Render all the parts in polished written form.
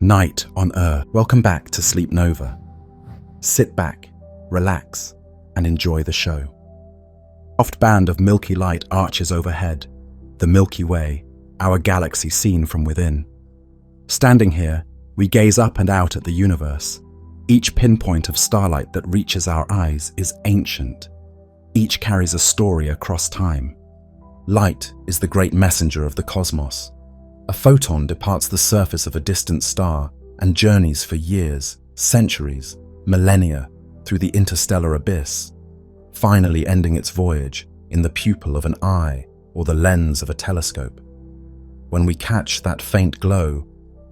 Night on Earth. Welcome back to Sleep Nova. Sit back, relax, and enjoy the show. A soft band of milky light arches overhead, the Milky Way, our galaxy seen from within. Standing here, we gaze up and out at the universe. Each pinpoint of starlight that reaches our eyes is ancient. Each carries a story across time. Light is the great messenger of the cosmos. A photon departs the surface of a distant star and journeys for years, centuries, millennia through the interstellar abyss, finally ending its voyage in the pupil of an eye or the lens of a telescope. When we catch that faint glow,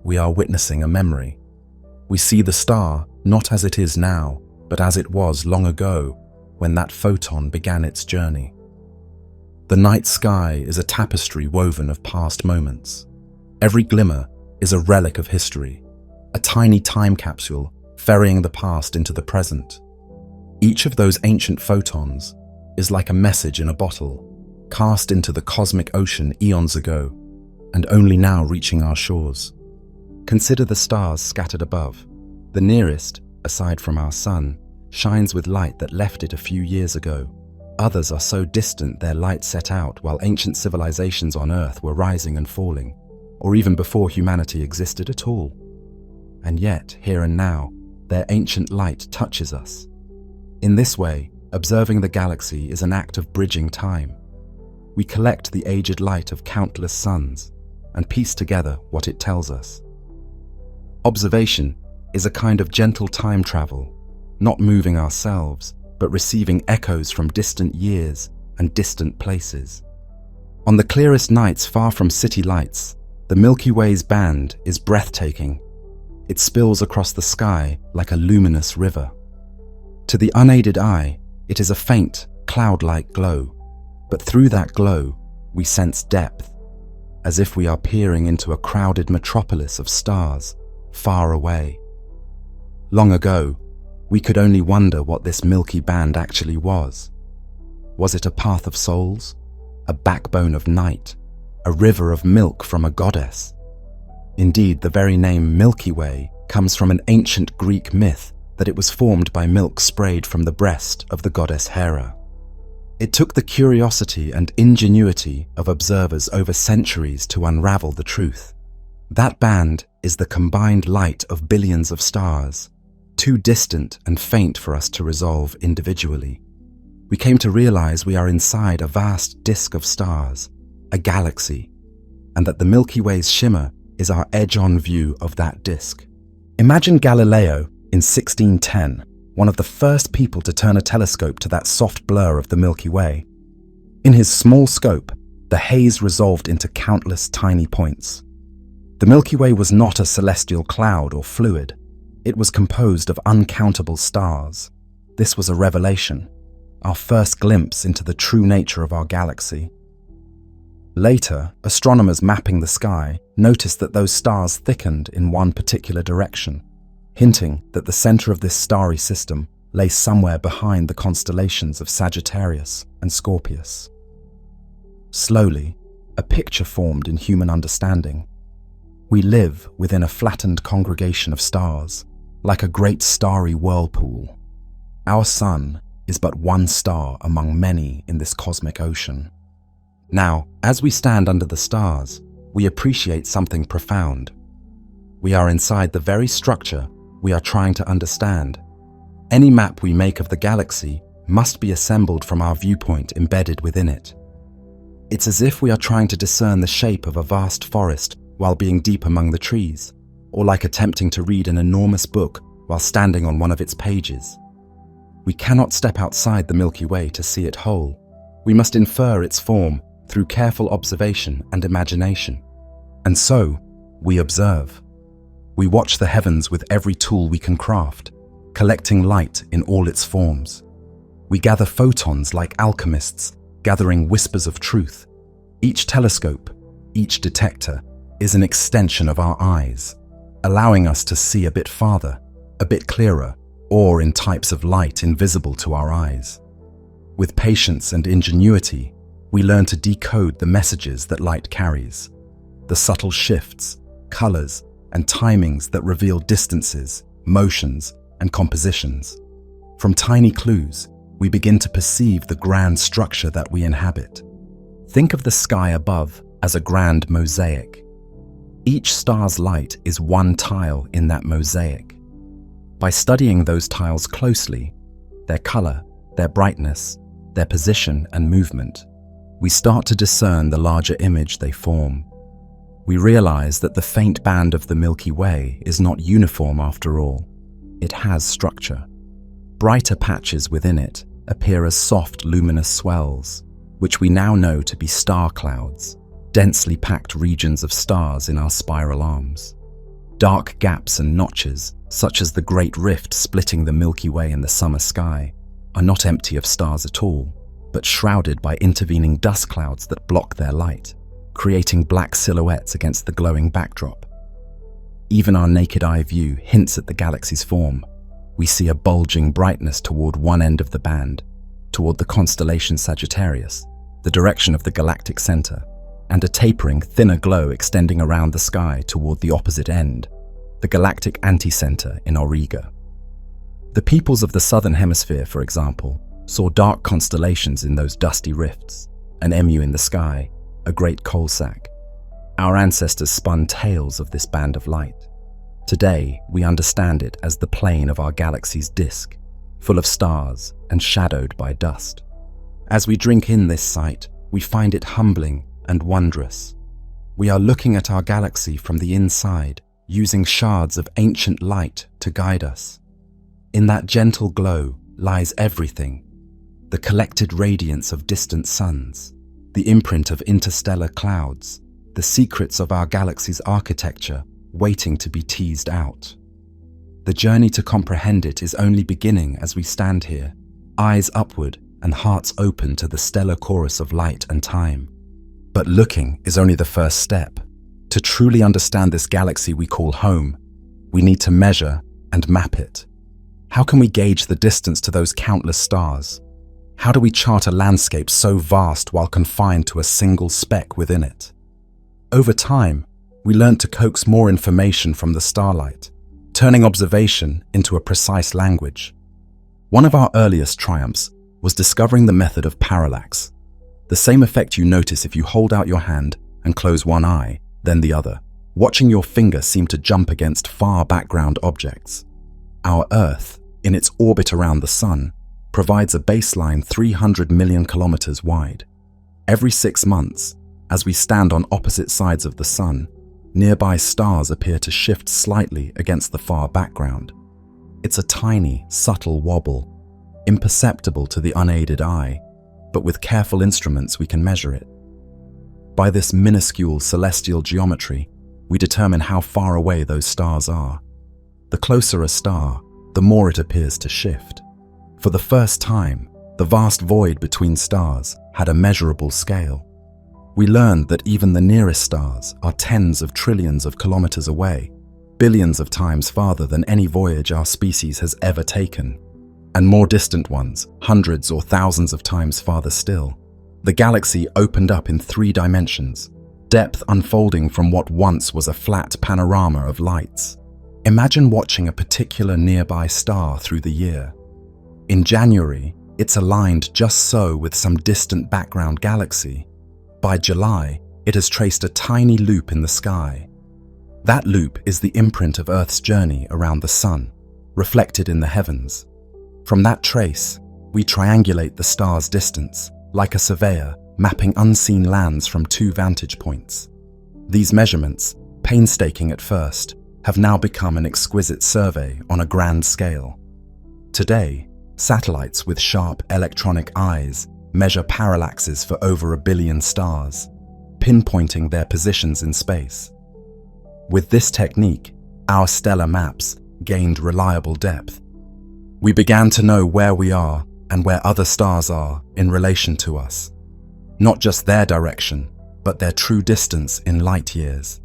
we are witnessing a memory. We see the star not as it is now, but as it was long ago when that photon began its journey. The night sky is a tapestry woven of past moments. Every glimmer is a relic of history, a tiny time capsule ferrying the past into the present. Each of those ancient photons is like a message in a bottle, cast into the cosmic ocean eons ago, and only now reaching our shores. Consider the stars scattered above. The nearest, aside from our sun, shines with light that left it a few years ago. Others are so distant their light set out while ancient civilizations on Earth were rising and falling, or even before humanity existed at all. And yet, here and now, their ancient light touches us. In this way, observing the galaxy is an act of bridging time. We collect the aged light of countless suns and piece together what it tells us. Observation is a kind of gentle time travel, not moving ourselves, but receiving echoes from distant years and distant places. On the clearest nights far from city lights, the Milky Way's band is breathtaking. It spills across the sky like a luminous river. To the unaided eye, it is a faint, cloud-like glow, but through that glow, we sense depth, as if we are peering into a crowded metropolis of stars, far away. Long ago, we could only wonder what this Milky Band actually was. Was it a path of souls, a backbone of night, a river of milk from a goddess? Indeed, the very name Milky Way comes from an ancient Greek myth that it was formed by milk sprayed from the breast of the goddess Hera. It took the curiosity and ingenuity of observers over centuries to unravel the truth. That band is the combined light of billions of stars, too distant and faint for us to resolve individually. We came to realize we are inside a vast disk of stars, a galaxy, and that the Milky Way's shimmer is our edge-on view of that disk. Imagine Galileo in 1610, one of the first people to turn a telescope to that soft blur of the Milky Way. In his small scope, the haze resolved into countless tiny points. The Milky Way was not a celestial cloud or fluid. It was composed of uncountable stars. This was a revelation, our first glimpse into the true nature of our galaxy. Later, astronomers mapping the sky noticed that those stars thickened in one particular direction, hinting that the center of this starry system lay somewhere behind the constellations of Sagittarius and Scorpius. Slowly, a picture formed in human understanding. We live within a flattened congregation of stars, like a great starry whirlpool. Our sun is but one star among many in this cosmic ocean. Now, as we stand under the stars, we appreciate something profound. We are inside the very structure we are trying to understand. Any map we make of the galaxy must be assembled from our viewpoint embedded within it. It's as if we are trying to discern the shape of a vast forest while being deep among the trees, or like attempting to read an enormous book while standing on one of its pages. We cannot step outside the Milky Way to see it whole. We must infer its form through careful observation and imagination. And so, we observe. We watch the heavens with every tool we can craft, collecting light in all its forms. We gather photons like alchemists, gathering whispers of truth. Each telescope, each detector, is an extension of our eyes, allowing us to see a bit farther, a bit clearer, or in types of light invisible to our eyes. With patience and ingenuity, we learn to decode the messages that light carries, the subtle shifts, colors, and timings that reveal distances, motions, and compositions. From tiny clues, we begin to perceive the grand structure that we inhabit. Think of the sky above as a grand mosaic. Each star's light is one tile in that mosaic. By studying those tiles closely, their color, their brightness, their position and movement, we start to discern the larger image they form. We realize that the faint band of the Milky Way is not uniform after all. It has structure. Brighter patches within it appear as soft, luminous swells, which we now know to be star clouds, densely packed regions of stars in our spiral arms. Dark gaps and notches, such as the Great Rift splitting the Milky Way in the summer sky, are not empty of stars at all, but shrouded by intervening dust clouds that block their light, creating black silhouettes against the glowing backdrop. Even our naked eye view hints at the galaxy's form. We see a bulging brightness toward one end of the band, toward the constellation Sagittarius, the direction of the galactic center, and a tapering, thinner glow extending around the sky toward the opposite end, the galactic anticenter in Auriga. The peoples of the southern hemisphere, for example, saw dark constellations in those dusty rifts, an emu in the sky, a great coal sack. Our ancestors spun tales of this band of light. Today, we understand it as the plane of our galaxy's disk, full of stars and shadowed by dust. As we drink in this sight, we find it humbling and wondrous. We are looking at our galaxy from the inside, using shards of ancient light to guide us. In that gentle glow lies everything: the collected radiance of distant suns, the imprint of interstellar clouds, the secrets of our galaxy's architecture waiting to be teased out. The journey to comprehend it is only beginning as we stand here, eyes upward and hearts open to the stellar chorus of light and time. But looking is only the first step. To truly understand this galaxy we call home, we need to measure and map it. How can we gauge the distance to those countless stars? How do we chart a landscape so vast while confined to a single speck within it? Over time, we learned to coax more information from the starlight, turning observation into a precise language. One of our earliest triumphs was discovering the method of parallax, the same effect you notice if you hold out your hand and close one eye, then the other, watching your finger seem to jump against far background objects. Our Earth, in its orbit around the Sun, provides a baseline 300 million kilometers wide. Every 6 months, as we stand on opposite sides of the Sun, nearby stars appear to shift slightly against the far background. It's a tiny, subtle wobble, imperceptible to the unaided eye, but with careful instruments we can measure it. By this minuscule celestial geometry, we determine how far away those stars are. The closer a star, the more it appears to shift. For the first time, the vast void between stars had a measurable scale. We learned that even the nearest stars are tens of trillions of kilometers away, billions of times farther than any voyage our species has ever taken, and more distant ones, hundreds or thousands of times farther still. The galaxy opened up in 3 dimensions, depth unfolding from what once was a flat panorama of lights. Imagine watching a particular nearby star through the year. In January, it's aligned just so with some distant background galaxy. By July, it has traced a tiny loop in the sky. That loop is the imprint of Earth's journey around the Sun, reflected in the heavens. From that trace, we triangulate the star's distance, like a surveyor mapping unseen lands from 2 vantage points. These measurements, painstaking at first, have now become an exquisite survey on a grand scale. Today, satellites with sharp electronic eyes measure parallaxes for over 1 billion stars, pinpointing their positions in space. With this technique, our stellar maps gained reliable depth. We began to know where we are and where other stars are in relation to us. Not just their direction, but their true distance in light years.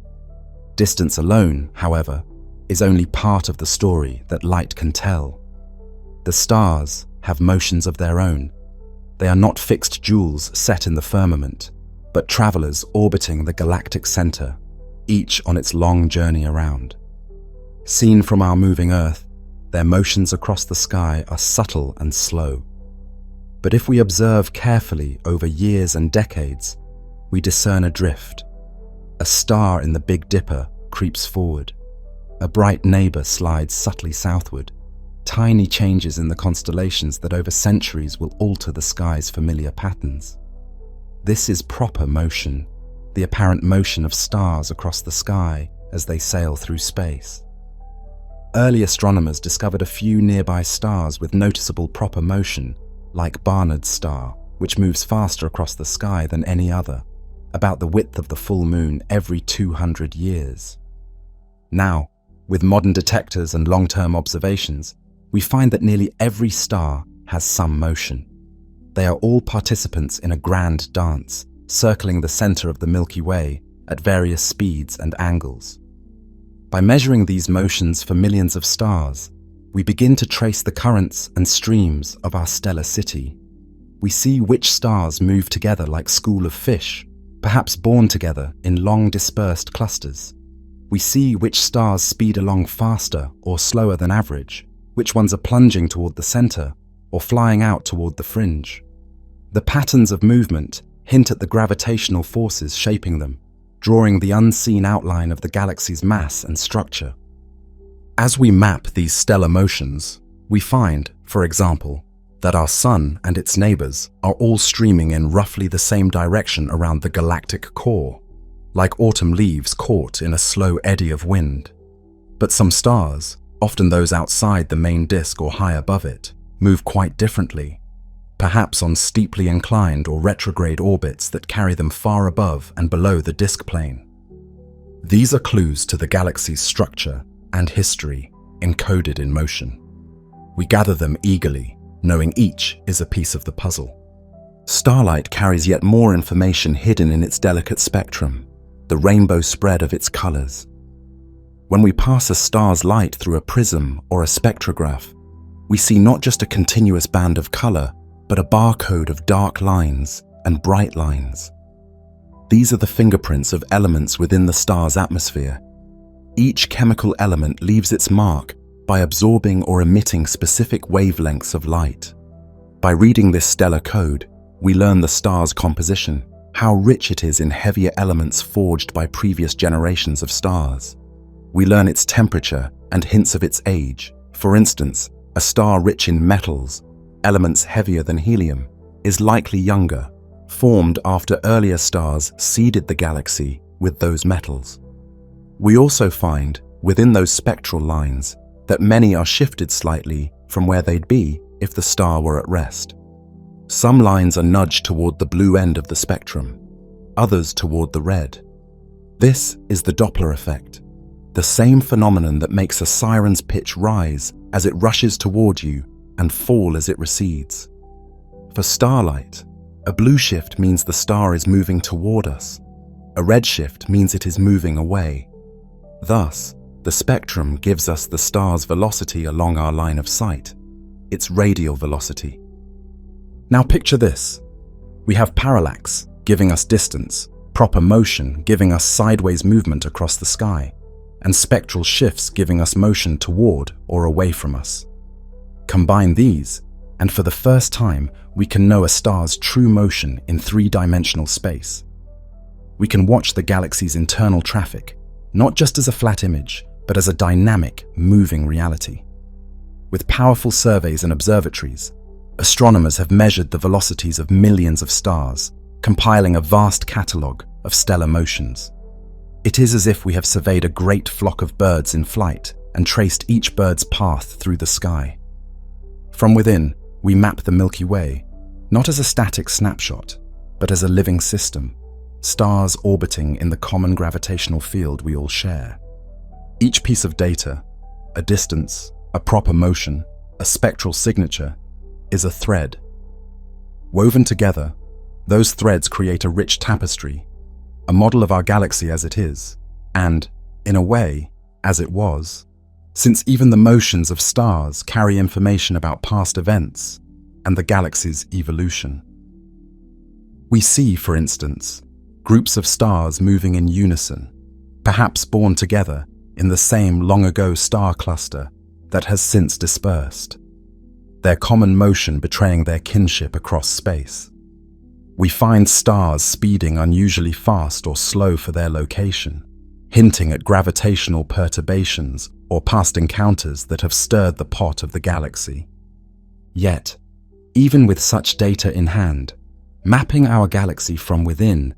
Distance alone, however, is only part of the story that light can tell. The stars have motions of their own. They are not fixed jewels set in the firmament, but travelers orbiting the galactic center, each on its long journey around. Seen from our moving Earth, their motions across the sky are subtle and slow. But if we observe carefully over years and decades, we discern a drift. A star in the Big Dipper creeps forward. A bright neighbor slides subtly southward. Tiny changes in the constellations that over centuries will alter the sky's familiar patterns. This is proper motion, the apparent motion of stars across the sky as they sail through space. Early astronomers discovered a few nearby stars with noticeable proper motion, like Barnard's star, which moves faster across the sky than any other, about the width of the full moon every 200 years. Now, with modern detectors and long-term observations, we find that nearly every star has some motion. They are all participants in a grand dance, circling the center of the Milky Way at various speeds and angles. By measuring these motions for millions of stars, we begin to trace the currents and streams of our stellar city. We see which stars move together like schools of fish, perhaps born together in long dispersed clusters. We see which stars speed along faster or slower than average, which ones are plunging toward the center or flying out toward the fringe. The patterns of movement hint at the gravitational forces shaping them, drawing the unseen outline of the galaxy's mass and structure. As we map these stellar motions, we find, for example, that our Sun and its neighbors are all streaming in roughly the same direction around the galactic core, like autumn leaves caught in a slow eddy of wind. But some stars, often those outside the main disk or high above it, move quite differently, perhaps on steeply inclined or retrograde orbits that carry them far above and below the disk plane. These are clues to the galaxy's structure and history encoded in motion. We gather them eagerly, knowing each is a piece of the puzzle. Starlight carries yet more information hidden in its delicate spectrum, the rainbow spread of its colors. When we pass a star's light through a prism or a spectrograph, we see not just a continuous band of color, but a barcode of dark lines and bright lines. These are the fingerprints of elements within the star's atmosphere. Each chemical element leaves its mark by absorbing or emitting specific wavelengths of light. By reading this stellar code, we learn the star's composition, how rich it is in heavier elements forged by previous generations of stars. We learn its temperature and hints of its age. For instance, a star rich in metals, elements heavier than helium, is likely younger, formed after earlier stars seeded the galaxy with those metals. We also find, within those spectral lines, that many are shifted slightly from where they'd be if the star were at rest. Some lines are nudged toward the blue end of the spectrum, others toward the red. This is the Doppler effect, the same phenomenon that makes a siren's pitch rise as it rushes toward you and fall as it recedes. For starlight, a blue shift means the star is moving toward us. A red shift means it is moving away. Thus, the spectrum gives us the star's velocity along our line of sight, its radial velocity. Now picture this. We have parallax, giving us distance, proper motion giving us sideways movement across the sky, and spectral shifts giving us motion toward or away from us. Combine these, and for the first time, we can know a star's true motion in three-dimensional space. We can watch the galaxy's internal traffic, not just as a flat image, but as a dynamic, moving reality. With powerful surveys and observatories, astronomers have measured the velocities of millions of stars, compiling a vast catalogue of stellar motions. It is as if we have surveyed a great flock of birds in flight and traced each bird's path through the sky. From within, we map the Milky Way, not as a static snapshot, but as a living system, stars orbiting in the common gravitational field we all share. Each piece of data, a distance, a proper motion, a spectral signature, is a thread. Woven together, those threads create a rich tapestry, a model of our galaxy as it is, and, in a way, as it was, since even the motions of stars carry information about past events and the galaxy's evolution. We see, for instance, groups of stars moving in unison, perhaps born together in the same long-ago star cluster that has since dispersed, their common motion betraying their kinship across space. We find stars speeding unusually fast or slow for their location, hinting at gravitational perturbations or past encounters that have stirred the pot of the galaxy. Yet, even with such data in hand, mapping our galaxy from within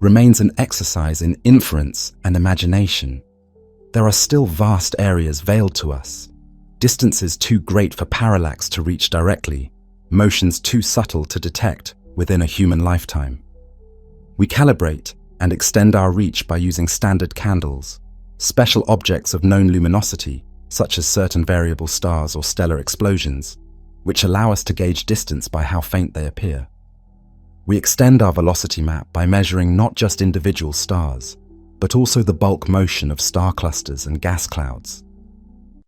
remains an exercise in inference and imagination. There are still vast areas veiled to us, distances too great for parallax to reach directly, motions too subtle to detect within a human lifetime. We calibrate and extend our reach by using standard candles, special objects of known luminosity, such as certain variable stars or stellar explosions, which allow us to gauge distance by how faint they appear. We extend our velocity map by measuring not just individual stars, but also the bulk motion of star clusters and gas clouds.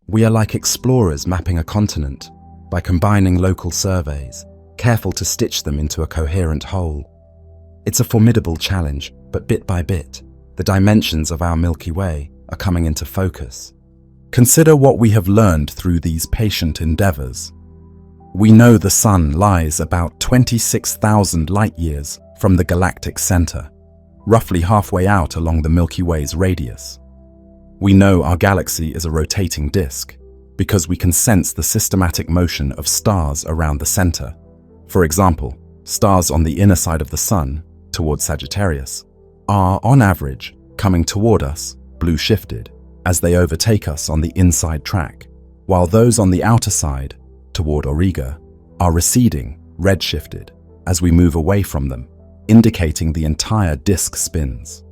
We are like explorers mapping a continent by combining local surveys, careful to stitch them into a coherent whole. It's a formidable challenge, but bit by bit, the dimensions of our Milky Way are coming into focus. Consider what we have learned through these patient endeavors. We know the Sun lies about 26,000 light-years from the galactic center, roughly halfway out along the Milky Way's radius. We know our galaxy is a rotating disk because we can sense the systematic motion of stars around the center. For example, stars on the inner side of the Sun, towards Sagittarius, are, on average, coming toward us, blue-shifted, as they overtake us on the inside track, while those on the outer side, toward Auriga, are receding, red-shifted, as we move away from them, indicating the entire disk spins.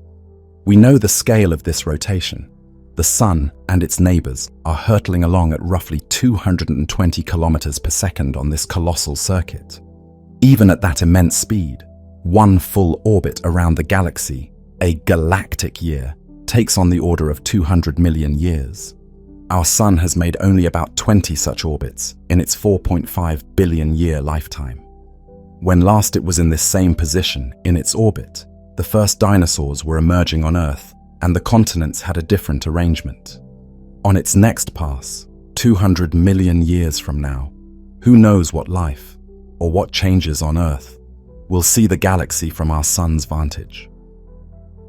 We know the scale of this rotation. The Sun and its neighbors are hurtling along at roughly 220 kilometers per second on this colossal circuit. Even at that immense speed, one full orbit around the galaxy, a galactic year, takes on the order of 200 million years. Our Sun has made only about 20 such orbits in its 4.5 billion year lifetime. When last it was in this same position in its orbit, the first dinosaurs were emerging on Earth and the continents had a different arrangement. On its next pass, 200 million years from now, who knows what life, or what changes on Earth, will see the galaxy from our Sun's vantage.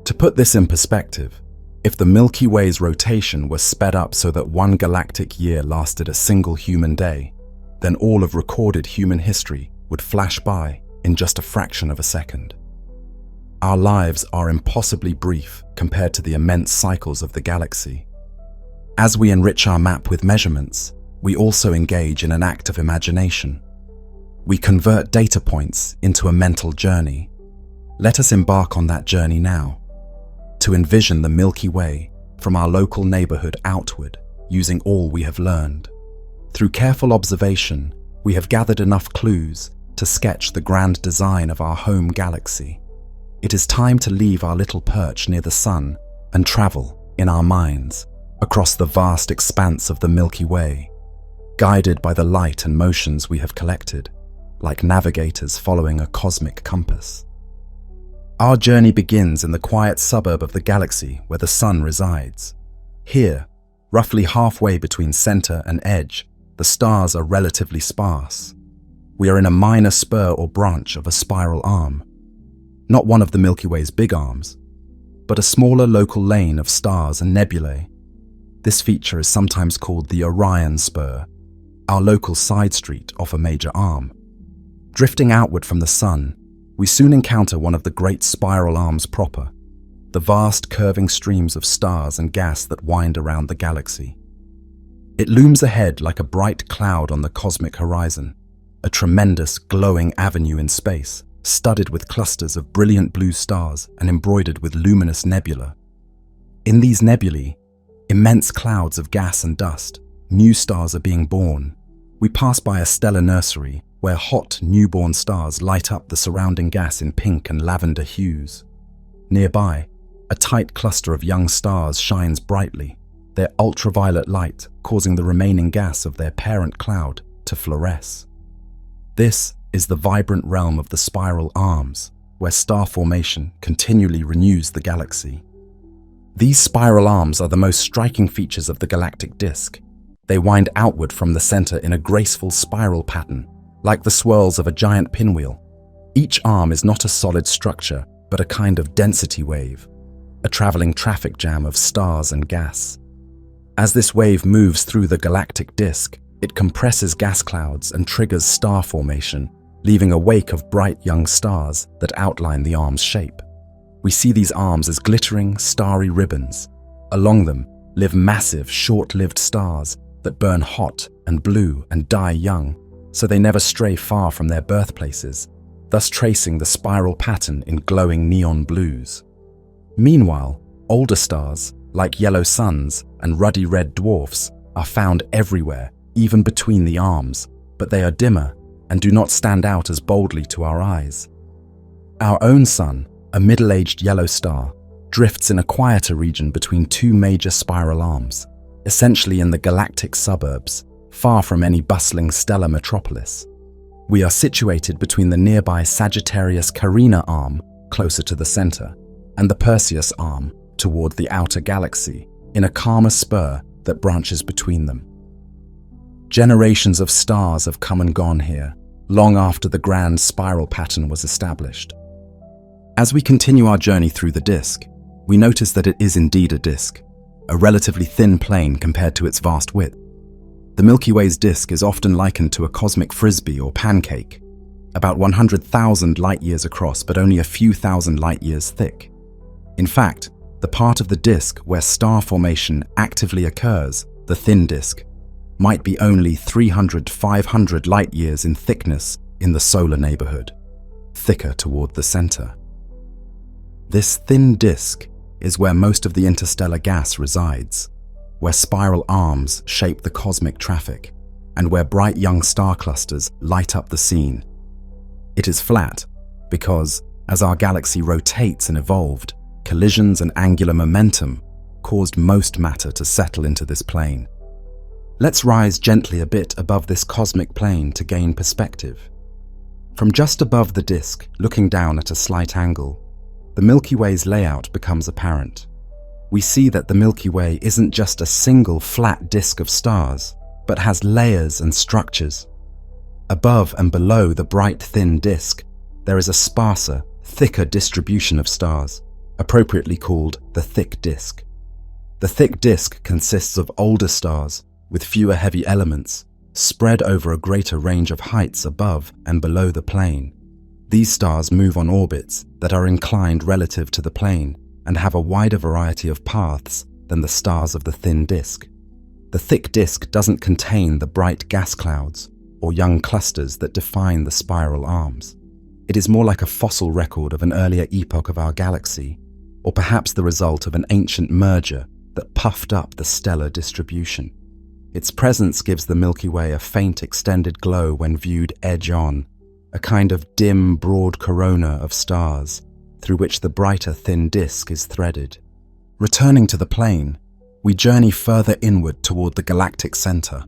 To put this in perspective, if the Milky Way's rotation was sped up so that one galactic year lasted a single human day, then all of recorded human history would flash by in just a fraction of a second. Our lives are impossibly brief compared to the immense cycles of the galaxy. As we enrich our map with measurements, we also engage in an act of imagination. We convert data points into a mental journey. Let us embark on that journey now, to envision the Milky Way from our local neighborhood outward using all we have learned. Through careful observation, we have gathered enough clues to sketch the grand design of our home galaxy. It is time to leave our little perch near the Sun and travel, in our minds, across the vast expanse of the Milky Way, guided by the light and motions we have collected, like navigators following a cosmic compass. Our journey begins in the quiet suburb of the galaxy where the Sun resides. Here, roughly halfway between center and edge, the stars are relatively sparse. We are in a minor spur or branch of a spiral arm. Not one of the Milky Way's big arms, but a smaller local lane of stars and nebulae. This feature is sometimes called the Orion Spur, our local side street off a major arm. Drifting outward from the Sun, we soon encounter one of the great spiral arms proper, the vast curving streams of stars and gas that wind around the galaxy. It looms ahead like a bright cloud on the cosmic horizon, a tremendous glowing avenue in space, studded with clusters of brilliant blue stars and embroidered with luminous nebula. In these nebulae, immense clouds of gas and dust, new stars are being born. We pass by a stellar nursery where hot, newborn stars light up the surrounding gas in pink and lavender hues. Nearby, a tight cluster of young stars shines brightly, their ultraviolet light causing the remaining gas of their parent cloud to fluoresce. This is the vibrant realm of the spiral arms, where star formation continually renews the galaxy. These spiral arms are the most striking features of the galactic disk. They wind outward from the center in a graceful spiral pattern, like the swirls of a giant pinwheel. Each arm is not a solid structure, but a kind of density wave, a traveling traffic jam of stars and gas. As this wave moves through the galactic disk, it compresses gas clouds and triggers star formation, leaving a wake of bright young stars that outline the arm's shape. We see these arms as glittering, starry ribbons. Along them live massive, short-lived stars that burn hot and blue and die young, so they never stray far from their birthplaces, thus tracing the spiral pattern in glowing neon blues. Meanwhile, older stars, like yellow suns and ruddy red dwarfs, are found everywhere, even between the arms, but they are dimmer and do not stand out as boldly to our eyes. Our own sun, a middle-aged yellow star, drifts in a quieter region between two major spiral arms, essentially in the galactic suburbs, far from any bustling stellar metropolis. We are situated between the nearby Sagittarius Carina arm, closer to the center, and the Perseus arm, toward the outer galaxy, in a calmer spur that branches between them. Generations of stars have come and gone here, long after the grand spiral pattern was established. As we continue our journey through the disk, we notice that it is indeed a disk, a relatively thin plane compared to its vast width. The Milky Way's disk is often likened to a cosmic frisbee or pancake, about 100,000 light-years across but only a few thousand light-years thick. In fact, the part of the disk where star formation actively occurs, the thin disk, might be only 300–500 light-years in thickness in the solar neighborhood, thicker toward the center. This thin disk is where most of the interstellar gas resides, where spiral arms shape the cosmic traffic, and where bright young star clusters light up the scene. It is flat because, as our galaxy rotates and evolved, collisions and angular momentum caused most matter to settle into this plane. Let's rise gently a bit above this cosmic plane to gain perspective. From just above the disk, looking down at a slight angle, the Milky Way's layout becomes apparent. We see that the Milky Way isn't just a single flat disk of stars, but has layers and structures. Above and below the bright thin disk, there is a sparser, thicker distribution of stars, appropriately called the thick disk. The thick disk consists of older stars with fewer heavy elements, spread over a greater range of heights above and below the plane. These stars move on orbits that are inclined relative to the plane and have a wider variety of paths than the stars of the thin disk. The thick disk doesn't contain the bright gas clouds or young clusters that define the spiral arms. It is more like a fossil record of an earlier epoch of our galaxy, or perhaps the result of an ancient merger that puffed up the stellar distribution. Its presence gives the Milky Way a faint extended glow when viewed edge-on, a kind of dim, broad corona of stars through which the brighter thin disk is threaded. Returning to the plane, we journey further inward toward the galactic center.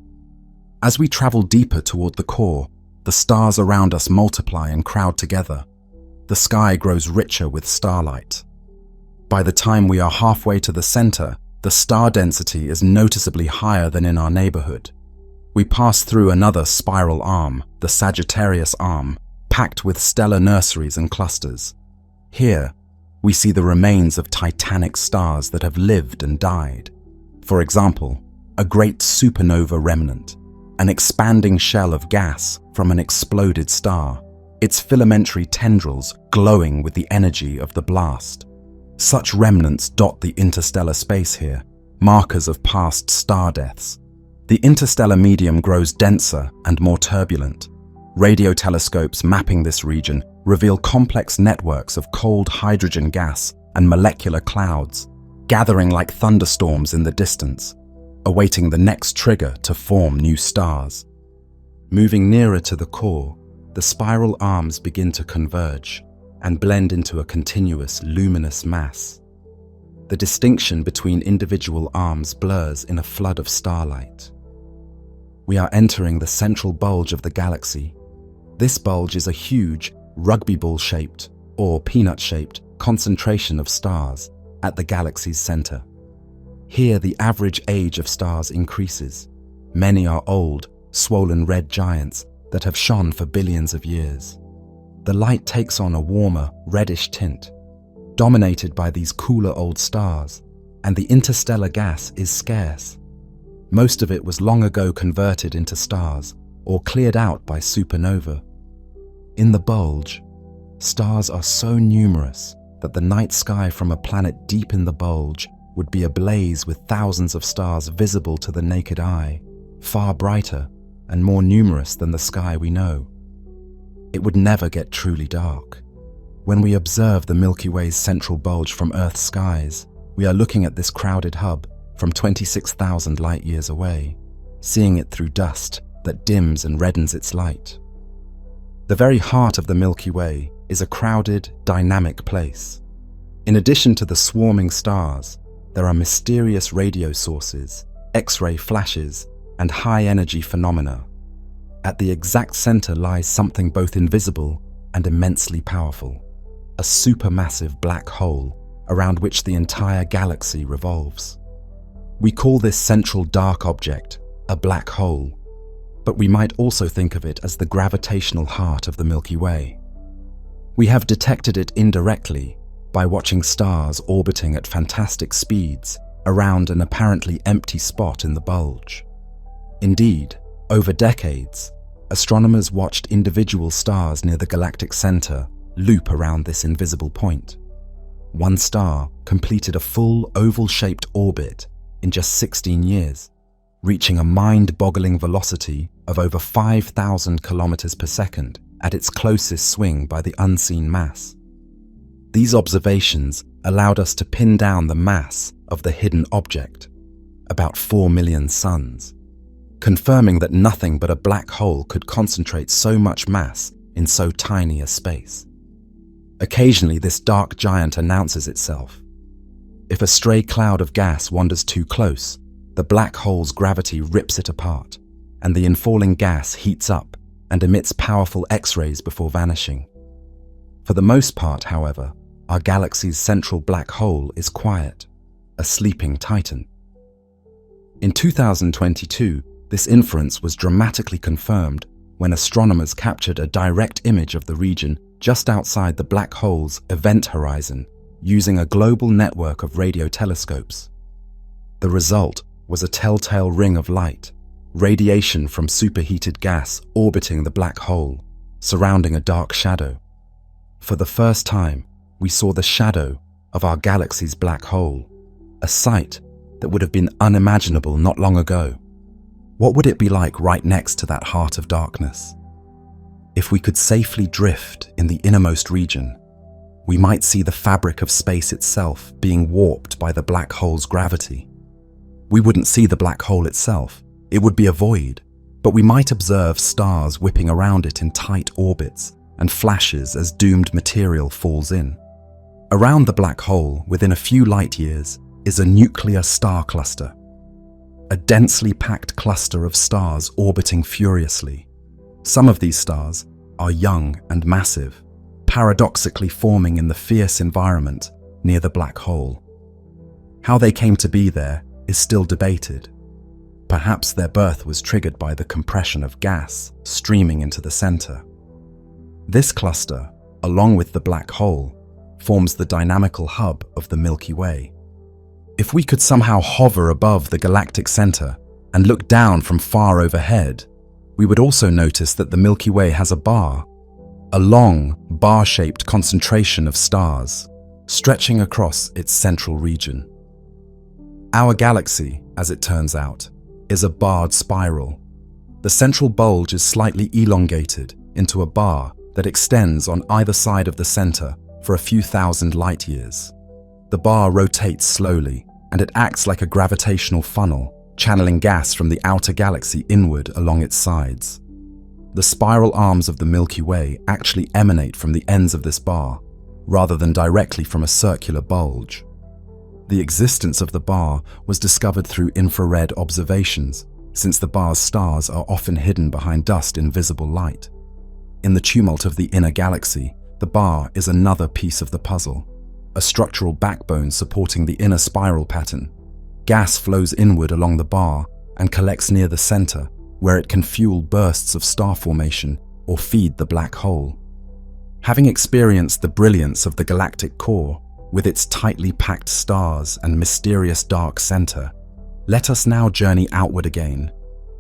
As we travel deeper toward the core, the stars around us multiply and crowd together. The sky grows richer with starlight. By the time we are halfway to the center, the star density is noticeably higher than in our neighborhood. We pass through another spiral arm, the Sagittarius arm, packed with stellar nurseries and clusters. Here, we see the remains of titanic stars that have lived and died. For example, a great supernova remnant, an expanding shell of gas from an exploded star, its filamentary tendrils glowing with the energy of the blast. Such remnants dot the interstellar space here, markers of past star deaths. The interstellar medium grows denser and more turbulent. Radio telescopes mapping this region reveal complex networks of cold hydrogen gas and molecular clouds, gathering like thunderstorms in the distance, awaiting the next trigger to form new stars. Moving nearer to the core, the spiral arms begin to converge and blend into a continuous, luminous mass. The distinction between individual arms blurs in a flood of starlight. We are entering the central bulge of the galaxy. This bulge is a huge, rugby ball-shaped, or peanut-shaped, concentration of stars, at the galaxy's center. Here, the average age of stars increases. Many are old, swollen red giants that have shone for billions of years. The light takes on a warmer, reddish tint, dominated by these cooler old stars, and the interstellar gas is scarce. Most of it was long ago converted into stars or cleared out by supernova. In the bulge, stars are so numerous that the night sky from a planet deep in the bulge would be ablaze with thousands of stars visible to the naked eye, far brighter and more numerous than the sky we know. It would never get truly dark. When we observe the Milky Way's central bulge from Earth's skies, we are looking at this crowded hub from 26,000 light-years away, seeing it through dust that dims and reddens its light. The very heart of the Milky Way is a crowded, dynamic place. In addition to the swarming stars, there are mysterious radio sources, X-ray flashes, and high-energy phenomena. At the exact center lies something both invisible and immensely powerful, a supermassive black hole around which the entire galaxy revolves. We call this central dark object a black hole, but we might also think of it as the gravitational heart of the Milky Way. We have detected it indirectly by watching stars orbiting at fantastic speeds around an apparently empty spot in the bulge. Indeed, over decades, astronomers watched individual stars near the galactic center loop around this invisible point. One star completed a full oval-shaped orbit in just 16 years, reaching a mind-boggling velocity of over 5,000 kilometers per second at its closest swing by the unseen mass. These observations allowed us to pin down the mass of the hidden object, about 4 million suns, confirming that nothing but a black hole could concentrate so much mass in so tiny a space. Occasionally, this dark giant announces itself. If a stray cloud of gas wanders too close, the black hole's gravity rips it apart, and the infalling gas heats up and emits powerful X-rays before vanishing. For the most part, however, our galaxy's central black hole is quiet, a sleeping titan. In 2022, this inference was dramatically confirmed when astronomers captured a direct image of the region just outside the black hole's event horizon using a global network of radio telescopes. The result was a telltale ring of light, radiation from superheated gas orbiting the black hole, surrounding a dark shadow. For the first time, we saw the shadow of our galaxy's black hole, a sight that would have been unimaginable not long ago. What would it be like right next to that heart of darkness? If we could safely drift in the innermost region, we might see the fabric of space itself being warped by the black hole's gravity. We wouldn't see the black hole itself, it would be a void, but we might observe stars whipping around it in tight orbits and flashes as doomed material falls in. Around the black hole, within a few light years, is a nuclear star cluster, a densely packed cluster of stars orbiting furiously. Some of these stars are young and massive, paradoxically forming in the fierce environment near the black hole. How they came to be there is still debated. Perhaps their birth was triggered by the compression of gas streaming into the center. This cluster, along with the black hole, forms the dynamical hub of the Milky Way. If we could somehow hover above the galactic center and look down from far overhead, we would also notice that the Milky Way has a long, bar-shaped concentration of stars, stretching across its central region. Our galaxy, as it turns out, is a barred spiral. The central bulge is slightly elongated into a bar that extends on either side of the center for a few thousand light years. The bar rotates slowly, and it acts like a gravitational funnel, channeling gas from the outer galaxy inward along its sides. The spiral arms of the Milky Way actually emanate from the ends of this bar, rather than directly from a circular bulge. The existence of the bar was discovered through infrared observations, since the bar's stars are often hidden behind dust in visible light. In the tumult of the inner galaxy, the bar is another piece of the puzzle. a structural backbone supporting the inner spiral pattern. Gas flows inward along the bar and collects near the center, where it can fuel bursts of star formation or feed the black hole. Having experienced the brilliance of the galactic core, with its tightly packed stars and mysterious dark center, let us now journey outward again,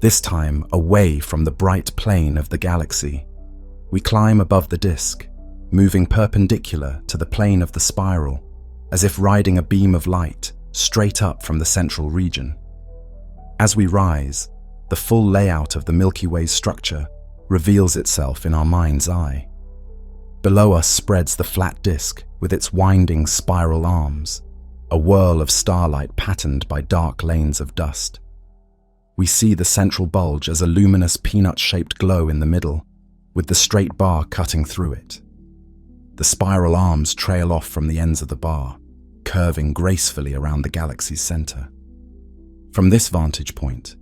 this time away from the bright plane of the galaxy. We climb above the disk, moving perpendicular to the plane of the spiral, as if riding a beam of light straight up from the central region. As we rise, the full layout of the Milky Way's structure reveals itself in our mind's eye. Below us spreads the flat disk with its winding spiral arms, a whirl of starlight patterned by dark lanes of dust. We see the central bulge as a luminous peanut-shaped glow in the middle, with the straight bar cutting through it. The spiral arms trail off from the ends of the bar, curving gracefully around the galaxy's center. From this vantage point,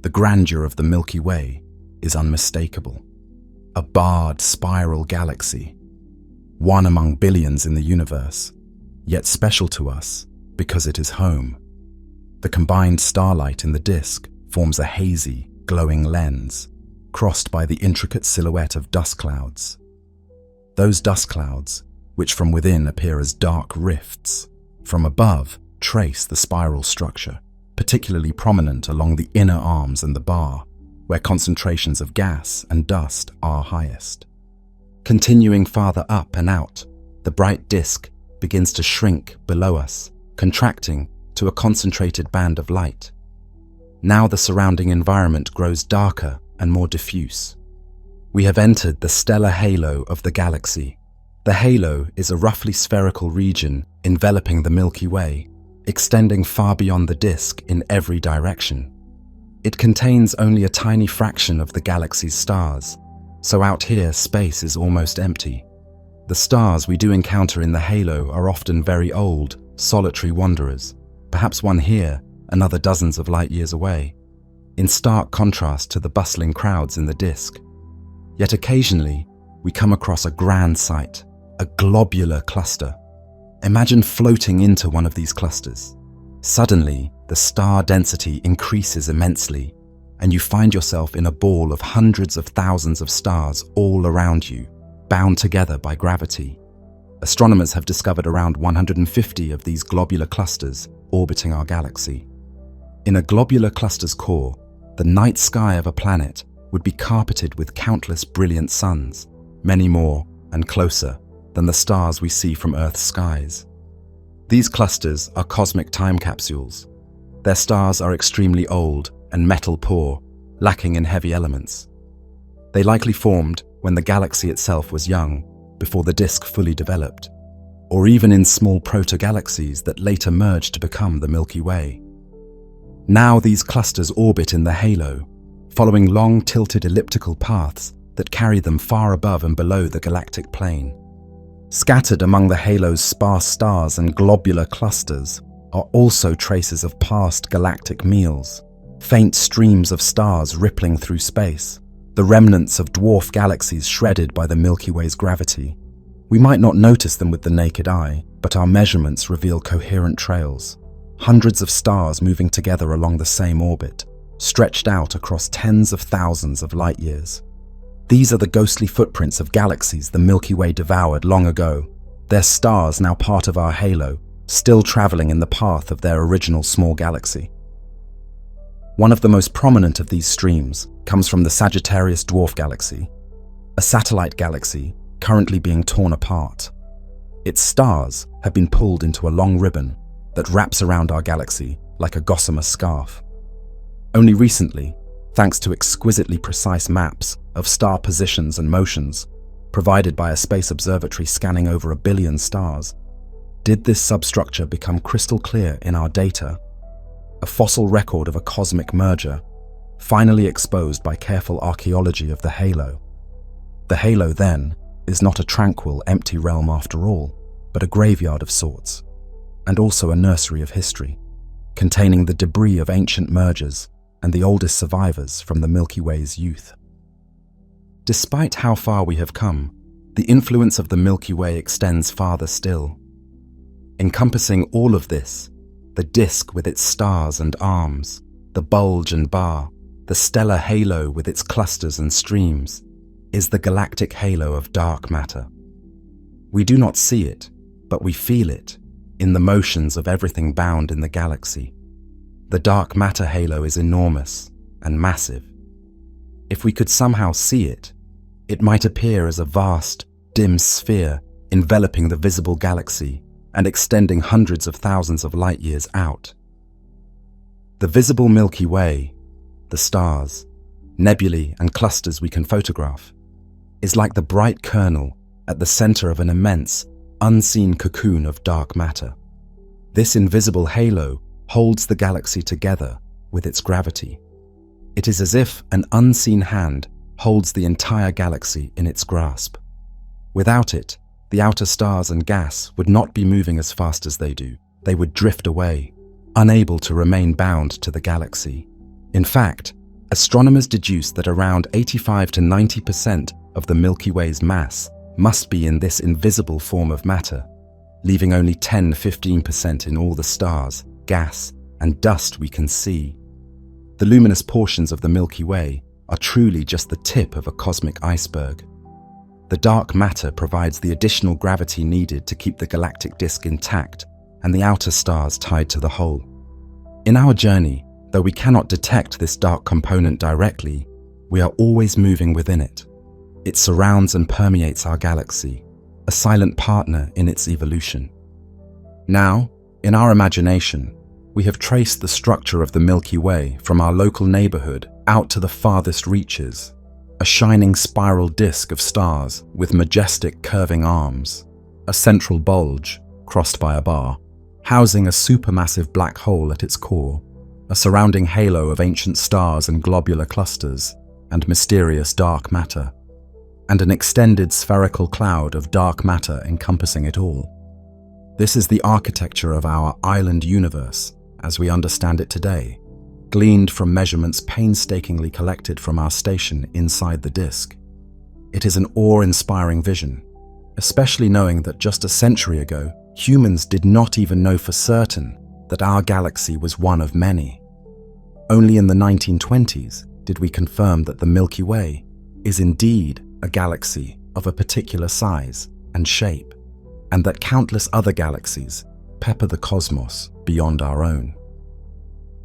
the grandeur of the Milky Way is unmistakable. A barred spiral galaxy, one among billions in the universe, yet special to us because it is home. The combined starlight in the disk forms a hazy, glowing lens, crossed by the intricate silhouette of dust clouds. Those dust clouds, which from within appear as dark rifts, from above trace the spiral structure, particularly prominent along the inner arms and the bar, where concentrations of gas and dust are highest. Continuing farther up and out, the bright disk begins to shrink below us, contracting to a concentrated band of light. Now the surrounding environment grows darker and more diffuse. We have entered the stellar halo of the galaxy. The halo is a roughly spherical region enveloping the Milky Way, extending far beyond the disk in every direction. It contains only a tiny fraction of the galaxy's stars, so out here space is almost empty. The stars we do encounter in the halo are often very old, solitary wanderers, perhaps one here, another dozens of light years away, in stark contrast to the bustling crowds in the disk. Yet occasionally, we come across a grand sight, a globular cluster. Imagine floating into one of these clusters. Suddenly, the star density increases immensely, and you find yourself in a ball of hundreds of thousands of stars all around you, bound together by gravity. Astronomers have discovered around 150 of these globular clusters orbiting our galaxy. In a globular cluster's core, the night sky of a planet would be carpeted with countless brilliant suns, many more and closer than the stars we see from Earth's skies. These clusters are cosmic time capsules. Their stars are extremely old and metal-poor, lacking in heavy elements. They likely formed when the galaxy itself was young, before the disk fully developed, or even in small proto-galaxies that later merged to become the Milky Way. Now these clusters orbit in the halo, following long tilted elliptical paths that carry them far above and below the galactic plane. Scattered among the halo's sparse stars and globular clusters are also traces of past galactic meals, faint streams of stars rippling through space, the remnants of dwarf galaxies shredded by the Milky Way's gravity. We might not notice them with the naked eye, but our measurements reveal coherent trails, hundreds of stars moving together along the same orbit, stretched out across tens of thousands of light years. These are the ghostly footprints of galaxies the Milky Way devoured long ago, their stars now part of our halo, still traveling in the path of their original small galaxy. One of the most prominent of these streams comes from the Sagittarius dwarf galaxy, a satellite galaxy currently being torn apart. Its stars have been pulled into a long ribbon that wraps around our galaxy like a gossamer scarf. Only recently, thanks to exquisitely precise maps of star positions and motions provided by a space observatory scanning over 1 billion stars, did this substructure become crystal clear in our data, a fossil record of a cosmic merger, finally exposed by careful archaeology of the halo. The halo, then, is not a tranquil, empty realm after all, but a graveyard of sorts, and also a nursery of history, containing the debris of ancient mergers and the oldest survivors from the Milky Way's youth. Despite how far we have come, the influence of the Milky Way extends farther still. Encompassing all of this, the disk with its stars and arms, the bulge and bar, the stellar halo with its clusters and streams, is the galactic halo of dark matter. We do not see it, but we feel it in the motions of everything bound in the galaxy. The dark matter halo is enormous and massive. If we could somehow see it, it might appear as a vast, dim sphere enveloping the visible galaxy and extending hundreds of thousands of light years out. The visible Milky Way, the stars, nebulae and clusters we can photograph, is like the bright kernel at the center of an immense, unseen cocoon of dark matter. This invisible halo holds the galaxy together with its gravity. It is as if an unseen hand holds the entire galaxy in its grasp. Without it, the outer stars and gas would not be moving as fast as they do. They would drift away, unable to remain bound to the galaxy. In fact, astronomers deduce that around 85 to 90% of the Milky Way's mass must be in this invisible form of matter, leaving only 10–15% in all the stars, gas, and dust we can see. The luminous portions of the Milky Way are truly just the tip of a cosmic iceberg. The dark matter provides the additional gravity needed to keep the galactic disk intact and the outer stars tied to the whole. In our journey, though we cannot detect this dark component directly, we are always moving within it. It surrounds and permeates our galaxy, a silent partner in its evolution. Now, in our imagination, we have traced the structure of the Milky Way from our local neighborhood out to the farthest reaches, a shining spiral disk of stars with majestic curving arms, a central bulge, crossed by a bar, housing a supermassive black hole at its core, a surrounding halo of ancient stars and globular clusters, and mysterious dark matter, and an extended spherical cloud of dark matter encompassing it all. This is the architecture of our island universe, as we understand it today, gleaned from measurements painstakingly collected from our station inside the disk. It is an awe-inspiring vision, especially knowing that just a century ago, humans did not even know for certain that our galaxy was one of many. Only in the 1920s did we confirm that the Milky Way is indeed a galaxy of a particular size and shape, and that countless other galaxies pepper the cosmos beyond our own.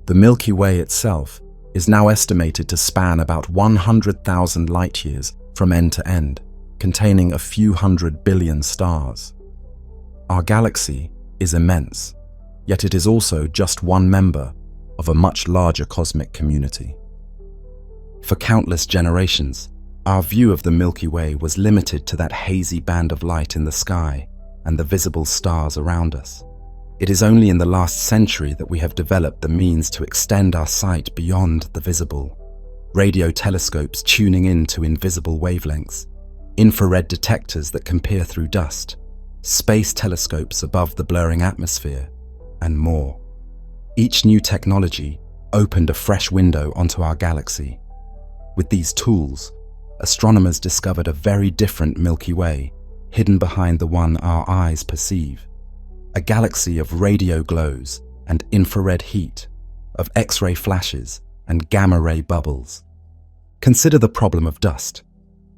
The Milky Way itself is now estimated to span about 100,000 light-years from end to end, containing a few hundred billion stars. Our galaxy is immense, yet it is also just one member of a much larger cosmic community. For countless generations, our view of the Milky Way was limited to that hazy band of light in the sky and the visible stars around us. It is only in the last century that we have developed the means to extend our sight beyond the visible. Radio telescopes tuning in to invisible wavelengths, infrared detectors that can peer through dust, space telescopes above the blurring atmosphere, and more. Each new technology opened a fresh window onto our galaxy. With these tools, astronomers discovered a very different Milky Way, hidden behind the one our eyes perceive. A galaxy of radio glows and infrared heat, of X-ray flashes and gamma-ray bubbles. Consider the problem of dust.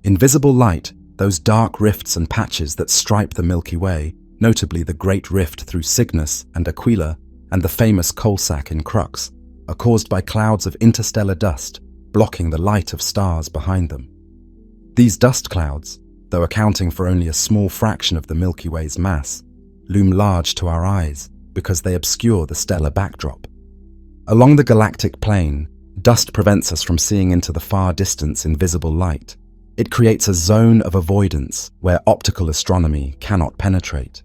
Invisible light, those dark rifts and patches that stripe the Milky Way, notably the Great Rift through Cygnus and Aquila and the famous coal sack in Crux, are caused by clouds of interstellar dust blocking the light of stars behind them. These dust clouds, though accounting for only a small fraction of the Milky Way's mass, loom large to our eyes because they obscure the stellar backdrop. Along the galactic plane, dust prevents us from seeing into the far distance invisible light. It creates a zone of avoidance where optical astronomy cannot penetrate.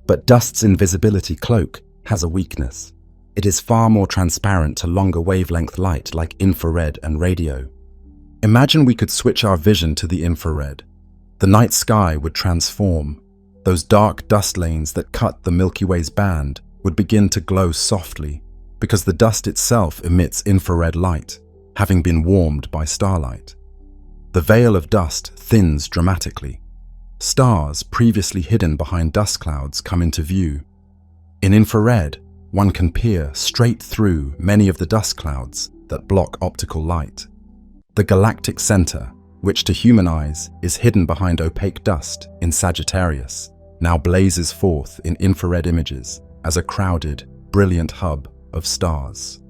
But dust's invisibility cloak has a weakness. It is far more transparent to longer wavelength light like infrared and radio. Imagine we could switch our vision to the infrared. The night sky would transform. Those dark dust lanes that cut the Milky Way's band would begin to glow softly because the dust itself emits infrared light, having been warmed by starlight. The veil of dust thins dramatically. Stars previously hidden behind dust clouds come into view. In infrared, one can peer straight through many of the dust clouds that block optical light. The galactic center, which to human eyes is hidden behind opaque dust in Sagittarius, now blazes forth in infrared images as a crowded, brilliant hub of stars.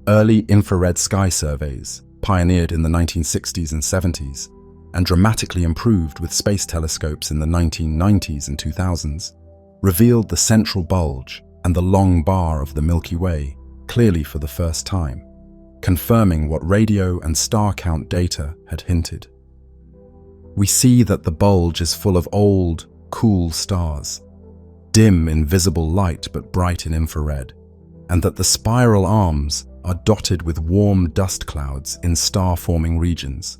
Early infrared sky surveys, pioneered in the 1960s and 70s, and dramatically improved with space telescopes in the 1990s and 2000s, revealed the central bulge and the long bar of the Milky Way clearly for the first time, confirming what radio and star count data had hinted. We see that the bulge is full of old, cool stars, dim in visible light but bright in infrared, and that the spiral arms are dotted with warm dust clouds in star-forming regions.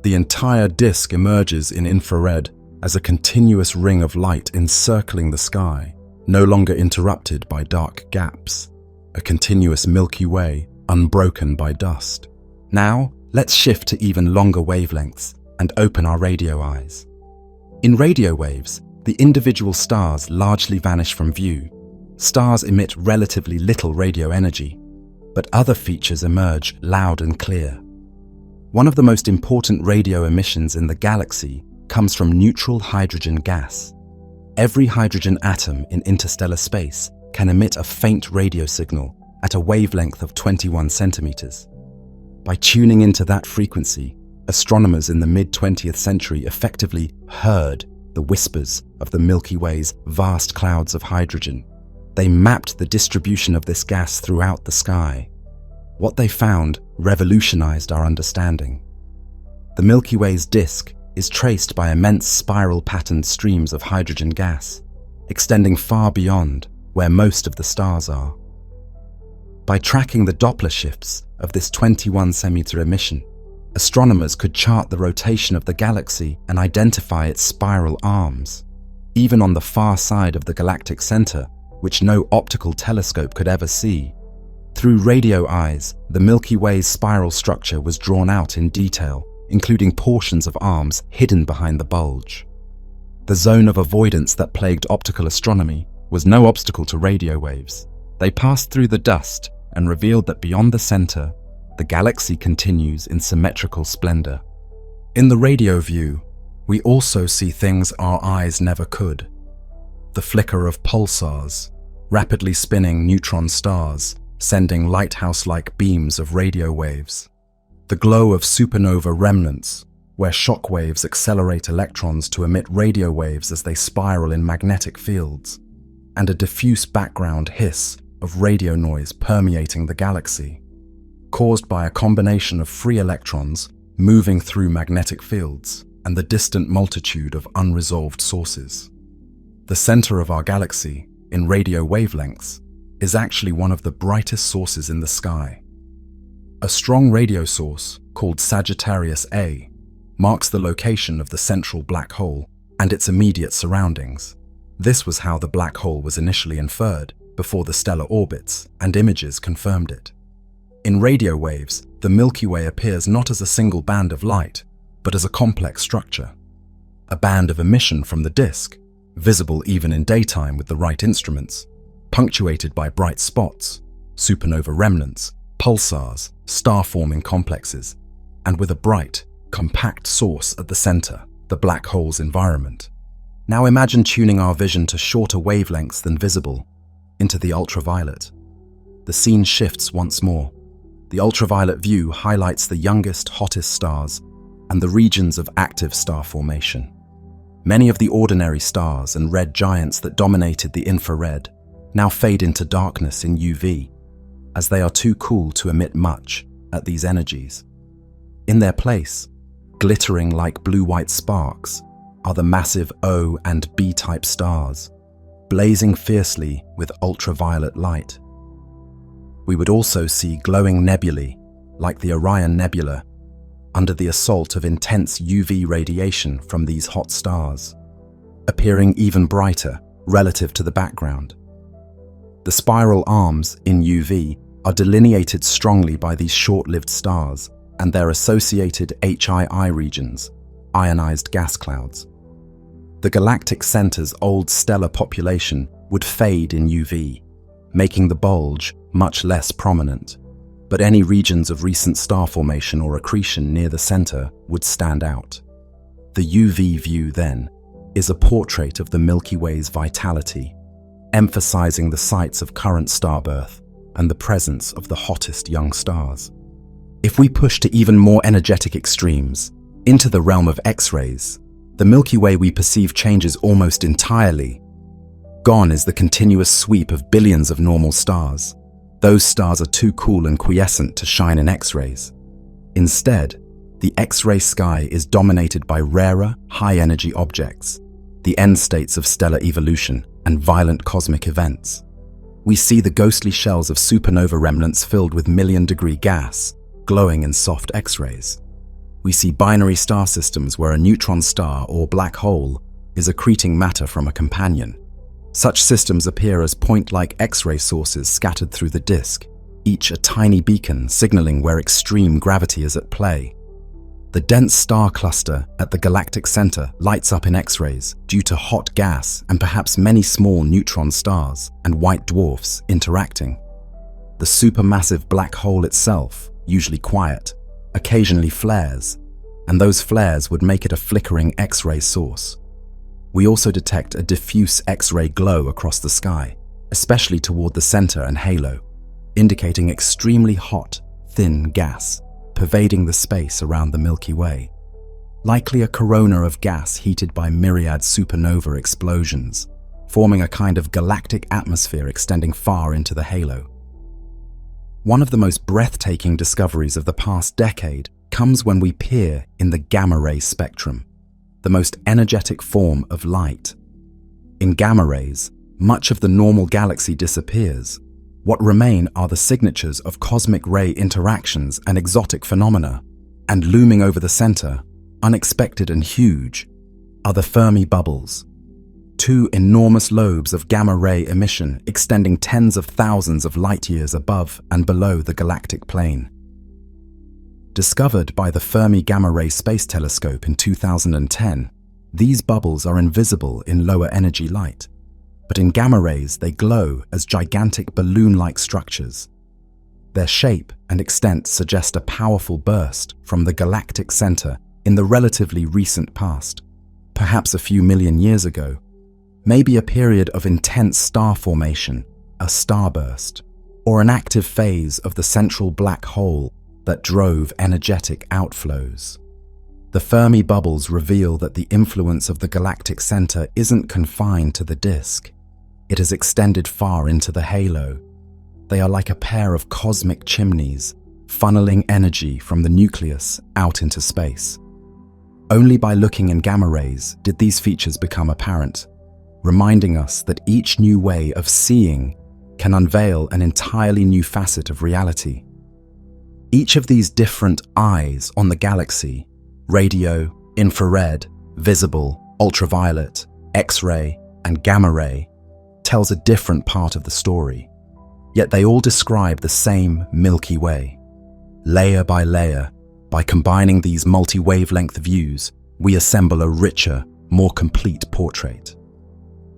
The entire disk emerges in infrared as a continuous ring of light encircling the sky, no longer interrupted by dark gaps, a continuous Milky Way unbroken by dust. Now, let's shift to even longer wavelengths and open our radio eyes. In radio waves, the individual stars largely vanish from view. Stars emit relatively little radio energy, but other features emerge loud and clear. One of the most important radio emissions in the galaxy comes from neutral hydrogen gas. Every hydrogen atom in interstellar space can emit a faint radio signal at a wavelength of 21 centimeters. By tuning into that frequency, astronomers in the mid-20th century effectively heard the whispers of the Milky Way's vast clouds of hydrogen. They mapped the distribution of this gas throughout the sky. What they found revolutionized our understanding. The Milky Way's disk is traced by immense spiral-patterned streams of hydrogen gas, extending far beyond where most of the stars are. By tracking the Doppler shifts of this 21-centimeter emission, astronomers could chart the rotation of the galaxy and identify its spiral arms, even on the far side of the galactic center, which no optical telescope could ever see. Through radio eyes, the Milky Way's spiral structure was drawn out in detail, including portions of arms hidden behind the bulge. The zone of avoidance that plagued optical astronomy was no obstacle to radio waves. They passed through the dust and revealed that beyond the center, the galaxy continues in symmetrical splendor. In the radio view, we also see things our eyes never could. The flicker of pulsars, rapidly spinning neutron stars, sending lighthouse-like beams of radio waves. The glow of supernova remnants, where shock waves accelerate electrons to emit radio waves as they spiral in magnetic fields, and a diffuse background hiss of radio noise permeating the galaxy, caused by a combination of free electrons moving through magnetic fields and the distant multitude of unresolved sources. The center of our galaxy, in radio wavelengths, is actually one of the brightest sources in the sky. A strong radio source, called Sagittarius A, marks the location of the central black hole and its immediate surroundings. This was how the black hole was initially inferred before the stellar orbits and images confirmed it. In radio waves, the Milky Way appears not as a single band of light, but as a complex structure. A band of emission from the disk, visible even in daytime with the right instruments, punctuated by bright spots, supernova remnants, pulsars, star-forming complexes, and with a bright, compact source at the center, the black hole's environment. Now imagine tuning our vision to shorter wavelengths than visible, into the ultraviolet. The scene shifts once more. The ultraviolet view highlights the youngest, hottest stars and the regions of active star formation. Many of the ordinary stars and red giants that dominated the infrared now fade into darkness in UV, as they are too cool to emit much at these energies. In their place, glittering like blue-white sparks, are the massive O and B-type stars, blazing fiercely with ultraviolet light. We would also see glowing nebulae, like the Orion Nebula, under the assault of intense UV radiation from these hot stars, appearing even brighter relative to the background. The spiral arms in UV are delineated strongly by these short-lived stars and their associated HII regions, ionized gas clouds. The galactic center's old stellar population would fade in UV, making the bulge much less prominent. But any regions of recent star formation or accretion near the center would stand out. The UV view, then, is a portrait of the Milky Way's vitality, emphasizing the sites of current starbirth and the presence of the hottest young stars. If we push to even more energetic extremes, into the realm of X-rays, the Milky Way we perceive changes almost entirely. Gone is the continuous sweep of billions of normal stars. Those stars are too cool and quiescent to shine in X-rays. Instead, the X-ray sky is dominated by rarer, high-energy objects, the end states of stellar evolution and violent cosmic events. We see the ghostly shells of supernova remnants filled with million-degree gas, glowing in soft X-rays. We see binary star systems where a neutron star or black hole is accreting matter from a companion. Such systems appear as point-like X-ray sources scattered through the disk, each a tiny beacon signaling where extreme gravity is at play. The dense star cluster at the galactic center lights up in X-rays due to hot gas and perhaps many small neutron stars and white dwarfs interacting. The supermassive black hole itself, usually quiet, occasionally flares, and those flares would make it a flickering X-ray source. We also detect a diffuse X-ray glow across the sky, especially toward the center and halo, indicating extremely hot, thin gas pervading the space around the Milky Way, likely a corona of gas heated by myriad supernova explosions, forming a kind of galactic atmosphere extending far into the halo. One of the most breathtaking discoveries of the past decade comes when we peer in the gamma-ray spectrum, the most energetic form of light. In gamma rays, much of the normal galaxy disappears. What remain are the signatures of cosmic ray interactions and exotic phenomena. And looming over the center, unexpected and huge, are the Fermi bubbles, two enormous lobes of gamma-ray emission extending tens of thousands of light-years above and below the galactic plane. Discovered by the Fermi Gamma-Ray Space Telescope in 2010, these bubbles are invisible in lower energy light, but in gamma rays they glow as gigantic balloon-like structures. Their shape and extent suggest a powerful burst from the galactic center in the relatively recent past, perhaps a few million years ago, maybe a period of intense star formation, a starburst, or an active phase of the central black hole that drove energetic outflows. The Fermi bubbles reveal that the influence of the galactic center isn't confined to the disk. It has extended far into the halo. They are like a pair of cosmic chimneys, funneling energy from the nucleus out into space. Only by looking in gamma rays did these features become apparent, reminding us that each new way of seeing can unveil an entirely new facet of reality. Each of these different eyes on the galaxy, radio, infrared, visible, ultraviolet, X-ray, and gamma ray, tells a different part of the story. Yet they all describe the same Milky Way. Layer by layer, by combining these multi-wavelength views, we assemble a richer, more complete portrait.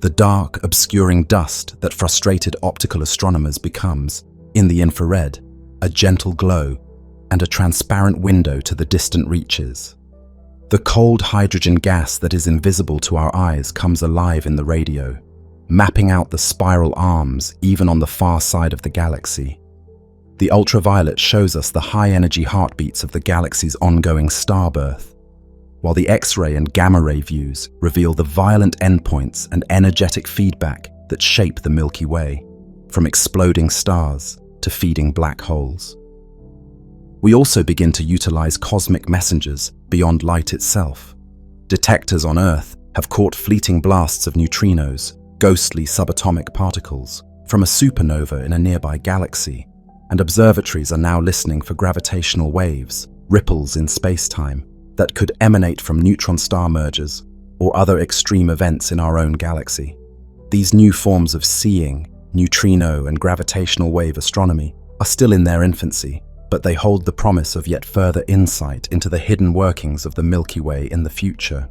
The dark, obscuring dust that frustrated optical astronomers becomes, in the infrared, a gentle glow and a transparent window to the distant reaches. The cold hydrogen gas that is invisible to our eyes comes alive in the radio, mapping out the spiral arms even on the far side of the galaxy. The ultraviolet shows us the high-energy heartbeats of the galaxy's ongoing starbirth, while the X-ray and gamma-ray views reveal the violent endpoints and energetic feedback that shape the Milky Way, from exploding stars to feeding black holes. We also begin to utilize cosmic messengers beyond light itself. Detectors on Earth have caught fleeting blasts of neutrinos, ghostly subatomic particles, from a supernova in a nearby galaxy, and observatories are now listening for gravitational waves, ripples in space-time, that could emanate from neutron star mergers or other extreme events in our own galaxy. These new forms of seeing, neutrino and gravitational wave astronomy, are still in their infancy, but they hold the promise of yet further insight into the hidden workings of the Milky Way in the future.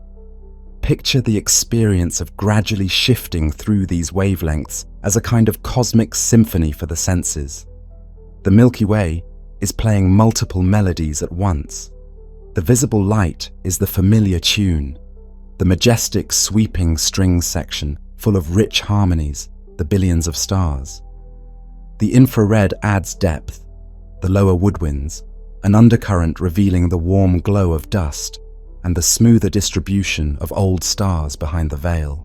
Picture the experience of gradually shifting through these wavelengths as a kind of cosmic symphony for the senses. The Milky Way is playing multiple melodies at once. The visible light is the familiar tune, the majestic sweeping strings section full of rich harmonies, the billions of stars. The infrared adds depth, the lower woodwinds, an undercurrent revealing the warm glow of dust, and the smoother distribution of old stars behind the veil.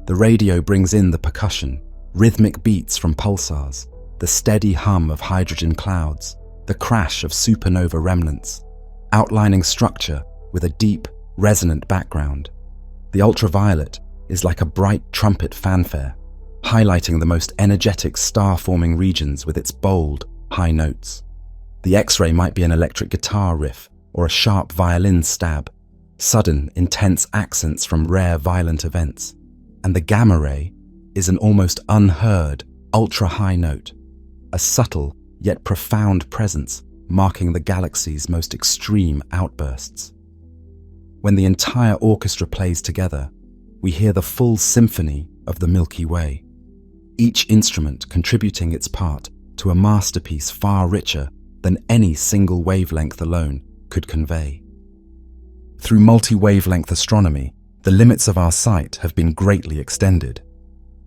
The radio brings in the percussion, rhythmic beats from pulsars, the steady hum of hydrogen clouds, the crash of supernova remnants, outlining structure with a deep, resonant background. The ultraviolet is like a bright trumpet fanfare, highlighting the most energetic star-forming regions with its bold, high notes. The X-ray might be an electric guitar riff or a sharp violin stab, sudden, intense accents from rare violent events. And the gamma ray is an almost unheard, ultra-high note, a subtle yet profound presence marking the galaxy's most extreme outbursts. When the entire orchestra plays together, we hear the full symphony of the Milky Way, each instrument contributing its part to a masterpiece far richer than any single wavelength alone could convey. Through multi-wavelength astronomy, the limits of our sight have been greatly extended.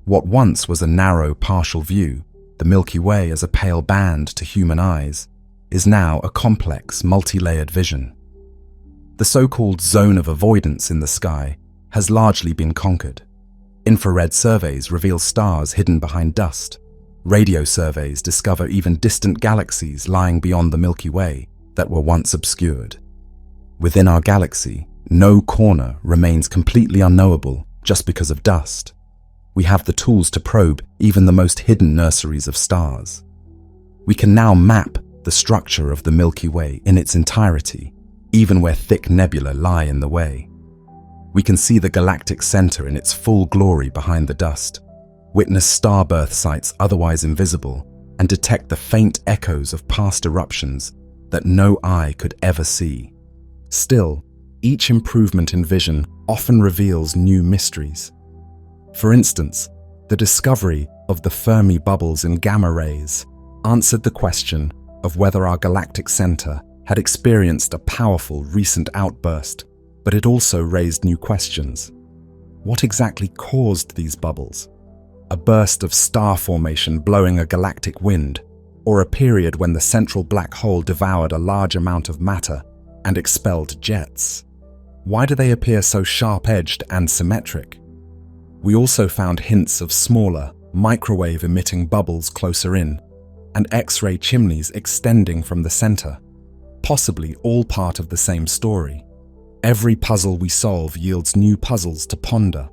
What once was a narrow, partial view, the Milky Way as a pale band to human eyes, is now a complex, multi-layered vision. The so-called zone of avoidance in the sky has largely been conquered. Infrared surveys reveal stars hidden behind dust. Radio surveys discover even distant galaxies lying beyond the Milky Way that were once obscured. Within our galaxy, no corner remains completely unknowable just because of dust. We have the tools to probe even the most hidden nurseries of stars. We can now map the structure of the Milky Way in its entirety, even where thick nebulae lie in the way. We can see the galactic center in its full glory behind the dust, witness starbirth sites otherwise invisible, and detect the faint echoes of past eruptions that no eye could ever see. Still, each improvement in vision often reveals new mysteries. For instance, the discovery of the Fermi bubbles in gamma rays answered the question of whether our galactic center had experienced a powerful recent outburst, but it also raised new questions. What exactly caused these bubbles? A burst of star formation blowing a galactic wind, or a period when the central black hole devoured a large amount of matter and expelled jets? Why do they appear so sharp-edged and symmetric? We also found hints of smaller, microwave-emitting bubbles closer in, and X-ray chimneys extending from the center, possibly all part of the same story. Every puzzle we solve yields new puzzles to ponder.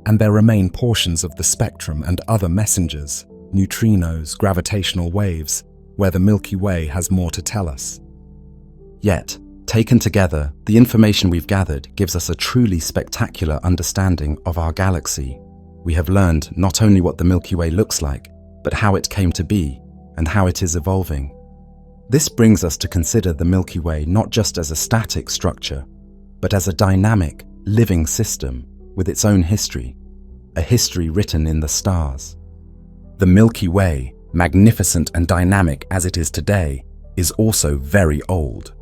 And there remain portions of the spectrum and other messengers, neutrinos, gravitational waves, where the Milky Way has more to tell us. Yet, taken together, the information we've gathered gives us a truly spectacular understanding of our galaxy. We have learned not only what the Milky Way looks like, but how it came to be and how it is evolving. This brings us to consider the Milky Way not just as a static structure, but as a dynamic, living system with its own history, a history written in the stars. The Milky Way, magnificent and dynamic as it is today, is also very old.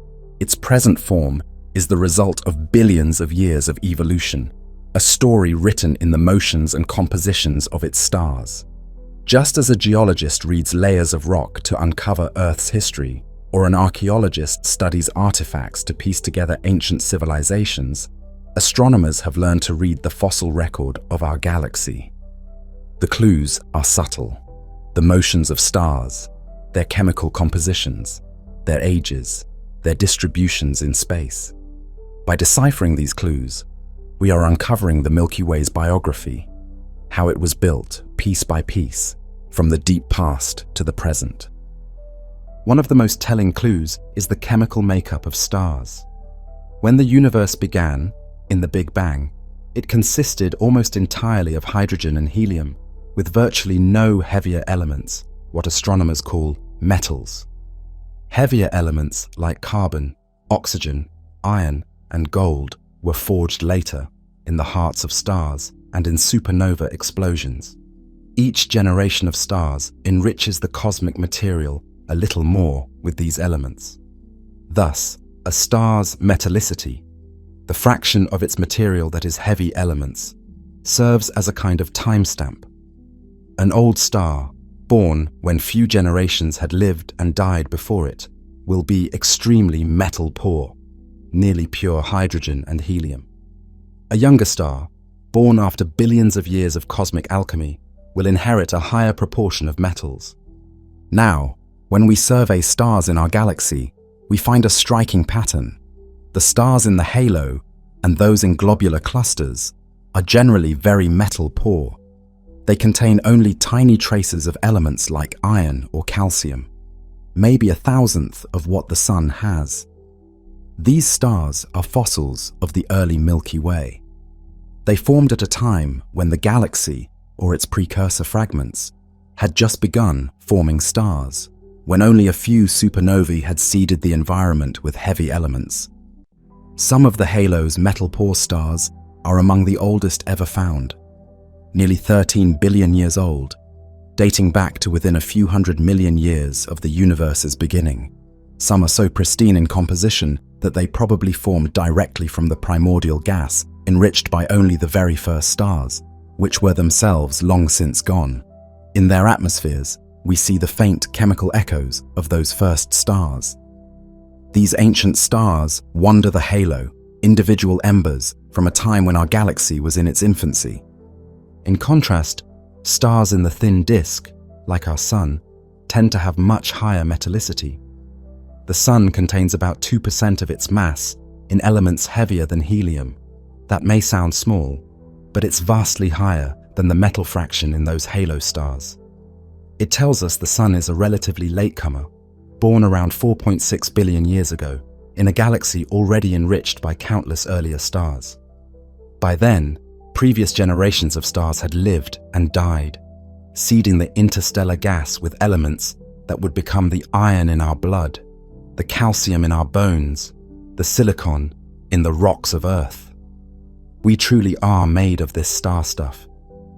Its present form is the result of billions of years of evolution, a story written in the motions and compositions of its stars. Just as a geologist reads layers of rock to uncover Earth's history, or an archaeologist studies artifacts to piece together ancient civilizations, astronomers have learned to read the fossil record of our galaxy. The clues are subtle. The motions of stars, their chemical compositions, their ages, their distributions in space. By deciphering these clues, we are uncovering the Milky Way's biography, how it was built piece by piece, from the deep past to the present. One of the most telling clues is the chemical makeup of stars. When the universe began, in the Big Bang, it consisted almost entirely of hydrogen and helium, with virtually no heavier elements, what astronomers call metals. Heavier elements like carbon, oxygen, iron, and gold were forged later, in the hearts of stars and in supernova explosions. Each generation of stars enriches the cosmic material a little more with these elements. Thus, a star's metallicity, the fraction of its material that is heavy elements, serves as a kind of timestamp. An old star, born when few generations had lived and died before it, will be extremely metal poor, nearly pure hydrogen and helium. A younger star, born after billions of years of cosmic alchemy, will inherit a higher proportion of metals. Now, when we survey stars in our galaxy, we find a striking pattern. The stars in the halo and those in globular clusters are generally very metal poor. They contain only tiny traces of elements like iron or calcium, maybe 1,000th of what the Sun has. These stars are fossils of the early Milky Way. They formed at a time when the galaxy, or its precursor fragments, had just begun forming stars, when only a few supernovae had seeded the environment with heavy elements. Some of the halo's metal-poor stars are among the oldest ever found, nearly 13 billion years old, dating back to within a few hundred million years of the universe's beginning. Some are so pristine in composition that they probably formed directly from the primordial gas enriched by only the very first stars, which were themselves long since gone. In their atmospheres, we see the faint chemical echoes of those first stars. These ancient stars wander the halo, individual embers from a time when our galaxy was in its infancy. In contrast, stars in the thin disk, like our Sun, tend to have much higher metallicity. The Sun contains about 2% of its mass in elements heavier than helium. That may sound small, but it's vastly higher than the metal fraction in those halo stars. It tells us the Sun is a relatively latecomer, born around 4.6 billion years ago, in a galaxy already enriched by countless earlier stars. By then, previous generations of stars had lived and died, seeding the interstellar gas with elements that would become the iron in our blood, the calcium in our bones, the silicon in the rocks of Earth. We truly are made of this star stuff.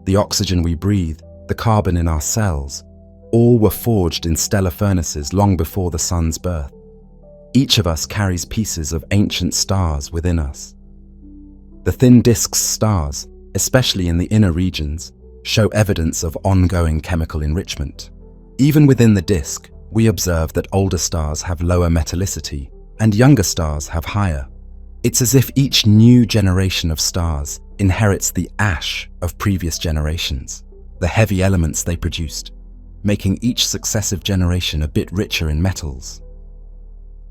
The oxygen we breathe, the carbon in our cells, all were forged in stellar furnaces long before the Sun's birth. Each of us carries pieces of ancient stars within us. The thin disk stars, especially in the inner regions, show evidence of ongoing chemical enrichment. Even within the disk, we observe that older stars have lower metallicity and younger stars have higher. It's as if each new generation of stars inherits the ash of previous generations, the heavy elements they produced, making each successive generation a bit richer in metals.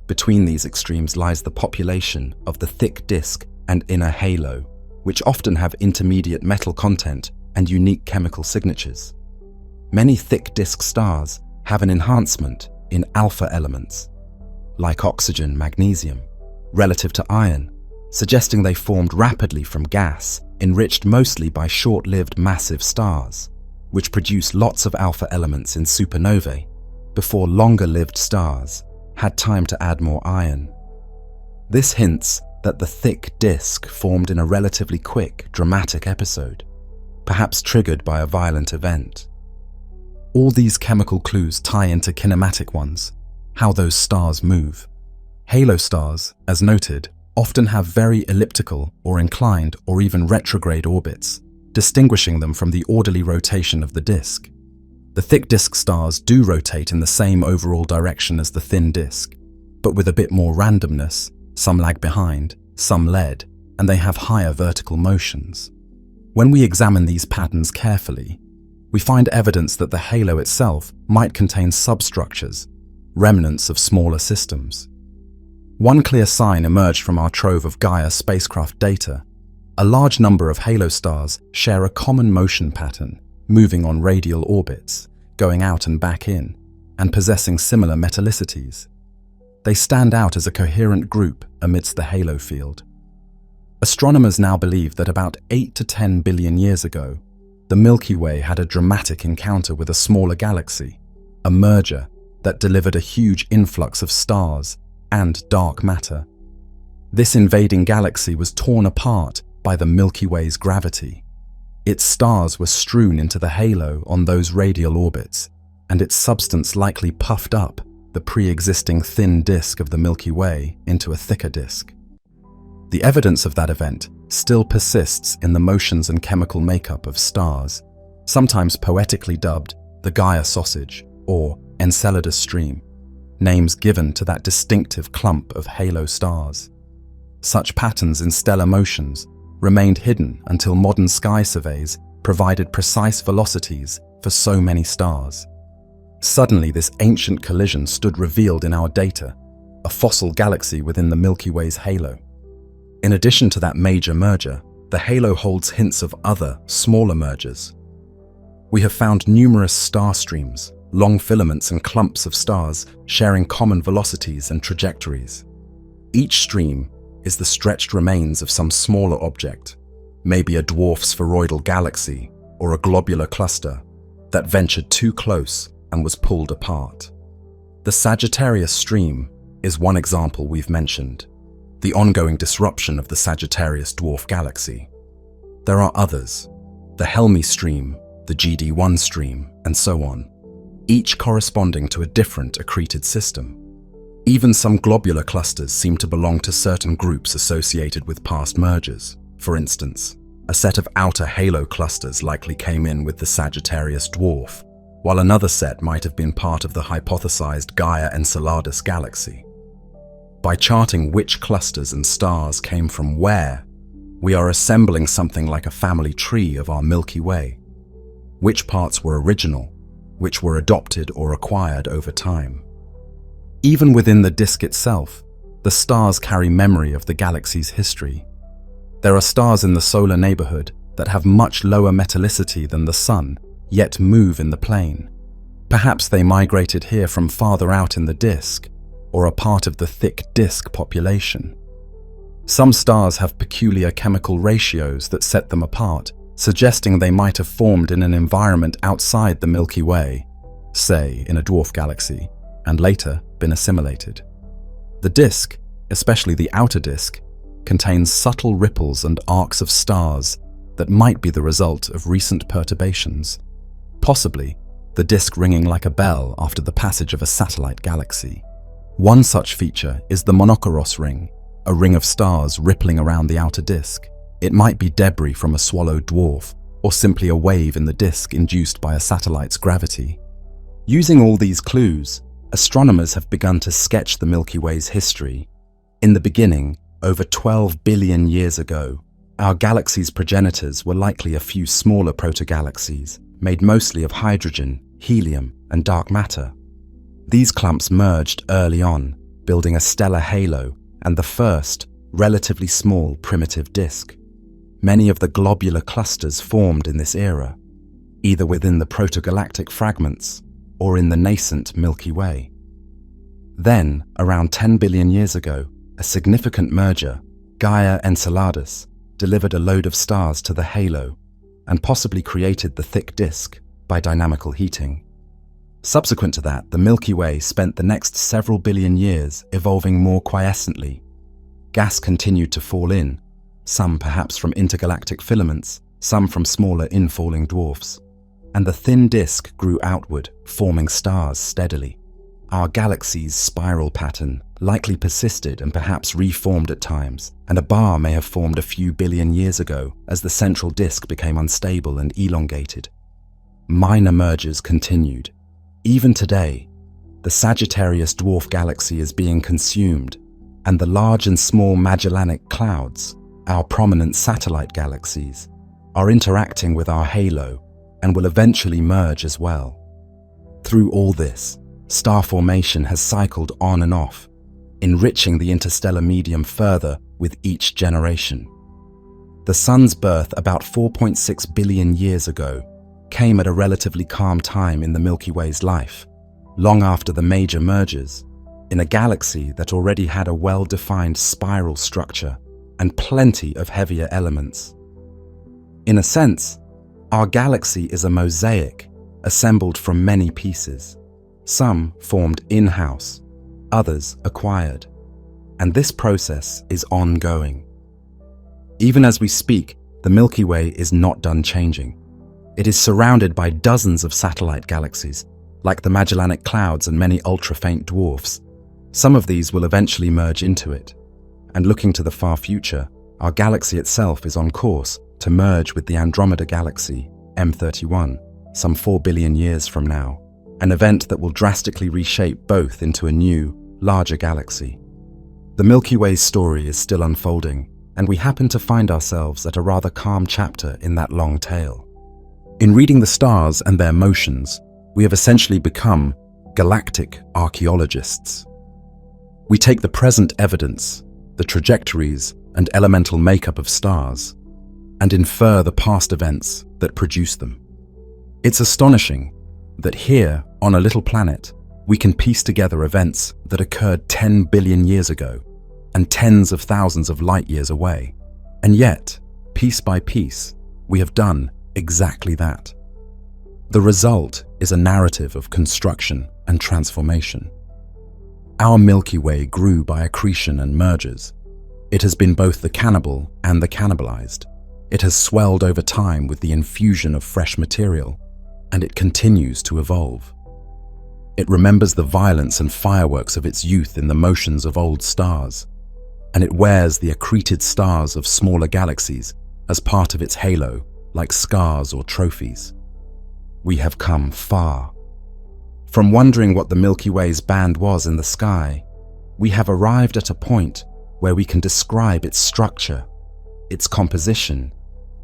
Between these extremes lies the population of the thick disk and inner halo, which often have intermediate metal content and unique chemical signatures. Many thick disk stars have an enhancement in alpha elements, like oxygen, magnesium, relative to iron, suggesting they formed rapidly from gas, enriched mostly by short-lived massive stars, which produce lots of alpha elements in supernovae, before longer-lived stars had time to add more iron. This hints that the thick disk formed in a relatively quick, dramatic episode, perhaps triggered by a violent event. All these chemical clues tie into kinematic ones, how those stars move. Halo stars, as noted, often have very elliptical or inclined or even retrograde orbits, distinguishing them from the orderly rotation of the disk. The thick disk stars do rotate in the same overall direction as the thin disk, but with a bit more randomness. Some lag behind, some lead, and they have higher vertical motions. When we examine these patterns carefully, we find evidence that the halo itself might contain substructures, remnants of smaller systems. One clear sign emerged from our trove of Gaia spacecraft data. A large number of halo stars share a common motion pattern, moving on radial orbits, going out and back in, and possessing similar metallicities. They stand out as a coherent group amidst the halo field. Astronomers now believe that about 8 to 10 billion years ago, the Milky Way had a dramatic encounter with a smaller galaxy, a merger that delivered a huge influx of stars and dark matter. This invading galaxy was torn apart by the Milky Way's gravity. Its stars were strewn into the halo on those radial orbits, and its substance likely puffed up the pre-existing thin disk of the Milky Way into a thicker disk. The evidence of that event still persists in the motions and chemical makeup of stars, sometimes poetically dubbed the Gaia sausage or Enceladus stream, names given to that distinctive clump of halo stars. Such patterns in stellar motions remained hidden until modern sky surveys provided precise velocities for so many stars. Suddenly, this ancient collision stood revealed in our data, a fossil galaxy within the Milky Way's halo. In addition to that major merger, the halo holds hints of other, smaller mergers. We have found numerous star streams, long filaments and clumps of stars sharing common velocities and trajectories. Each stream is the stretched remains of some smaller object, maybe a dwarf spheroidal galaxy or a globular cluster that ventured too close and was pulled apart. The Sagittarius stream is one example we've mentioned, the ongoing disruption of the Sagittarius dwarf galaxy. There are others, the Helmi stream, the GD1 stream, and so on, each corresponding to a different accreted system. Even some globular clusters seem to belong to certain groups associated with past mergers. For instance, a set of outer halo clusters likely came in with the Sagittarius dwarf, while another set might have been part of the hypothesized Gaia Enceladus galaxy. By charting which clusters and stars came from where, we are assembling something like a family tree of our Milky Way. Which parts were original, which were adopted or acquired over time. Even within the disk itself, the stars carry memory of the galaxy's history. There are stars in the solar neighborhood that have much lower metallicity than the Sun, yet move in the plane. Perhaps they migrated here from farther out in the disk, or are part of the thick disk population. Some stars have peculiar chemical ratios that set them apart, suggesting they might have formed in an environment outside the Milky Way, say in a dwarf galaxy, and later been assimilated. The disk, especially the outer disk, contains subtle ripples and arcs of stars that might be the result of recent perturbations, possibly the disk ringing like a bell after the passage of a satellite galaxy. One such feature is the Monochoros ring, a ring of stars rippling around the outer disk. It might be debris from a swallowed dwarf, or simply a wave in the disk induced by a satellite's gravity. Using all these clues, astronomers have begun to sketch the Milky Way's history. In the beginning, over 12 billion years ago, our galaxy's progenitors were likely a few smaller protagalaxies, made mostly of hydrogen, helium, and dark matter. These clumps merged early on, building a stellar halo and the first, relatively small primitive disk. Many of the globular clusters formed in this era, either within the protogalactic fragments or in the nascent Milky Way. Then, around 10 billion years ago, a significant merger, Gaia Enceladus, delivered a load of stars to the halo and possibly created the thick disk by dynamical heating. Subsequent to that, the Milky Way spent the next several billion years evolving more quiescently. Gas continued to fall in, some perhaps from intergalactic filaments, some from smaller infalling dwarfs, and the thin disk grew outward, forming stars steadily. Our galaxy's spiral pattern likely persisted and perhaps reformed at times, and a bar may have formed a few billion years ago as the central disk became unstable and elongated. Minor mergers continued. Even today, the Sagittarius dwarf galaxy is being consumed, and the large and small Magellanic Clouds, our prominent satellite galaxies, are interacting with our halo and will eventually merge as well. Through all this, star formation has cycled on and off, enriching the interstellar medium further with each generation. The Sun's birth about 4.6 billion years ago came at a relatively calm time in the Milky Way's life, long after the major mergers, in a galaxy that already had a well-defined spiral structure and plenty of heavier elements. In a sense, our galaxy is a mosaic assembled from many pieces, some formed in-house, others acquired, and this process is ongoing. Even as we speak, the Milky Way is not done changing. It is surrounded by dozens of satellite galaxies, like the Magellanic Clouds and many ultra-faint dwarfs. Some of these will eventually merge into it. And looking to the far future, our galaxy itself is on course to merge with the Andromeda Galaxy, M31, some 4 billion years from now, an event that will drastically reshape both into a new, larger galaxy. The Milky Way's story is still unfolding, and we happen to find ourselves at a rather calm chapter in that long tale. In reading the stars and their motions, we have essentially become galactic archaeologists. We take the present evidence, the trajectories and elemental makeup of stars, and infer the past events that produce them. It's astonishing that here, on a little planet, we can piece together events that occurred 10 billion years ago and tens of thousands of light years away. And yet, piece by piece, we have done exactly that. The result is a narrative of construction and transformation. Our Milky Way grew by accretion and mergers. It has been both the cannibal and the cannibalized. It has swelled over time with the infusion of fresh material, and it continues to evolve. It remembers the violence and fireworks of its youth in the motions of old stars, and it wears the accreted stars of smaller galaxies as part of its halo, like scars or trophies. We have come far. From wondering what the Milky Way's band was in the sky, we have arrived at a point where we can describe its structure, its composition,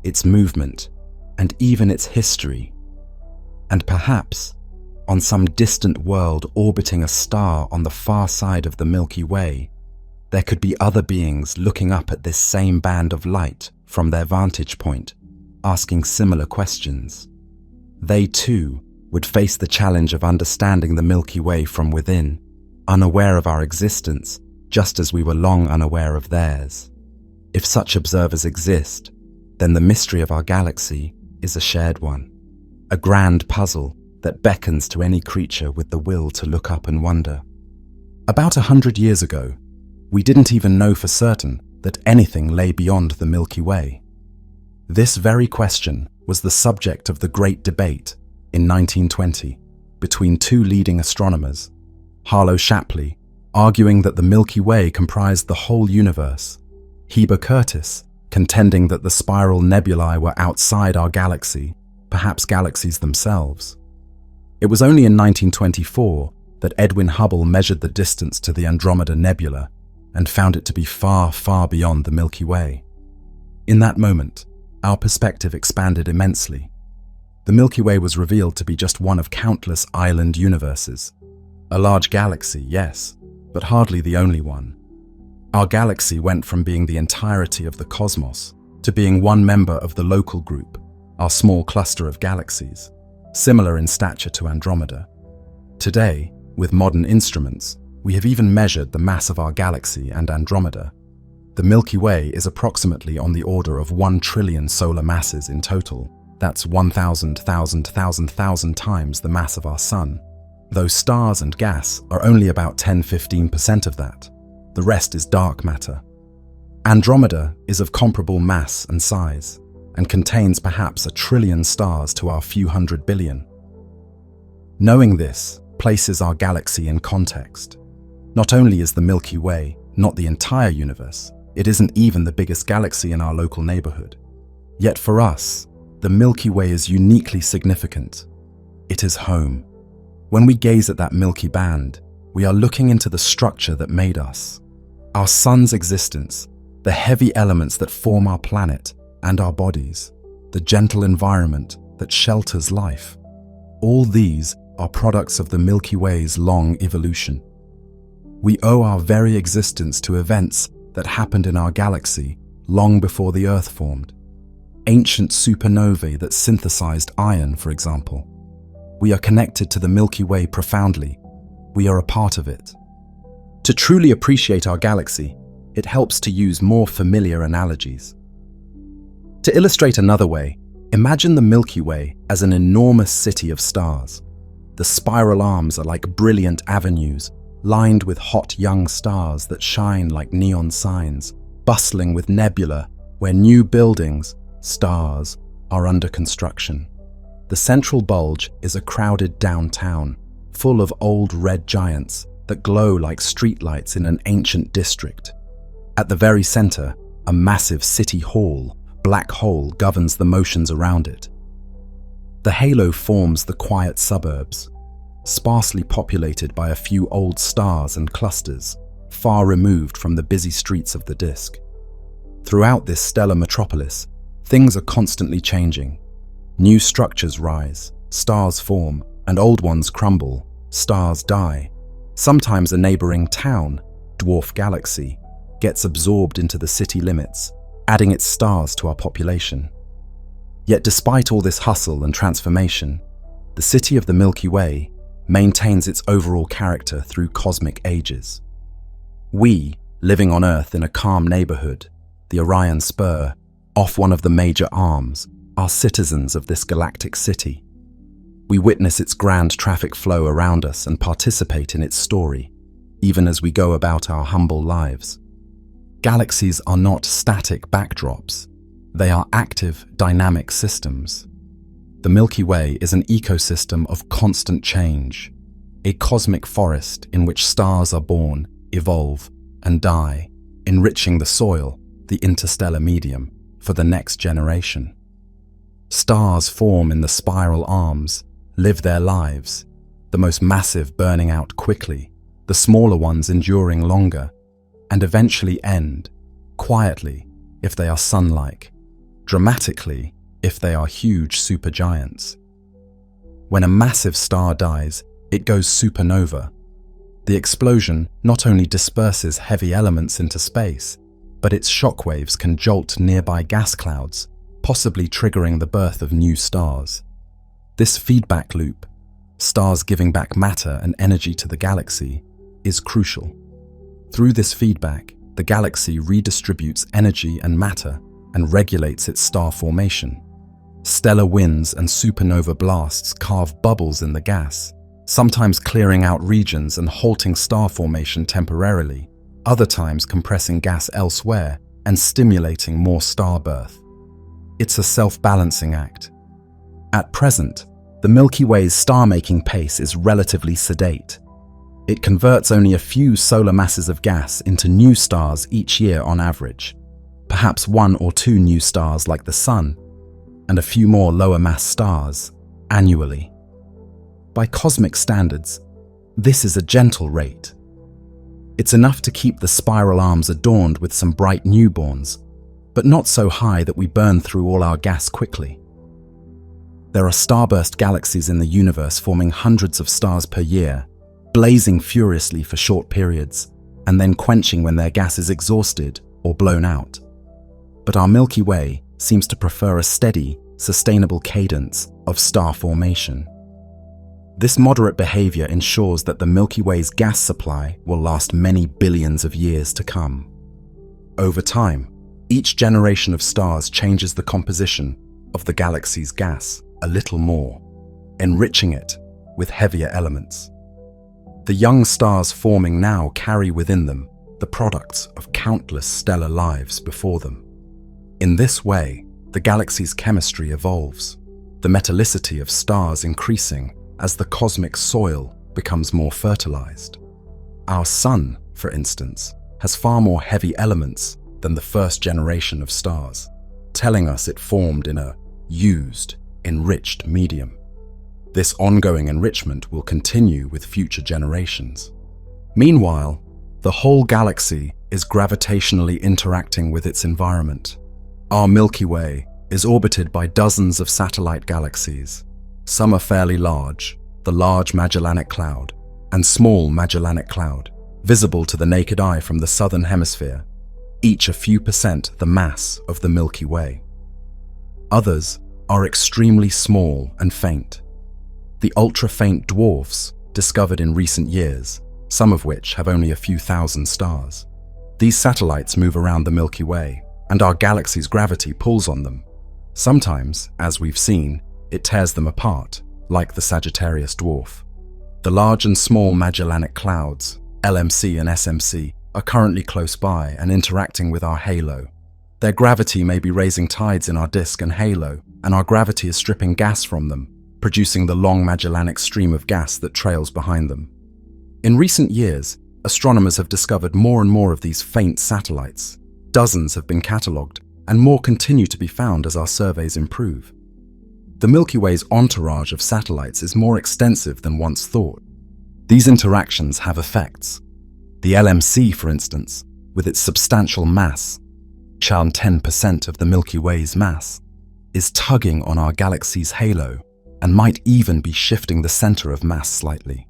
its movement, and even its history. And perhaps, on some distant world orbiting a star on the far side of the Milky Way, there could be other beings looking up at this same band of light from their vantage point, asking similar questions. They too would face the challenge of understanding the Milky Way from within, unaware of our existence, just as we were long unaware of theirs. If such observers exist, then the mystery of our galaxy is a shared one, a grand puzzle that beckons to any creature with the will to look up and wonder. About 100 years ago, we didn't even know for certain that anything lay beyond the Milky Way. This very question was the subject of the Great Debate in 1920 between two leading astronomers, Harlow Shapley arguing that the Milky Way comprised the whole universe, Heber Curtis contending that the spiral nebulae were outside our galaxy, perhaps galaxies themselves. It was only in 1924 that Edwin Hubble measured the distance to the Andromeda Nebula and found it to be far, far beyond the Milky Way. In that moment, our perspective expanded immensely. The Milky Way was revealed to be just one of countless island universes. A large galaxy, yes, but hardly the only one. Our galaxy went from being the entirety of the cosmos to being one member of the local group, our small cluster of galaxies, similar in stature to Andromeda. Today, with modern instruments, we have even measured the mass of our galaxy and Andromeda. The Milky Way is approximately on the order of 1 trillion solar masses in total. That's 1,000 times the mass of our Sun. Though stars and gas are only about 10–15% of that. The rest is dark matter. Andromeda is of comparable mass and size, and contains perhaps 1 trillion stars to our few hundred billion. Knowing this places our galaxy in context. Not only is the Milky Way not the entire universe, it isn't even the biggest galaxy in our local neighborhood. Yet for us, the Milky Way is uniquely significant. It is home. When we gaze at that Milky Band, we are looking into the structure that made us. Our Sun's existence, the heavy elements that form our planet and our bodies, the gentle environment that shelters life. All these are products of the Milky Way's long evolution. We owe our very existence to events that happened in our galaxy long before the Earth formed. Ancient supernovae that synthesized iron, for example. We are connected to the Milky Way profoundly. We are a part of it. To truly appreciate our galaxy, it helps to use more familiar analogies. To illustrate another way, imagine the Milky Way as an enormous city of stars. The spiral arms are like brilliant avenues, lined with hot young stars that shine like neon signs, bustling with nebula, where new buildings, stars, are under construction. The central bulge is a crowded downtown, full of old red giants that glow like streetlights in an ancient district. At the very center, a massive city hall, black hole, governs the motions around it. The halo forms the quiet suburbs, sparsely populated by a few old stars and clusters, far removed from the busy streets of the disk. Throughout this stellar metropolis, things are constantly changing. New structures rise, stars form, and old ones crumble, stars die. Sometimes a neighboring town, dwarf galaxy, gets absorbed into the city limits, adding its stars to our population. Yet despite all this hustle and transformation, the city of the Milky Way maintains its overall character through cosmic ages. We, living on Earth in a calm neighborhood, the Orion Spur, off one of the major arms, are citizens of this galactic city. We witness its grand traffic flow around us and participate in its story, even as we go about our humble lives. Galaxies are not static backdrops. They are active, dynamic systems. The Milky Way is an ecosystem of constant change, a cosmic forest in which stars are born, evolve, and die, enriching the soil, the interstellar medium, for the next generation. Stars form in the spiral arms, live their lives, the most massive burning out quickly, the smaller ones enduring longer, and eventually end, quietly if they are sun-like, dramatically if they are huge supergiants. When a massive star dies, it goes supernova. The explosion not only disperses heavy elements into space, but its shockwaves can jolt nearby gas clouds, possibly triggering the birth of new stars. This feedback loop, stars giving back matter and energy to the galaxy, is crucial. Through this feedback, the galaxy redistributes energy and matter and regulates its star formation. Stellar winds and supernova blasts carve bubbles in the gas, sometimes clearing out regions and halting star formation temporarily, other times compressing gas elsewhere and stimulating more star birth. It's a self-balancing act. At present, the Milky Way's star-making pace is relatively sedate. It converts only a few solar masses of gas into new stars each year on average, perhaps 1 or 2 new stars like the Sun, and a few more lower-mass stars annually. By cosmic standards, this is a gentle rate. It's enough to keep the spiral arms adorned with some bright newborns, but not so high that we burn through all our gas quickly. There are starburst galaxies in the universe forming hundreds of stars per year, blazing furiously for short periods, and then quenching when their gas is exhausted or blown out. But our Milky Way seems to prefer a steady, sustainable cadence of star formation. This moderate behavior ensures that the Milky Way's gas supply will last many billions of years to come. Over time, each generation of stars changes the composition of the galaxy's gas a little more, enriching it with heavier elements. The young stars forming now carry within them the products of countless stellar lives before them. In this way, the galaxy's chemistry evolves, the metallicity of stars increasing as the cosmic soil becomes more fertilized. Our Sun, for instance, has far more heavy elements than the first generation of stars, telling us it formed in a used, enriched medium. This ongoing enrichment will continue with future generations. Meanwhile, the whole galaxy is gravitationally interacting with its environment. Our Milky Way is orbited by dozens of satellite galaxies. Some are fairly large, the Large Magellanic Cloud, and Small Magellanic Cloud, visible to the naked eye from the southern hemisphere, each a few percent the mass of the Milky Way. Others are extremely small and faint. The ultra-faint dwarfs discovered in recent years, some of which have only a few thousand stars. These satellites move around the Milky Way, and our galaxy's gravity pulls on them. Sometimes, as we've seen, it tears them apart, like the Sagittarius dwarf. The Large and Small Magellanic Clouds, LMC and SMC, are currently close by and interacting with our halo. Their gravity may be raising tides in our disk and halo, and our gravity is stripping gas from them, producing the long Magellanic stream of gas that trails behind them. In recent years, astronomers have discovered more and more of these faint satellites. Dozens have been catalogued, and more continue to be found as our surveys improve. The Milky Way's entourage of satellites is more extensive than once thought. These interactions have effects. The LMC, for instance, with its substantial mass, around 10% of the Milky Way's mass, is tugging on our galaxy's halo and might even be shifting the center of mass slightly.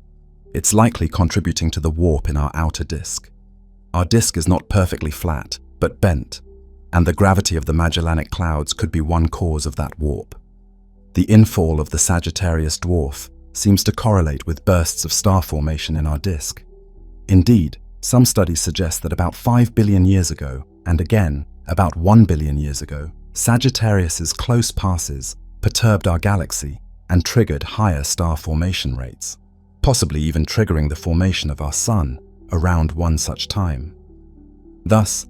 It's likely contributing to the warp in our outer disk. Our disk is not perfectly flat, but bent, and the gravity of the Magellanic Clouds could be one cause of that warp. The infall of the Sagittarius dwarf seems to correlate with bursts of star formation in our disk. Indeed, some studies suggest that about 5 billion years ago, and again, about 1 billion years ago, Sagittarius's close passes perturbed our galaxy and triggered higher star formation rates, possibly even triggering the formation of our Sun around one such time. Thus,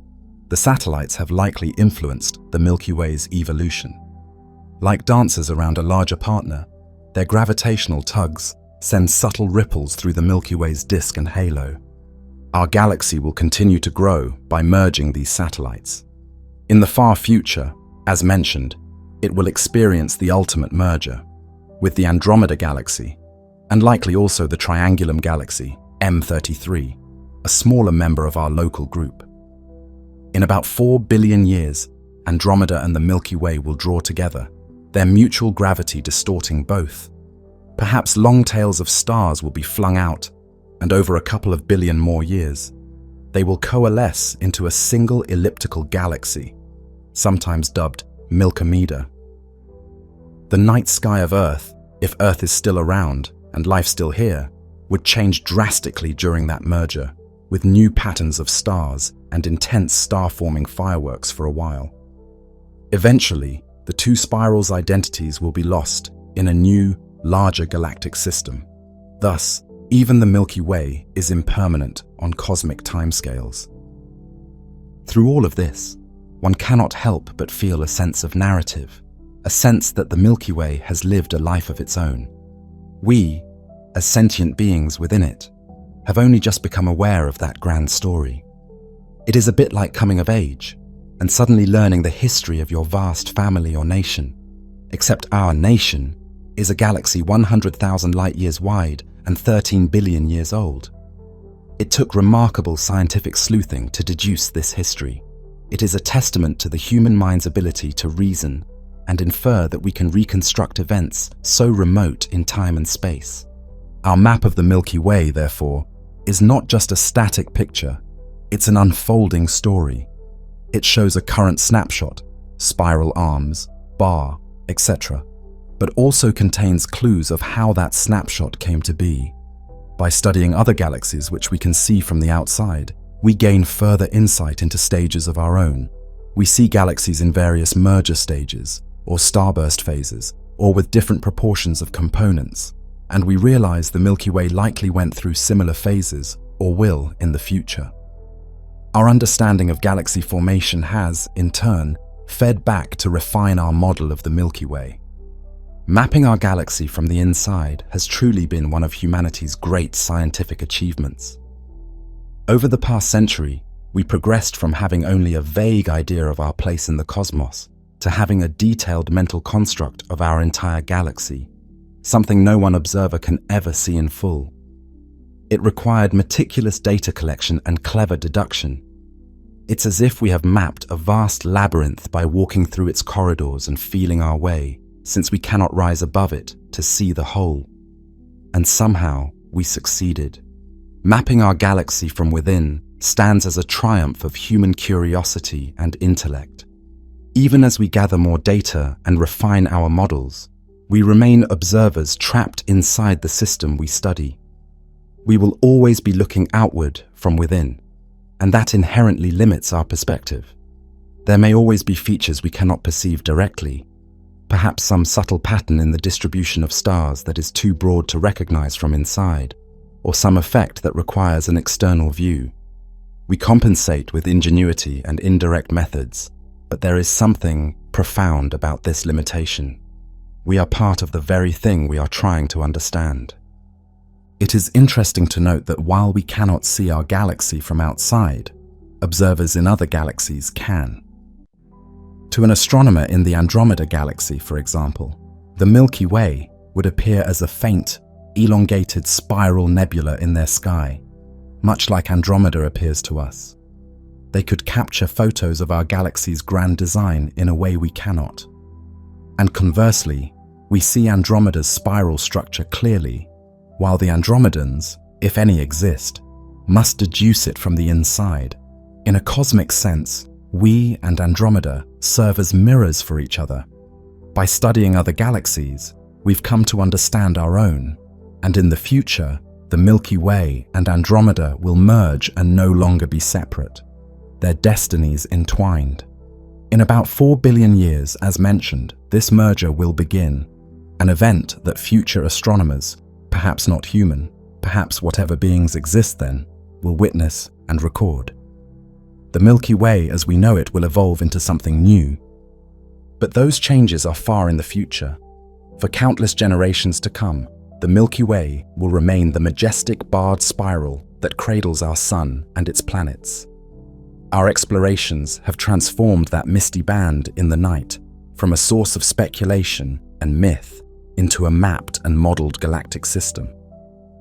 the satellites have likely influenced the Milky Way's evolution. Like dancers around a larger partner, their gravitational tugs send subtle ripples through the Milky Way's disk and halo. Our galaxy will continue to grow by merging these satellites. In the far future, as mentioned, it will experience the ultimate merger with the Andromeda Galaxy, and likely also the Triangulum Galaxy, M33, a smaller member of our local group. In about 4 billion years, Andromeda and the Milky Way will draw together, their mutual gravity distorting both. Perhaps long tails of stars will be flung out, and over a couple of billion more years, they will coalesce into a single elliptical galaxy, sometimes dubbed Milkomeda. The night sky of Earth, if Earth is still around and life still here, would change drastically during that merger, with new patterns of stars and intense star-forming fireworks for a while. Eventually, the two spirals' identities will be lost in a new, larger galactic system. Thus, even the Milky Way is impermanent on cosmic timescales. Through all of this, one cannot help but feel a sense of narrative, a sense that the Milky Way has lived a life of its own. We, as sentient beings within it, have only just become aware of that grand story. It is a bit like coming of age and suddenly learning the history of your vast family or nation, except our nation is a galaxy 100,000 light-years wide and 13 billion years old. It took remarkable scientific sleuthing to deduce this history. It is a testament to the human mind's ability to reason and infer that we can reconstruct events so remote in time and space. Our map of the Milky Way, therefore, is not just a static picture, it's an unfolding story. It shows a current snapshot, spiral arms, bar, etc., but also contains clues of how that snapshot came to be. By studying other galaxies which we can see from the outside, we gain further insight into stages of our own. We see galaxies in various merger stages, or starburst phases, or with different proportions of components, and we realize the Milky Way likely went through similar phases, or will in the future. Our understanding of galaxy formation has, in turn, fed back to refine our model of the Milky Way. Mapping our galaxy from the inside has truly been one of humanity's great scientific achievements. Over the past century, we progressed from having only a vague idea of our place in the cosmos to having a detailed mental construct of our entire galaxy, something no one observer can ever see in full. It required meticulous data collection and clever deduction. It's as if we have mapped a vast labyrinth by walking through its corridors and feeling our way, since we cannot rise above it to see the whole. And somehow, we succeeded. Mapping our galaxy from within stands as a triumph of human curiosity and intellect. Even as we gather more data and refine our models, we remain observers trapped inside the system we study. We will always be looking outward from within, and that inherently limits our perspective. There may always be features we cannot perceive directly, perhaps some subtle pattern in the distribution of stars that is too broad to recognize from inside, or some effect that requires an external view. We compensate with ingenuity and indirect methods, But there is something profound about this limitation. We are part of the very thing we are trying to understand. It is interesting to note that while we cannot see our galaxy from outside, observers in other galaxies can. To an astronomer in the Andromeda galaxy, for example, the Milky Way would appear as a faint, elongated spiral nebula in their sky, much like Andromeda appears to us. They could capture photos of our galaxy's grand design in a way we cannot. And conversely, we see Andromeda's spiral structure clearly, while the Andromedans, if any exist, must deduce it from the inside. In a cosmic sense, we and Andromeda serve as mirrors for each other. By studying other galaxies, we've come to understand our own, and in the future, the Milky Way and Andromeda will merge and no longer be separate, their destinies entwined. In about 4 billion years, as mentioned, this merger will begin, an event that future astronomers, perhaps not human, perhaps whatever beings exist then, will witness and record. The Milky Way as we know it will evolve into something new. But those changes are far in the future. For countless generations to come, the Milky Way will remain the majestic barred spiral that cradles our sun and its planets. Our explorations have transformed that misty band in the night from a source of speculation and myth into a mapped and modeled galactic system.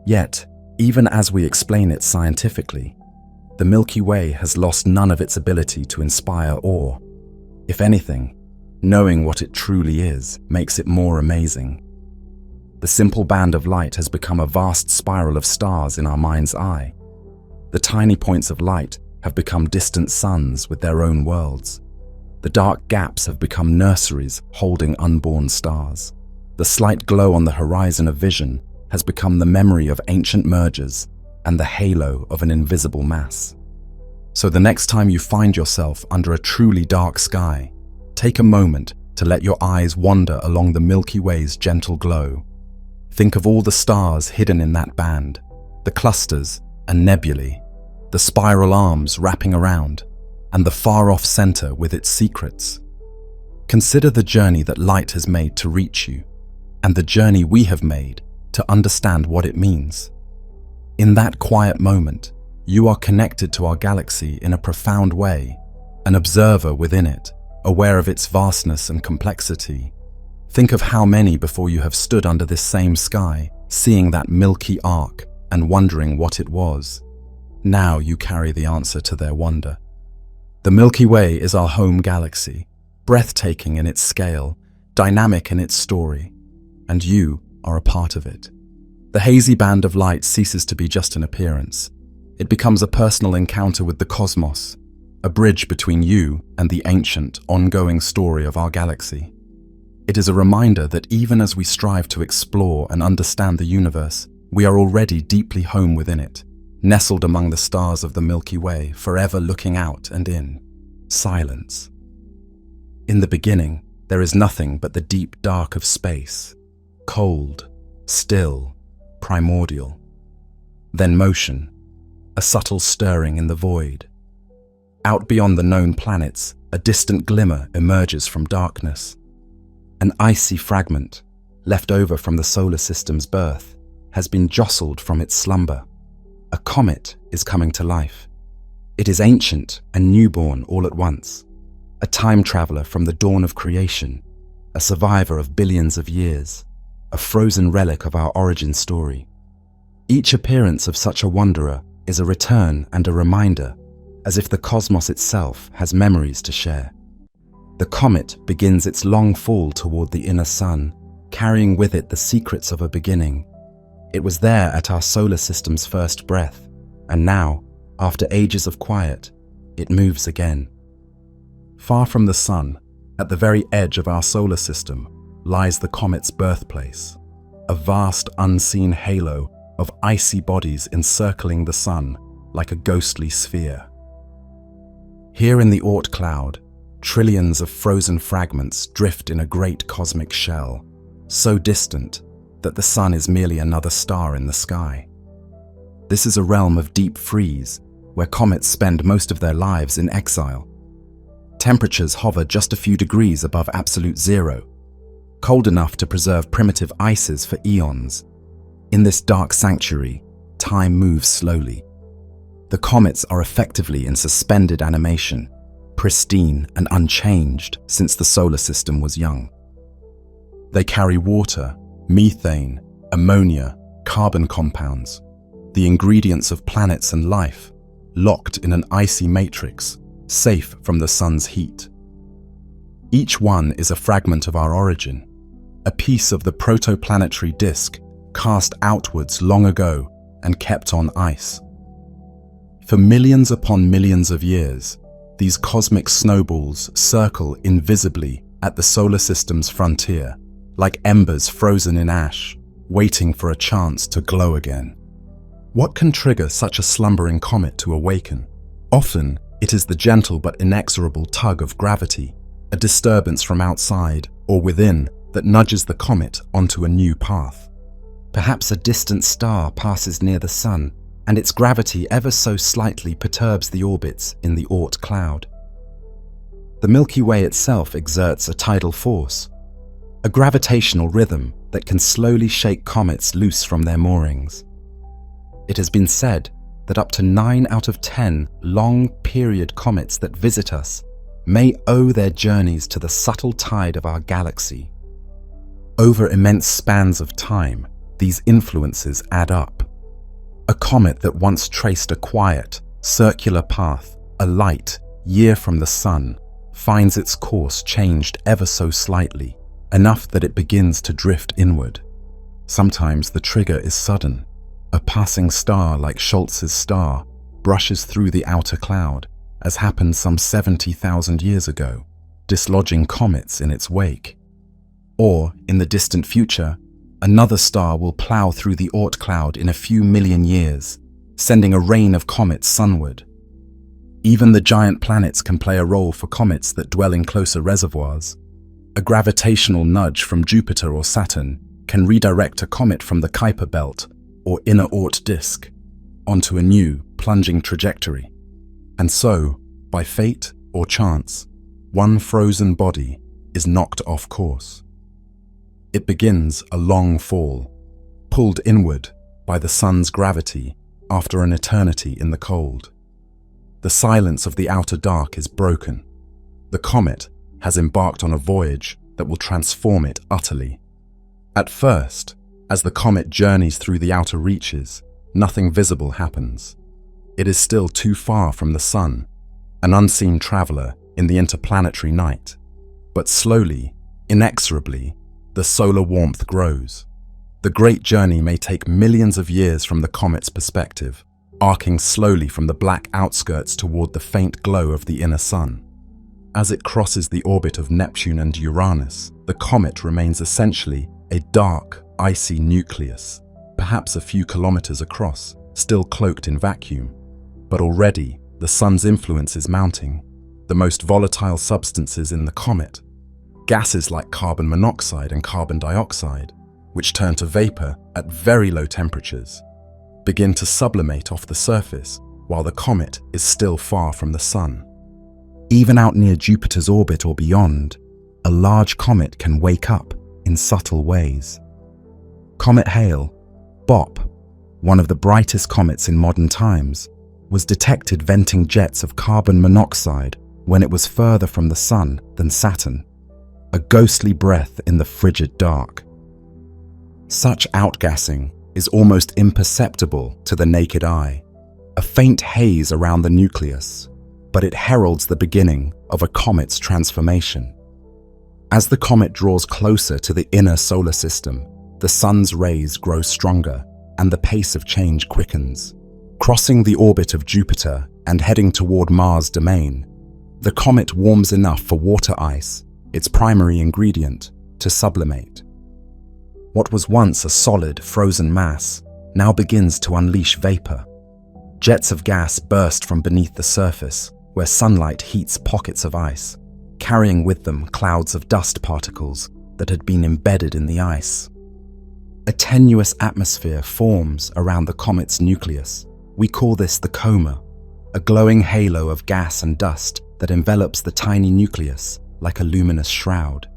Yet, even as we explain it scientifically, the Milky Way has lost none of its ability to inspire awe. If anything, knowing what it truly is makes it more amazing. The simple band of light has become a vast spiral of stars in our mind's eye. The tiny points of light have become distant suns with their own worlds. The dark gaps have become nurseries holding unborn stars. The slight glow on the horizon of vision has become the memory of ancient mergers and the halo of an invisible mass. So the next time you find yourself under a truly dark sky, take a moment to let your eyes wander along the Milky Way's gentle glow. Think of all the stars hidden in that band, the clusters and nebulae, the spiral arms wrapping around, and the far-off center with its secrets. Consider the journey that light has made to reach you, and the journey we have made to understand what it means. In that quiet moment, you are connected to our galaxy in a profound way, an observer within it, aware of its vastness and complexity. Think of how many before you have stood under this same sky, seeing that milky arc and wondering what it was. Now you carry the answer to their wonder. The Milky Way is our home galaxy, breathtaking in its scale, dynamic in its story, and you are a part of it. The hazy band of light ceases to be just an appearance. It becomes a personal encounter with the cosmos, a bridge between you and the ancient, ongoing story of our galaxy. It is a reminder that even as we strive to explore and understand the universe, we are already deeply home within it, nestled among the stars of the Milky Way, forever looking out and in. Silence. In the beginning, there is nothing but the deep dark of space, cold, still, primordial. Then motion, a subtle stirring in the void. Out beyond the known planets, a distant glimmer emerges from darkness. An icy fragment, left over from the solar system's birth, has been jostled from its slumber. A comet is coming to life. It is ancient and newborn all at once, a time traveler from the dawn of creation, a survivor of billions of years, a frozen relic of our origin story. Each appearance of such a wanderer is a return and a reminder, as if the cosmos itself has memories to share. The comet begins its long fall toward the inner sun, carrying with it the secrets of a beginning. It was there at our solar system's first breath, and now, after ages of quiet, it moves again. Far from the sun, at the very edge of our solar system, lies the comet's birthplace, a vast unseen halo of icy bodies encircling the sun like a ghostly sphere. Here in the Oort cloud, trillions of frozen fragments drift in a great cosmic shell, so distant that the sun is merely another star in the sky. This is a realm of deep freeze, where comets spend most of their lives in exile. Temperatures hover just a few degrees above absolute zero, cold enough to preserve primitive ices for eons. In this dark sanctuary, time moves slowly. The comets are effectively in suspended animation, pristine and unchanged since the solar system was young. They carry water, methane, ammonia, carbon compounds, the ingredients of planets and life, locked in an icy matrix, safe from the sun's heat. Each one is a fragment of our origin, a piece of the protoplanetary disk cast outwards long ago and kept on ice. For millions upon millions of years, these cosmic snowballs circle invisibly at the solar system's frontier, like embers frozen in ash, waiting for a chance to glow again. What can trigger such a slumbering comet to awaken? Often, it is the gentle but inexorable tug of gravity, a disturbance from outside or within that nudges the comet onto a new path. Perhaps a distant star passes near the sun, and its gravity ever so slightly perturbs the orbits in the Oort cloud. The Milky Way itself exerts a tidal force, a gravitational rhythm that can slowly shake comets loose from their moorings. It has been said that up to 9 out of 10 long-period comets that visit us may owe their journeys to the subtle tide of our galaxy. Over immense spans of time, these influences add up. A comet that once traced a quiet, circular path, a light year from the sun, finds its course changed ever so slightly, enough that it begins to drift inward. Sometimes the trigger is sudden. A passing star like Schultz's star brushes through the outer cloud, as happened some 70,000 years ago, dislodging comets in its wake. Or, in the distant future, another star will plow through the Oort cloud in a few million years, sending a rain of comets sunward. Even the giant planets can play a role for comets that dwell in closer reservoirs. A gravitational nudge from Jupiter or Saturn can redirect a comet from the Kuiper belt or inner Oort disk onto a new, plunging trajectory. And so, by fate or chance, one frozen body is knocked off course. It begins a long fall, pulled inward by the sun's gravity after an eternity in the cold. The silence of the outer dark is broken. The comet has embarked on a voyage that will transform it utterly. At first, as the comet journeys through the outer reaches, nothing visible happens. It is still too far from the sun, an unseen traveler in the interplanetary night. But slowly, inexorably, the solar warmth grows. The great journey may take millions of years from the comet's perspective, arcing slowly from the black outskirts toward the faint glow of the inner sun. As it crosses the orbit of Neptune and Uranus, the comet remains essentially a dark, icy nucleus, perhaps a few kilometers across, still cloaked in vacuum. But already, the sun's influence is mounting. The most volatile substances in the comet, gases like carbon monoxide and carbon dioxide, which turn to vapor at very low temperatures, begin to sublimate off the surface while the comet is still far from the sun. Even out near Jupiter's orbit or beyond, a large comet can wake up in subtle ways. Comet Hale, BOP, one of the brightest comets in modern times, was detected venting jets of carbon monoxide when it was further from the sun than Saturn, a ghostly breath in the frigid dark. Such outgassing is almost imperceptible to the naked eye, a faint haze around the nucleus, but it heralds the beginning of a comet's transformation. As the comet draws closer to the inner solar system, the sun's rays grow stronger and the pace of change quickens. Crossing the orbit of Jupiter and heading toward Mars' domain, the comet warms enough for water ice, its primary ingredient, to sublimate. What was once a solid, frozen mass now begins to unleash vapor. Jets of gas burst from beneath the surface, where sunlight heats pockets of ice, carrying with them clouds of dust particles that had been embedded in the ice. A tenuous atmosphere forms around the comet's nucleus. We call this the coma, a glowing halo of gas and dust that envelops the tiny nucleus like a luminous shroud.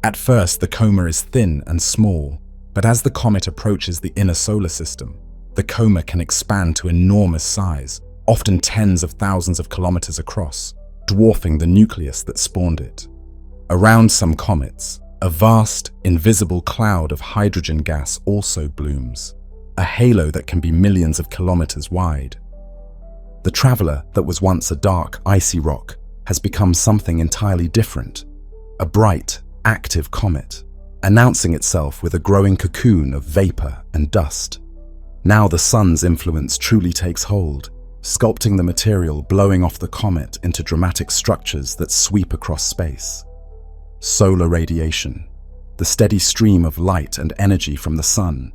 At first, the coma is thin and small, but as the comet approaches the inner solar system, the coma can expand to enormous size, often tens of thousands of kilometers across, dwarfing the nucleus that spawned it. Around some comets, a vast, invisible cloud of hydrogen gas also blooms, a halo that can be millions of kilometers wide. The traveler that was once a dark, icy rock has become something entirely different, a bright, active comet, announcing itself with a growing cocoon of vapor and dust. Now the sun's influence truly takes hold, sculpting the material blowing off the comet into dramatic structures that sweep across space. Solar radiation, the steady stream of light and energy from the sun,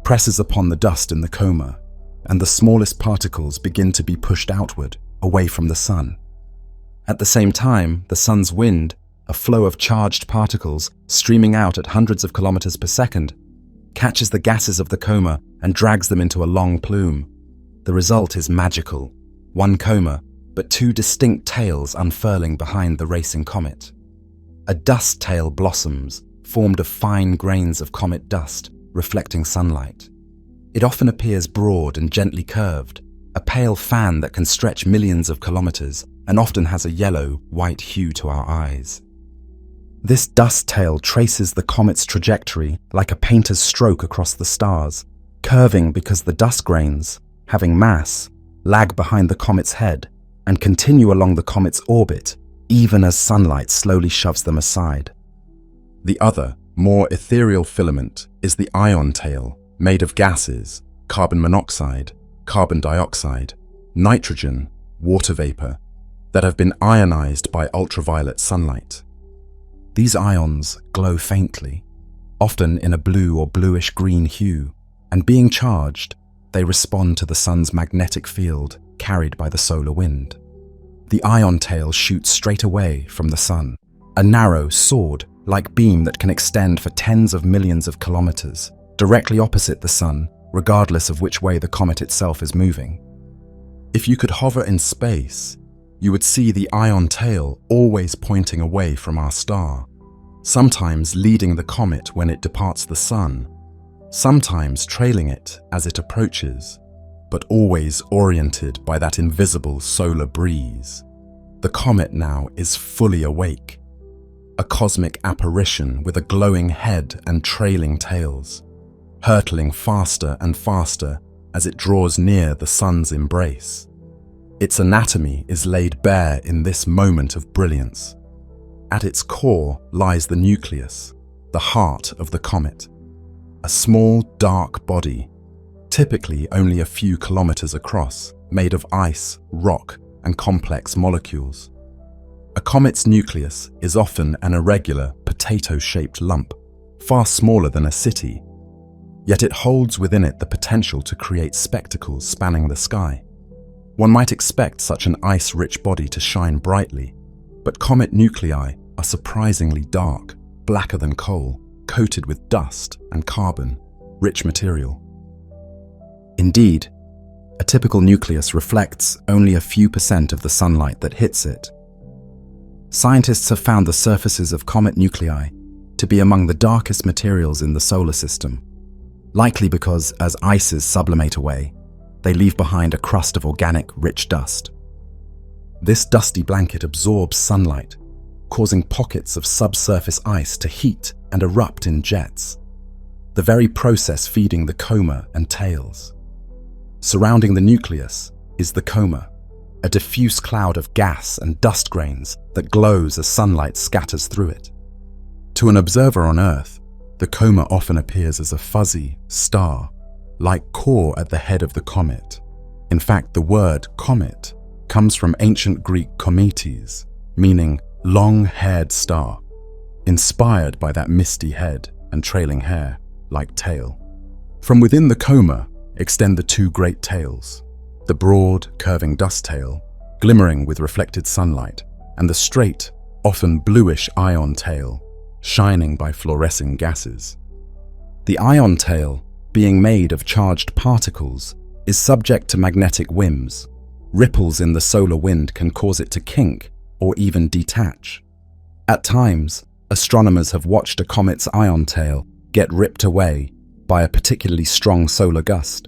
presses upon the dust in the coma, and the smallest particles begin to be pushed outward, away from the sun. At the same time, the sun's wind, a flow of charged particles streaming out at hundreds of kilometers per second, catches the gases of the coma and drags them into a long plume. The result is magical. One coma, but two distinct tails unfurling behind the racing comet. A dust tail blossoms, formed of fine grains of comet dust, reflecting sunlight. It often appears broad and gently curved, a pale fan that can stretch millions of kilometers and often has a yellow-white hue to our eyes. This dust tail traces the comet's trajectory like a painter's stroke across the stars, curving because the dust grains, having mass, lag behind the comet's head and continue along the comet's orbit, even as sunlight slowly shoves them aside. The other, more ethereal filament is the ion tail, made of gases, carbon monoxide, carbon dioxide, nitrogen, water vapor, that have been ionized by ultraviolet sunlight. These ions glow faintly, often in a blue or bluish-green hue, and being charged, they respond to the sun's magnetic field carried by the solar wind. The ion tail shoots straight away from the sun, a narrow, sword-like beam that can extend for tens of millions of kilometers, directly opposite the sun, regardless of which way the comet itself is moving. If you could hover in space, you would see the ion tail always pointing away from our star, sometimes leading the comet when it departs the sun, sometimes trailing it as it approaches, but always oriented by that invisible solar breeze. The comet now is fully awake, a cosmic apparition with a glowing head and trailing tails, hurtling faster and faster as it draws near the sun's embrace. Its anatomy is laid bare in this moment of brilliance. At its core lies the nucleus, the heart of the comet, a small, dark body, typically only a few kilometers across, made of ice, rock, and complex molecules. A comet's nucleus is often an irregular, potato-shaped lump, far smaller than a city, yet it holds within it the potential to create spectacles spanning the sky. One might expect such an ice-rich body to shine brightly, but comet nuclei are surprisingly dark, blacker than coal, coated with dust and carbon, rich material. Indeed, a typical nucleus reflects only a few % of the sunlight that hits it. Scientists have found the surfaces of comet nuclei to be among the darkest materials in the solar system, likely because as ices sublimate away, they leave behind a crust of organic, rich dust. This dusty blanket absorbs sunlight, causing pockets of subsurface ice to heat and erupt in jets, the very process feeding the coma and tails. Surrounding the nucleus is the coma, a diffuse cloud of gas and dust grains that glows as sunlight scatters through it. To an observer on Earth, the coma often appears as a fuzzy, star-like core at the head of the comet. In fact, the word comet comes from ancient Greek kometes, meaning long-haired star, inspired by that misty head and trailing hair, like tail. From within the coma extend the two great tails, the broad, curving dust tail, glimmering with reflected sunlight, and the straight, often bluish ion tail, shining by fluorescing gases. The ion tail, being made of charged particles, is subject to magnetic whims, Ripples in the solar wind can cause it to kink or even detach. At times, astronomers have watched a comet's ion tail get ripped away by a particularly strong solar gust,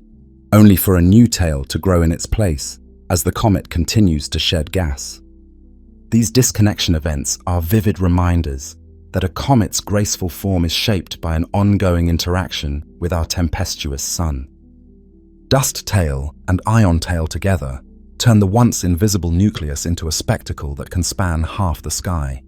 only for a new tail to grow in its place as the comet continues to shed gas. These disconnection events are vivid reminders that a comet's graceful form is shaped by an ongoing interaction with our tempestuous sun. Dust tail and ion tail together turn the once invisible nucleus into a spectacle that can span half the sky.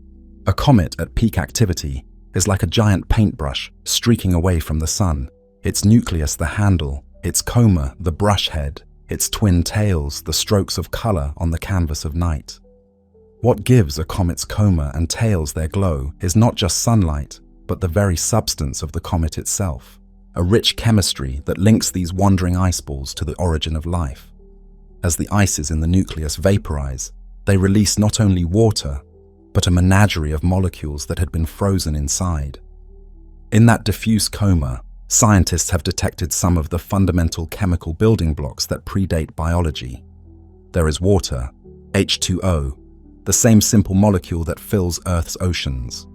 A comet at peak activity is like a giant paintbrush streaking away from the sun, its nucleus the handle, its coma the brush head, its twin tails the strokes of color on the canvas of night. What gives a comet's coma and tails their glow is not just sunlight, but the very substance of the comet itself, a rich chemistry that links these wandering iceballs to the origin of life. As the ices in the nucleus vaporize, they release not only water, but a menagerie of molecules that had been frozen inside. In that diffuse coma, scientists have detected some of the fundamental chemical building blocks that predate biology. There is water, H2O, the same simple molecule that fills Earth's oceans.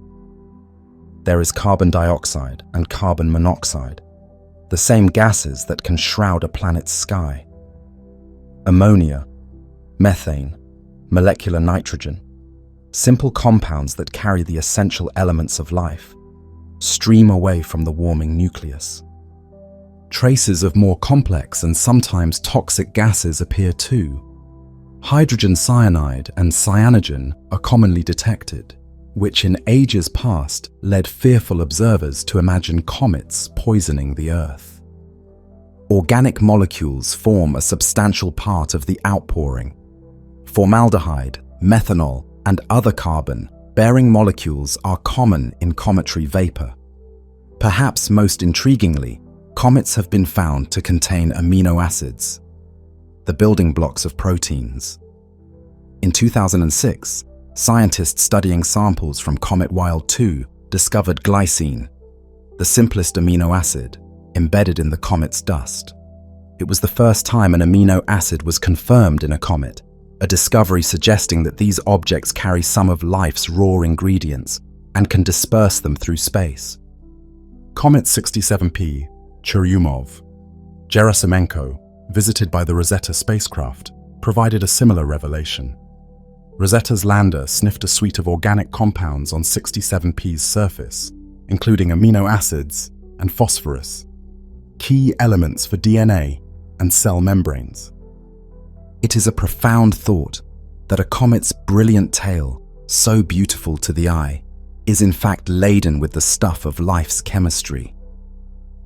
There is carbon dioxide and carbon monoxide, the same gases that can shroud a planet's sky. Ammonia, methane, molecular nitrogen, simple compounds that carry the essential elements of life, stream away from the warming nucleus. Traces of more complex and sometimes toxic gases appear too. Hydrogen cyanide and cyanogen are commonly detected, which in ages past led fearful observers to imagine comets poisoning the Earth. Organic molecules form a substantial part of the outpouring. Formaldehyde, methanol, and other carbon-bearing molecules are common in cometary vapor. Perhaps most intriguingly, comets have been found to contain amino acids, the building blocks of proteins. In 2006, scientists studying samples from Comet Wild 2 discovered glycine, the simplest amino acid, embedded in the comet's dust. It was the first time an amino acid was confirmed in a comet, a discovery suggesting that these objects carry some of life's raw ingredients and can disperse them through space. Comet 67P, Churyumov, Gerasimenko, visited by the Rosetta spacecraft, provided a similar revelation. Rosetta's lander sniffed a suite of organic compounds on 67P's surface, including amino acids and phosphorus, key elements for DNA and cell membranes. It is a profound thought that a comet's brilliant tail, so beautiful to the eye, is in fact laden with the stuff of life's chemistry.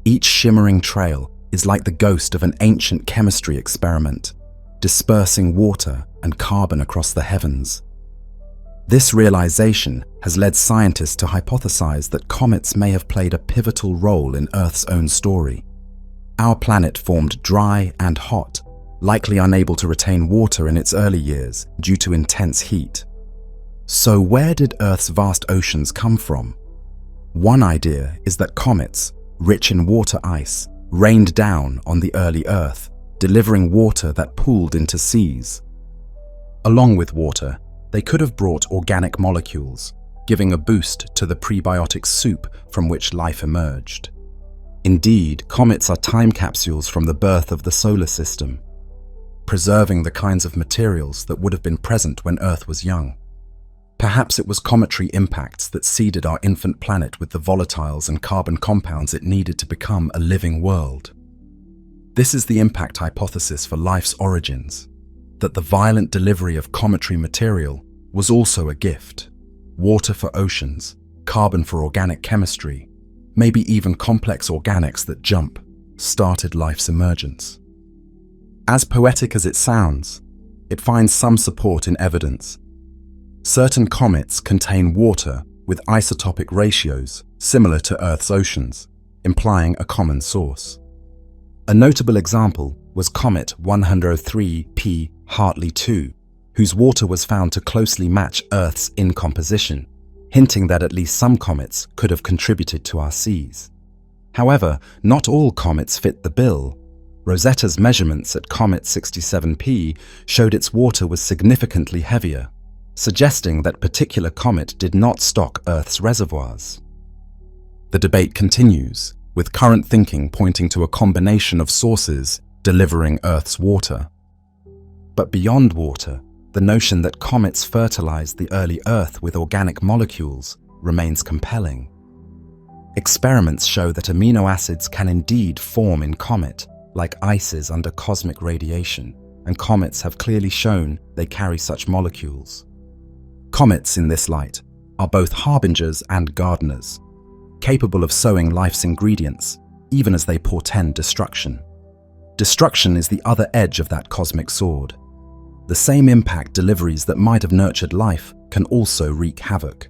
Each shimmering trail is like the ghost of an ancient chemistry experiment, dispersing water and carbon across the heavens. This realization has led scientists to hypothesize that comets may have played a pivotal role in Earth's own story. Our planet formed dry and hot, likely unable to retain water in its early years due to intense heat. So where did Earth's vast oceans come from? One idea is that comets, rich in water ice, rained down on the early Earth, delivering water that pooled into seas. Along with water, they could have brought organic molecules, giving a boost to the prebiotic soup from which life emerged. Indeed, comets are time capsules from the birth of the solar system, preserving the kinds of materials that would have been present when Earth was young. Perhaps it was cometary impacts that seeded our infant planet with the volatiles and carbon compounds it needed to become a living world. This is the impact hypothesis for life's origins, that the violent delivery of cometary material was also a gift. Water for oceans, carbon for organic chemistry, maybe even complex organics that jump, started life's emergence. As poetic as it sounds, it finds some support in evidence. Certain comets contain water with isotopic ratios similar to Earth's oceans, implying a common source. A notable example was Comet 103P Hartley 2, whose water was found to closely match Earth's in composition, hinting that at least some comets could have contributed to our seas. However, not all comets fit the bill. Rosetta's measurements at Comet 67P showed its water was significantly heavier, suggesting that particular comet did not stock Earth's reservoirs. The debate continues, with current thinking pointing to a combination of sources delivering Earth's water. But beyond water, the notion that comets fertilized the early Earth with organic molecules remains compelling. Experiments show that amino acids can indeed form in comet, like ices under cosmic radiation, and comets have clearly shown they carry such molecules. Comets, in this light, are both harbingers and gardeners, capable of sowing life's ingredients, even as they portend destruction. Destruction is the other edge of that cosmic sword. The same impact deliveries that might have nurtured life can also wreak havoc.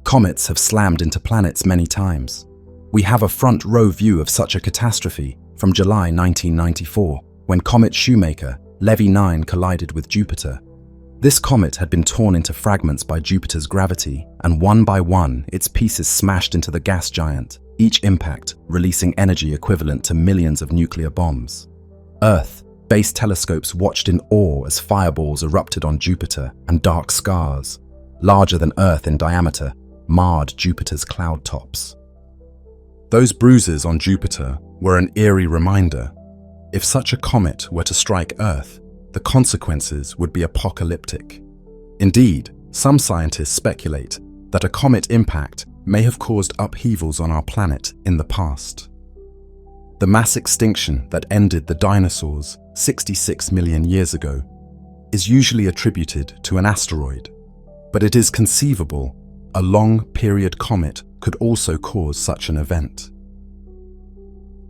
Comets have slammed into planets many times. We have a front row view of such a catastrophe from July 1994, when comet Shoemaker, Levy 9, collided with Jupiter. This comet had been torn into fragments by Jupiter's gravity, and one by one, its pieces smashed into the gas giant, each impact releasing energy equivalent to millions of nuclear bombs. Earth-based telescopes watched in awe as fireballs erupted on Jupiter, and dark scars, larger than Earth in diameter, marred Jupiter's cloud tops. Those bruises on Jupiter were an eerie reminder. If such a comet were to strike Earth, the consequences would be apocalyptic. Indeed, some scientists speculate that a comet impact may have caused upheavals on our planet in the past. The mass extinction that ended the dinosaurs 66 million years ago is usually attributed to an asteroid, but it is conceivable a long-period comet could also cause such an event.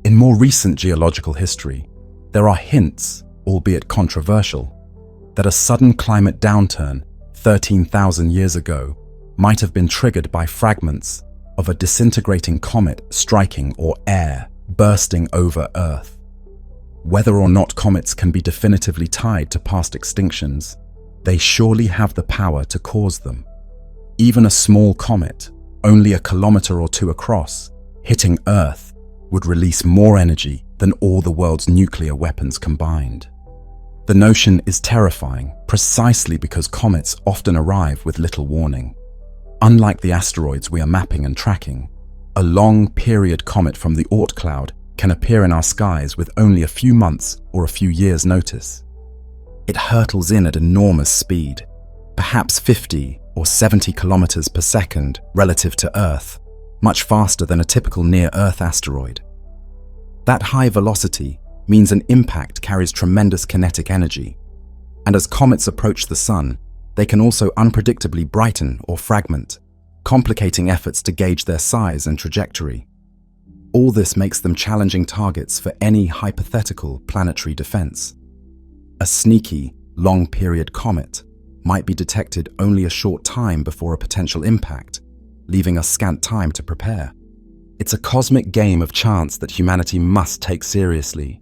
In more recent geological history, there are hints, albeit controversial, that a sudden climate downturn 13,000 years ago might have been triggered by fragments of a disintegrating comet striking or air bursting over Earth. Whether or not comets can be definitively tied to past extinctions, they surely have the power to cause them. Even a small comet, only a kilometer or two across, hitting Earth would release more energy than all the world's nuclear weapons combined. The notion is terrifying precisely because comets often arrive with little warning. Unlike the asteroids we are mapping and tracking, a long-period comet from the Oort cloud can appear in our skies with only a few months or a few years' notice. It hurtles in at enormous speed, perhaps 50 or 70 kilometers per second relative to Earth, much faster than a typical near-Earth asteroid. That high velocity means an impact carries tremendous kinetic energy, and as comets approach the Sun, they can also unpredictably brighten or fragment, complicating efforts to gauge their size and trajectory. All this makes them challenging targets for any hypothetical planetary defense. A sneaky, long-period comet might be detected only a short time before a potential impact, leaving us scant time to prepare. It's a cosmic game of chance that humanity must take seriously.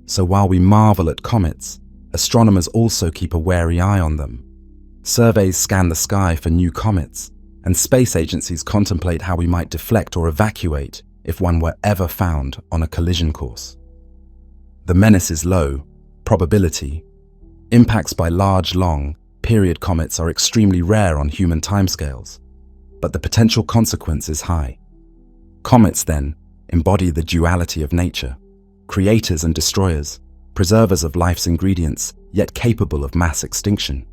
So while we marvel at comets, astronomers also keep a wary eye on them. Surveys scan the sky for new comets, and space agencies contemplate how we might deflect or evacuate if one were ever found on a collision course. The menace is low, probability. Impacts by large, long-period comets are extremely rare on human timescales, but the potential consequence is high. Comets, then, embody the duality of nature, creators and destroyers, preservers of life's ingredients, yet capable of mass extinction.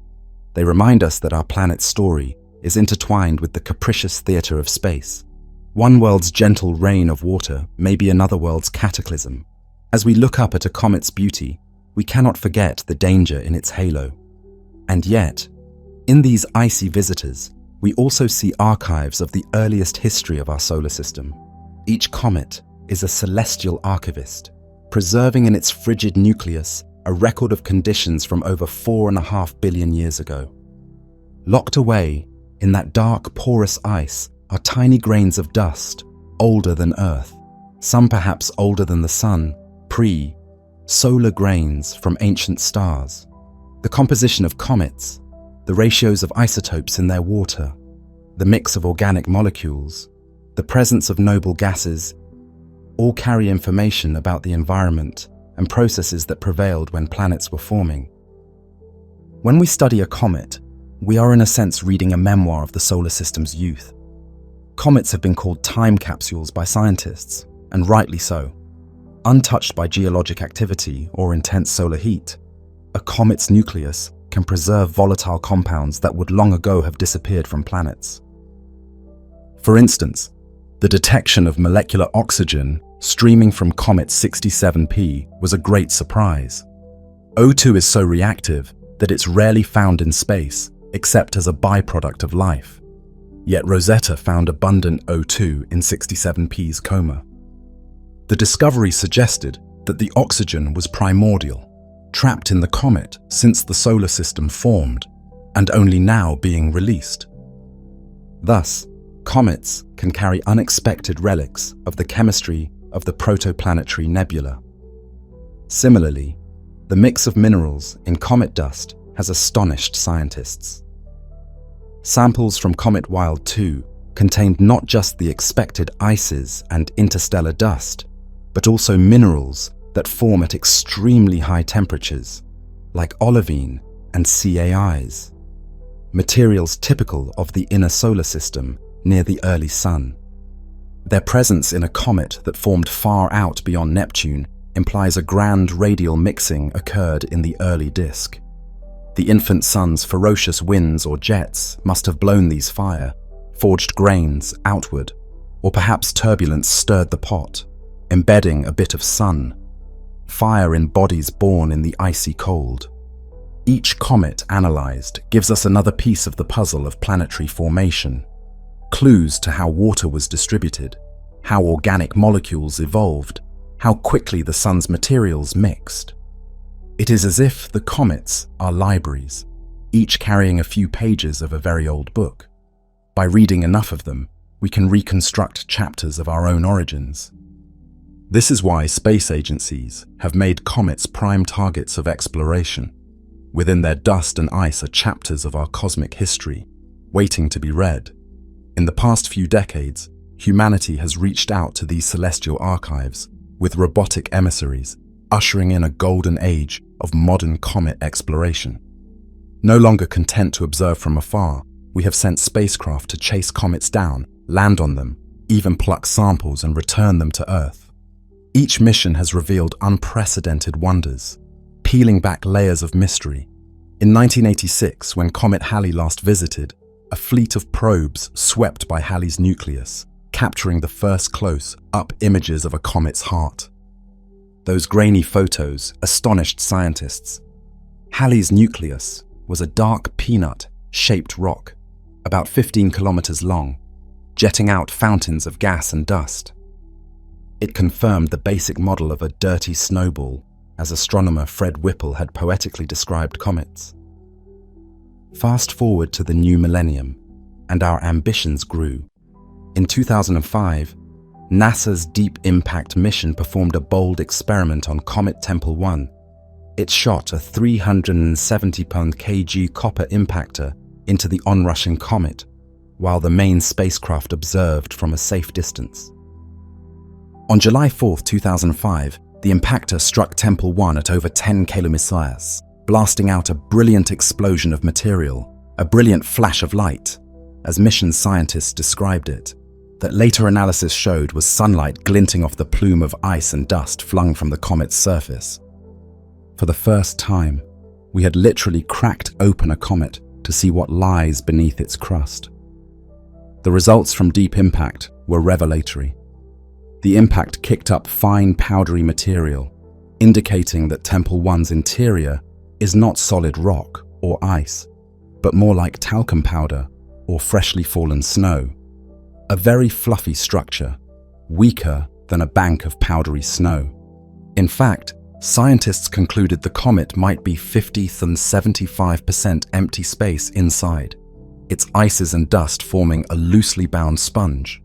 They remind us that our planet's story is intertwined with the capricious theater of space. One world's gentle rain of water may be another world's cataclysm. As we look up at a comet's beauty, we cannot forget the danger in its halo. And yet, in these icy visitors, we also see archives of the earliest history of our solar system. Each comet is a celestial archivist, preserving in its frigid nucleus a record of conditions from over 4.5 billion years ago. Locked away in that dark, porous ice are tiny grains of dust, older than Earth, some perhaps older than the Sun, solar grains from ancient stars. The composition of comets, the ratios of isotopes in their water, the mix of organic molecules, the presence of noble gases, all carry information about the environment and processes that prevailed when planets were forming. When we study a comet, we are in a sense reading a memoir of the solar system's youth. Comets have been called time capsules by scientists, and rightly so. Untouched by geologic activity or intense solar heat, a comet's nucleus can preserve volatile compounds that would long ago have disappeared from planets. For instance, the detection of molecular oxygen streaming from comet 67P was a great surprise. O2 is so reactive that it's rarely found in space except as a byproduct of life. Yet Rosetta found abundant O2 in 67P's coma. The discovery suggested that the oxygen was primordial, trapped in the comet since the solar system formed, and only now being released. Thus, comets can carry unexpected relics of the chemistry of the protoplanetary nebula. Similarly, the mix of minerals in comet dust has astonished scientists. Samples from Comet Wild 2 contained not just the expected ices and interstellar dust, but also minerals that form at extremely high temperatures, like olivine and CAIs, materials typical of the inner solar system near the early Sun. Their presence in a comet that formed far out beyond Neptune implies a grand radial mixing occurred in the early disk. The infant Sun's ferocious winds or jets must have blown these fire, forged grains outward, or perhaps turbulence stirred the pot, embedding a bit of sun. Fire in bodies born in the icy cold. Each comet analyzed gives us another piece of the puzzle of planetary formation. Clues to how water was distributed, how organic molecules evolved, how quickly the sun's materials mixed. It is as if the comets are libraries, each carrying a few pages of a very old book. By reading enough of them, we can reconstruct chapters of our own origins. This is why space agencies have made comets prime targets of exploration. Within their dust and ice are chapters of our cosmic history, waiting to be read. In the past few decades, humanity has reached out to these celestial archives with robotic emissaries, ushering in a golden age of modern comet exploration. No longer content to observe from afar, we have sent spacecraft to chase comets down, land on them, even pluck samples and return them to Earth. Each mission has revealed unprecedented wonders, peeling back layers of mystery. In 1986, when Comet Halley last visited, a fleet of probes swept by Halley's nucleus, capturing the first close-up images of a comet's heart. Those grainy photos astonished scientists. Halley's nucleus was a dark peanut-shaped rock, about 15 kilometers long, jetting out fountains of gas and dust. It confirmed the basic model of a dirty snowball, as astronomer Fred Whipple had poetically described comets. Fast forward to the new millennium, and our ambitions grew. In 2005, NASA's Deep Impact mission performed a bold experiment on Comet Tempel 1. It shot a 370-pound kg copper impactor into the onrushing comet, while the main spacecraft observed from a safe distance. On July 4, 2005, the impactor struck Tempel 1 at over 10 km, blasting out a brilliant explosion of material, a brilliant flash of light, as mission scientists described it, that later analysis showed was sunlight glinting off the plume of ice and dust flung from the comet's surface. For the first time, we had literally cracked open a comet to see what lies beneath its crust. The results from Deep Impact were revelatory. The impact kicked up fine powdery material, indicating that Tempel 1's interior is not solid rock or ice, but more like talcum powder or freshly fallen snow. A very fluffy structure, weaker than a bank of powdery snow. In fact, scientists concluded the comet might be 50th and 75% empty space inside, its ices and dust forming a loosely bound sponge.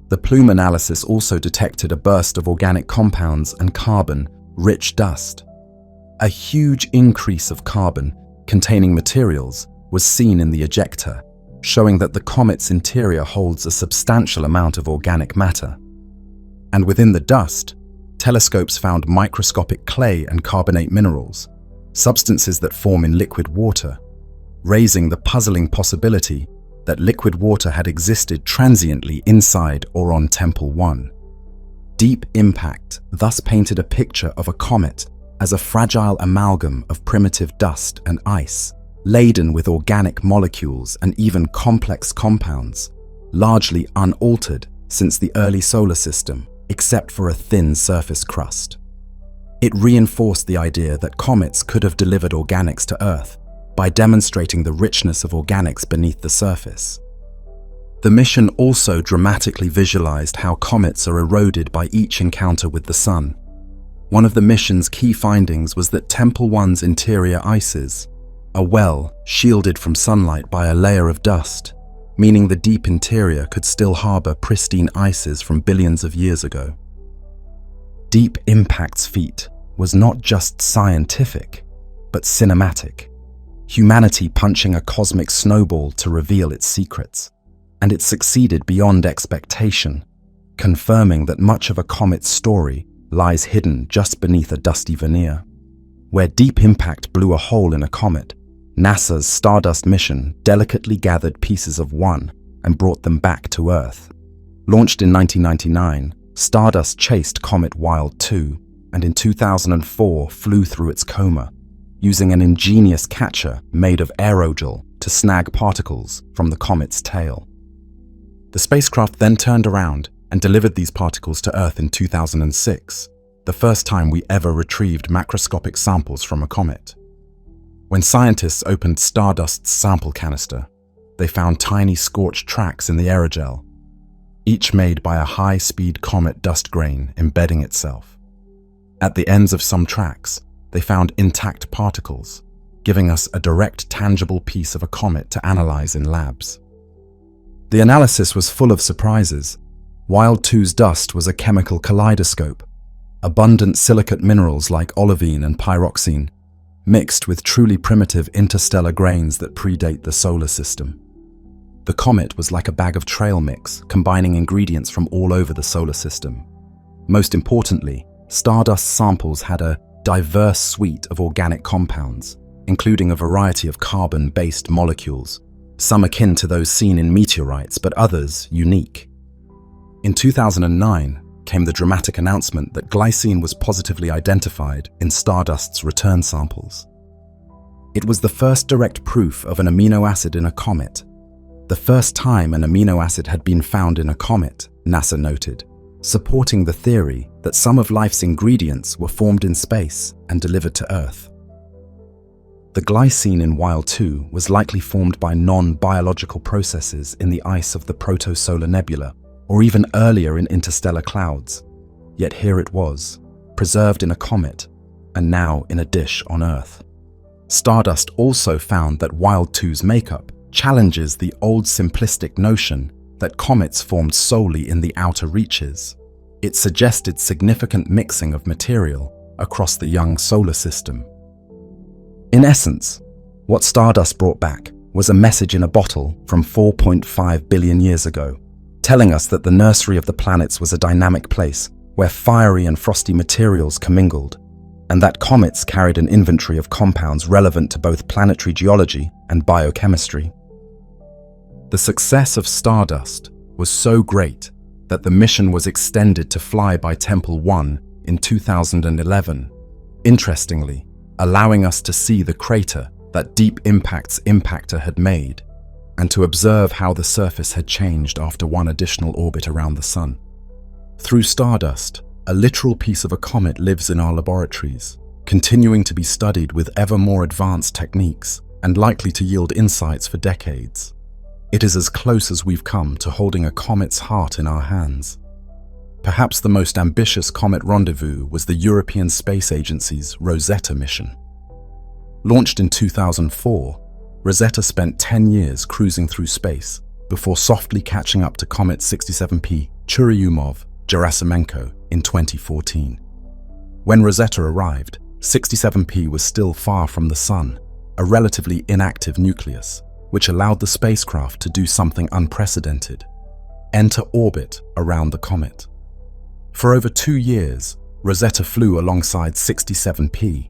The plume analysis also detected a burst of organic compounds and carbon-rich dust. A huge increase of carbon containing materials was seen in the ejecta, showing that the comet's interior holds a substantial amount of organic matter. And within the dust, telescopes found microscopic clay and carbonate minerals, substances that form in liquid water, raising the puzzling possibility that liquid water had existed transiently inside or on Temple 1. Deep impact thus painted a picture of a comet as a fragile amalgam of primitive dust and ice, laden with organic molecules and even complex compounds, largely unaltered since the early solar system, except for a thin surface crust. It reinforced the idea that comets could have delivered organics to Earth by demonstrating the richness of organics beneath the surface. The mission also dramatically visualized how comets are eroded by each encounter with the Sun. One of the mission's key findings was that Temple 1's interior ices are well shielded from sunlight by a layer of dust, meaning the deep interior could still harbor pristine ices from billions of years ago. Deep Impact's feat was not just scientific, but cinematic. Humanity punching a cosmic snowball to reveal its secrets. And it succeeded beyond expectation, confirming that much of a comet's story lies hidden just beneath a dusty veneer. Where Deep Impact blew a hole in a comet, NASA's Stardust mission delicately gathered pieces of one and brought them back to Earth. Launched in 1999, Stardust chased Comet Wild 2 and in 2004 flew through its coma, using an ingenious catcher made of aerogel to snag particles from the comet's tail. The spacecraft then turned around and delivered these particles to Earth in 2006, the first time we ever retrieved macroscopic samples from a comet. When scientists opened Stardust's sample canister, they found tiny scorched tracks in the aerogel, each made by a high-speed comet dust grain embedding itself. At the ends of some tracks, they found intact particles, giving us a direct, tangible piece of a comet to analyze in labs. The analysis was full of surprises. Wild 2's dust was a chemical kaleidoscope, abundant silicate minerals like olivine and pyroxene, mixed with truly primitive interstellar grains that predate the solar system. The comet was like a bag of trail mix, combining ingredients from all over the solar system. Most importantly, Stardust samples had a diverse suite of organic compounds, including a variety of carbon-based molecules, some akin to those seen in meteorites, but others unique. In 2009 came the dramatic announcement that glycine was positively identified in Stardust's return samples. It was the first direct proof of an amino acid in a comet, the first time an amino acid had been found in a comet, NASA noted, supporting the theory that some of life's ingredients were formed in space and delivered to Earth. The glycine in Wild 2 was likely formed by non-biological processes in the ice of the protosolar nebula, or even earlier in interstellar clouds. Yet here it was, preserved in a comet, and now in a dish on Earth. Stardust also found that Wild 2's makeup challenges the old simplistic notion that comets formed solely in the outer reaches. It suggested significant mixing of material across the young solar system. In essence, what Stardust brought back was a message in a bottle from 4.5 billion years ago, telling us that the nursery of the planets was a dynamic place where fiery and frosty materials commingled, and that comets carried an inventory of compounds relevant to both planetary geology and biochemistry. The success of Stardust was so great that the mission was extended to fly by Temple 1 in 2011. Interestingly, allowing us to see the crater that Deep Impact's impactor had made, and to observe how the surface had changed after one additional orbit around the Sun. Through Stardust, a literal piece of a comet lives in our laboratories, continuing to be studied with ever more advanced techniques and likely to yield insights for decades. It is as close as we've come to holding a comet's heart in our hands. Perhaps the most ambitious comet rendezvous was the European Space Agency's Rosetta mission. Launched in 2004, Rosetta spent 10 years cruising through space before softly catching up to Comet 67P Churyumov-Gerasimenko in 2014. When Rosetta arrived, 67P was still far from the Sun, a relatively inactive nucleus, which allowed the spacecraft to do something unprecedented: enter orbit around the comet. For over 2 years, Rosetta flew alongside 67P,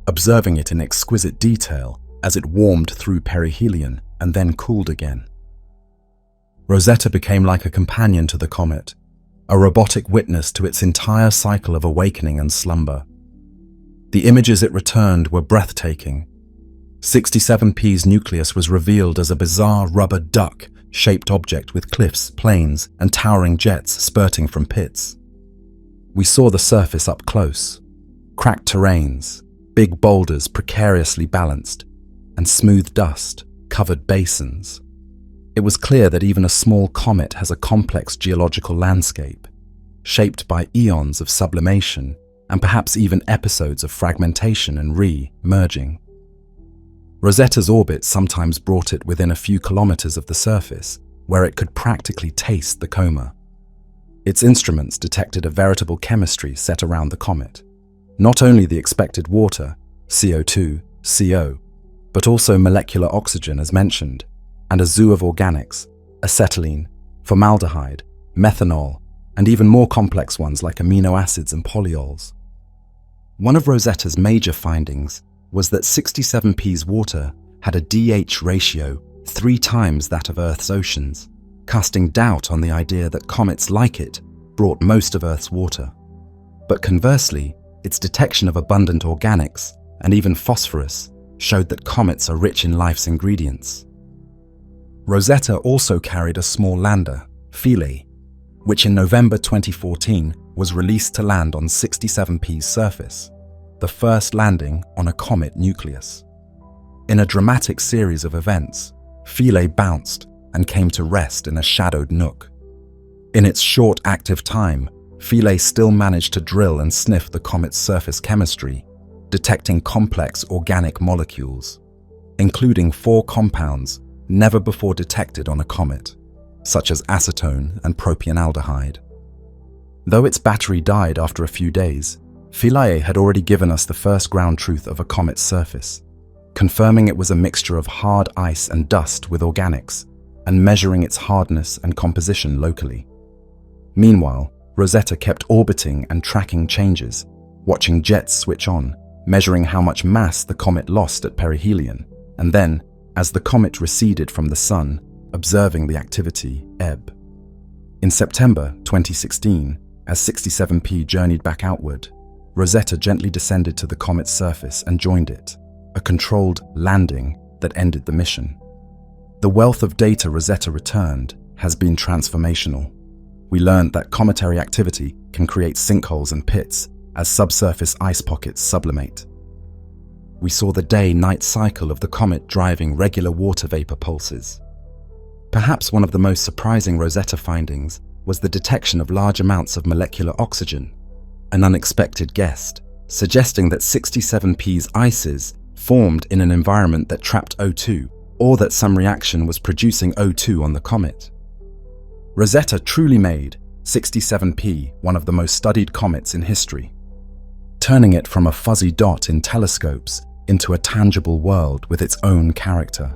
observing it in exquisite detail as it warmed through perihelion and then cooled again. Rosetta became like a companion to the comet, a robotic witness to its entire cycle of awakening and slumber. The images it returned were breathtaking. 67P's nucleus was revealed as a bizarre rubber duck-shaped object with cliffs, plains, and towering jets spurting from pits. We saw the surface up close. Cracked terrains, big boulders precariously balanced, and smooth dust covered basins. It was clear that even a small comet has a complex geological landscape, shaped by eons of sublimation and perhaps even episodes of fragmentation and re-merging. Rosetta's orbit sometimes brought it within a few kilometers of the surface, where it could practically taste the coma. Its instruments detected a veritable chemistry set around the comet. Not only the expected water, CO2, CO, but also molecular oxygen as mentioned, and a zoo of organics, acetylene, formaldehyde, methanol, and even more complex ones like amino acids and polyols. One of Rosetta's major findings was that 67P's water had a DH ratio 3 times that of Earth's oceans, casting doubt on the idea that comets like it brought most of Earth's water. But conversely, its detection of abundant organics and even phosphorus showed that comets are rich in life's ingredients. Rosetta also carried a small lander, Philae, which in November 2014 was released to land on 67P's surface, the first landing on a comet nucleus. In a dramatic series of events, Philae bounced and came to rest in a shadowed nook. In its short active time, Philae still managed to drill and sniff the comet's surface chemistry, detecting complex organic molecules, including 4 compounds never before detected on a comet, such as acetone and propionaldehyde. Though its battery died after a few days, Philae had already given us the first ground truth of a comet's surface, confirming it was a mixture of hard ice and dust with organics, and measuring its hardness and composition locally. Meanwhile, Rosetta kept orbiting and tracking changes, watching jets switch on, measuring how much mass the comet lost at perihelion, and then, as the comet receded from the Sun, observing the activity ebb. In September 2016, as 67P journeyed back outward, Rosetta gently descended to the comet's surface and joined it, a controlled landing that ended the mission. The wealth of data Rosetta returned has been transformational. We learned that cometary activity can create sinkholes and pits as subsurface ice pockets sublimate. We saw the day-night cycle of the comet driving regular water vapor pulses. Perhaps one of the most surprising Rosetta findings was the detection of large amounts of molecular oxygen, an unexpected guest, suggesting that 67P's ices formed in an environment that trapped O2, or that some reaction was producing O2 on the comet. Rosetta truly made 67P one of the most studied comets in history, turning it from a fuzzy dot in telescopes into a tangible world with its own character.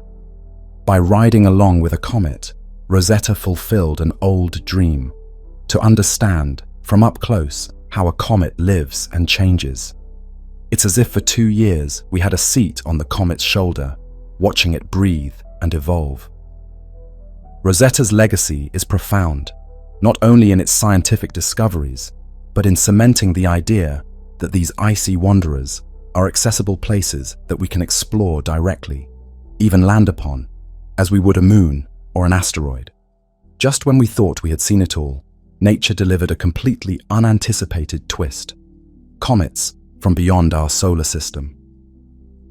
By riding along with a comet, Rosetta fulfilled an old dream, to understand, from up close, how a comet lives and changes. It's as if for 2 years we had a seat on the comet's shoulder, watching it breathe and evolve. Rosetta's legacy is profound, not only in its scientific discoveries, but in cementing the idea that these icy wanderers are accessible places that we can explore directly, even land upon, as we would a moon or an asteroid. Just when we thought we had seen it all, nature delivered a completely unanticipated twist. Comets from beyond our solar system.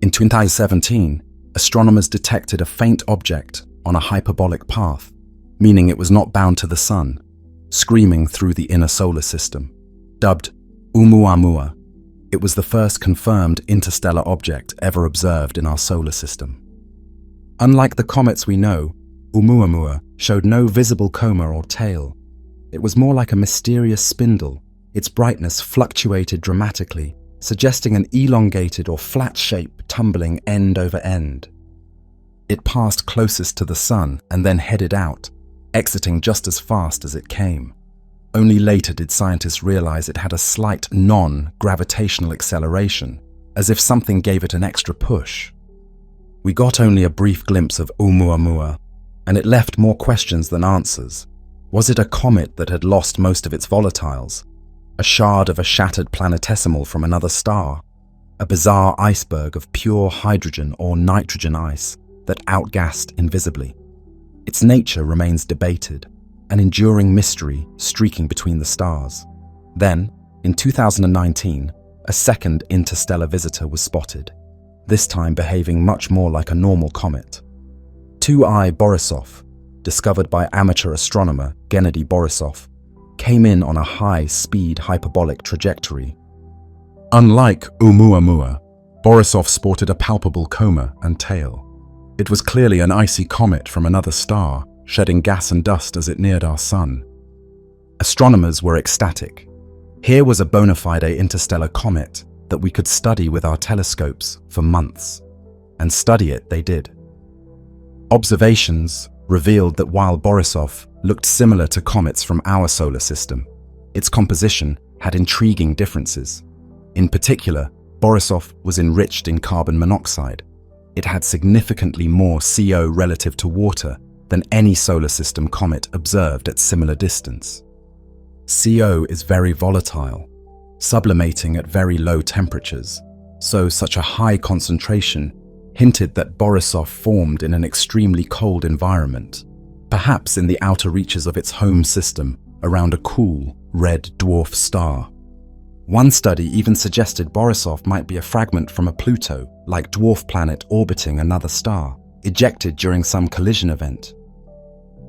In 2017, astronomers detected a faint object on a hyperbolic path, meaning it was not bound to the Sun, screaming through the inner solar system. Dubbed Oumuamua, it was the first confirmed interstellar object ever observed in our solar system. Unlike the comets we know, Oumuamua showed no visible coma or tail. It was more like a mysterious spindle. Its brightness fluctuated dramatically, suggesting an elongated or flat shape tumbling end over end. It passed closest to the Sun and then headed out, exiting just as fast as it came. Only later did scientists realize it had a slight non-gravitational acceleration, as if something gave it an extra push. We got only a brief glimpse of Oumuamua, and it left more questions than answers. Was it a comet that had lost most of its volatiles? A shard of a shattered planetesimal from another star? A bizarre iceberg of pure hydrogen or nitrogen ice that outgassed invisibly? Its nature remains debated, an enduring mystery streaking between the stars. Then, in 2019, a second interstellar visitor was spotted, this time behaving much more like a normal comet. 2I Borisov, discovered by amateur astronomer Gennady Borisov, came in on a high-speed hyperbolic trajectory. Unlike Oumuamua, Borisov sported a palpable coma and tail. It was clearly an icy comet from another star, shedding gas and dust as it neared our sun. Astronomers were ecstatic. Here was a bona fide interstellar comet that we could study with our telescopes for months. And study it they did. Observations revealed that while Borisov looked similar to comets from our solar system, its composition had intriguing differences. In particular, Borisov was enriched in carbon monoxide. It had significantly more CO relative to water than any solar system comet observed at similar distance. CO is very volatile, sublimating at very low temperatures, so such a high concentration hinted that Borisov formed in an extremely cold environment, perhaps in the outer reaches of its home system around a cool, red dwarf star. One study even suggested Borisov might be a fragment from a Pluto-like dwarf planet orbiting another star, ejected during some collision event.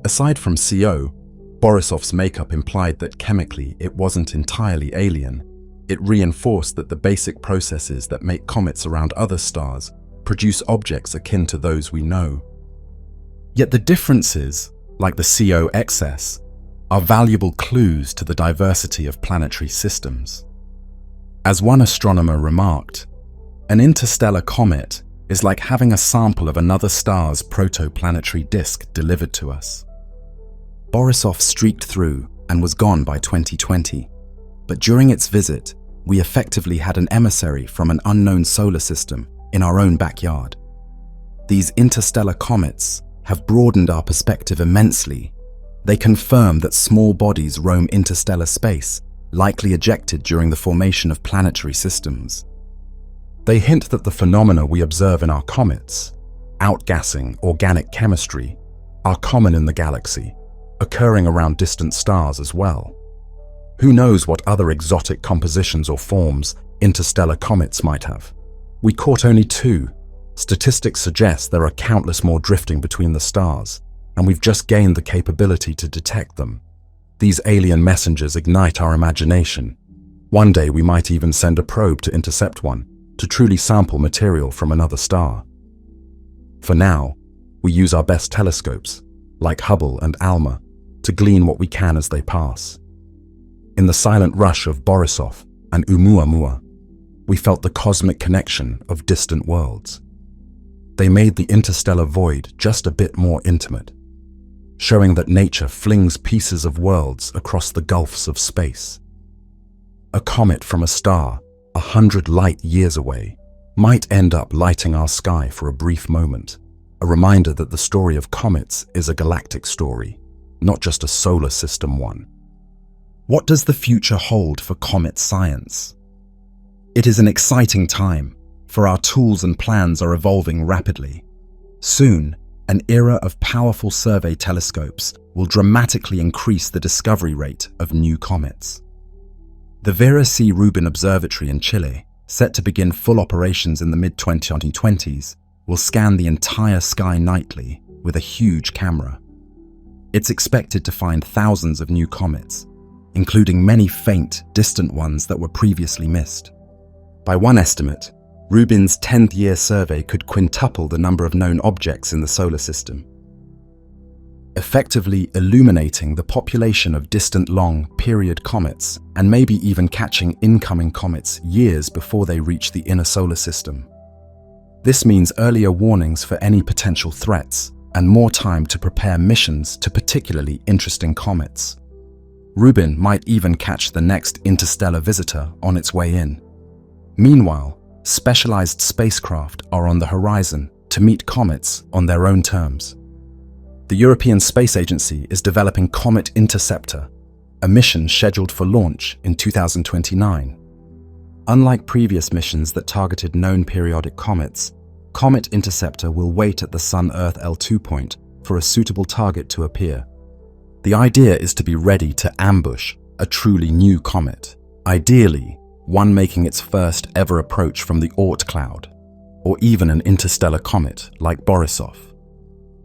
Aside from CO, Borisov's makeup implied that chemically it wasn't entirely alien. It reinforced that the basic processes that make comets around other stars produce objects akin to those we know. Yet the differences, like the CO excess, are valuable clues to the diversity of planetary systems. As one astronomer remarked, an interstellar comet is like having a sample of another star's protoplanetary disk delivered to us. Borisov streaked through and was gone by 2020, but during its visit, we effectively had an emissary from an unknown solar system in our own backyard. These interstellar comets have broadened our perspective immensely. They confirm that small bodies roam interstellar space, likely ejected during the formation of planetary systems. They hint that the phenomena we observe in our comets, outgassing organic chemistry, are common in the galaxy, occurring around distant stars as well. Who knows what other exotic compositions or forms interstellar comets might have? We caught only 2. Statistics suggest there are countless more drifting between the stars, and we've just gained the capability to detect them. These alien messengers ignite our imagination. One day we might even send a probe to intercept one, to truly sample material from another star. For now, we use our best telescopes, like Hubble and ALMA, to glean what we can as they pass. In the silent rush of Borisov and Oumuamua, we felt the cosmic connection of distant worlds. They made the interstellar void just a bit more intimate, showing that nature flings pieces of worlds across the gulfs of space. A comet from a star 100 light years away might end up lighting our sky for a brief moment, a reminder that the story of comets is a galactic story, not just a solar system one. What does the future hold for comet science? It is an exciting time, for our tools and plans are evolving rapidly. Soon, an era of powerful survey telescopes will dramatically increase the discovery rate of new comets. The Vera C. Rubin Observatory in Chile, set to begin full operations in the mid-2020s, will scan the entire sky nightly with a huge camera. It's expected to find thousands of new comets, including many faint, distant ones that were previously missed. By one estimate, Rubin's 10th-year survey could quintuple the number of known objects in the solar system, effectively illuminating the population of distant long-period comets and maybe even catching incoming comets years before they reach the inner solar system. This means earlier warnings for any potential threats and more time to prepare missions to particularly interesting comets. Rubin might even catch the next interstellar visitor on its way in. Meanwhile, specialized spacecraft are on the horizon to meet comets on their own terms. The European Space Agency is developing Comet Interceptor, a mission scheduled for launch in 2029. Unlike previous missions that targeted known periodic comets, Comet Interceptor will wait at the Sun-Earth L2 point for a suitable target to appear. The idea is to be ready to ambush a truly new comet, ideally one making its first ever approach from the Oort cloud, or even an interstellar comet like Borisov.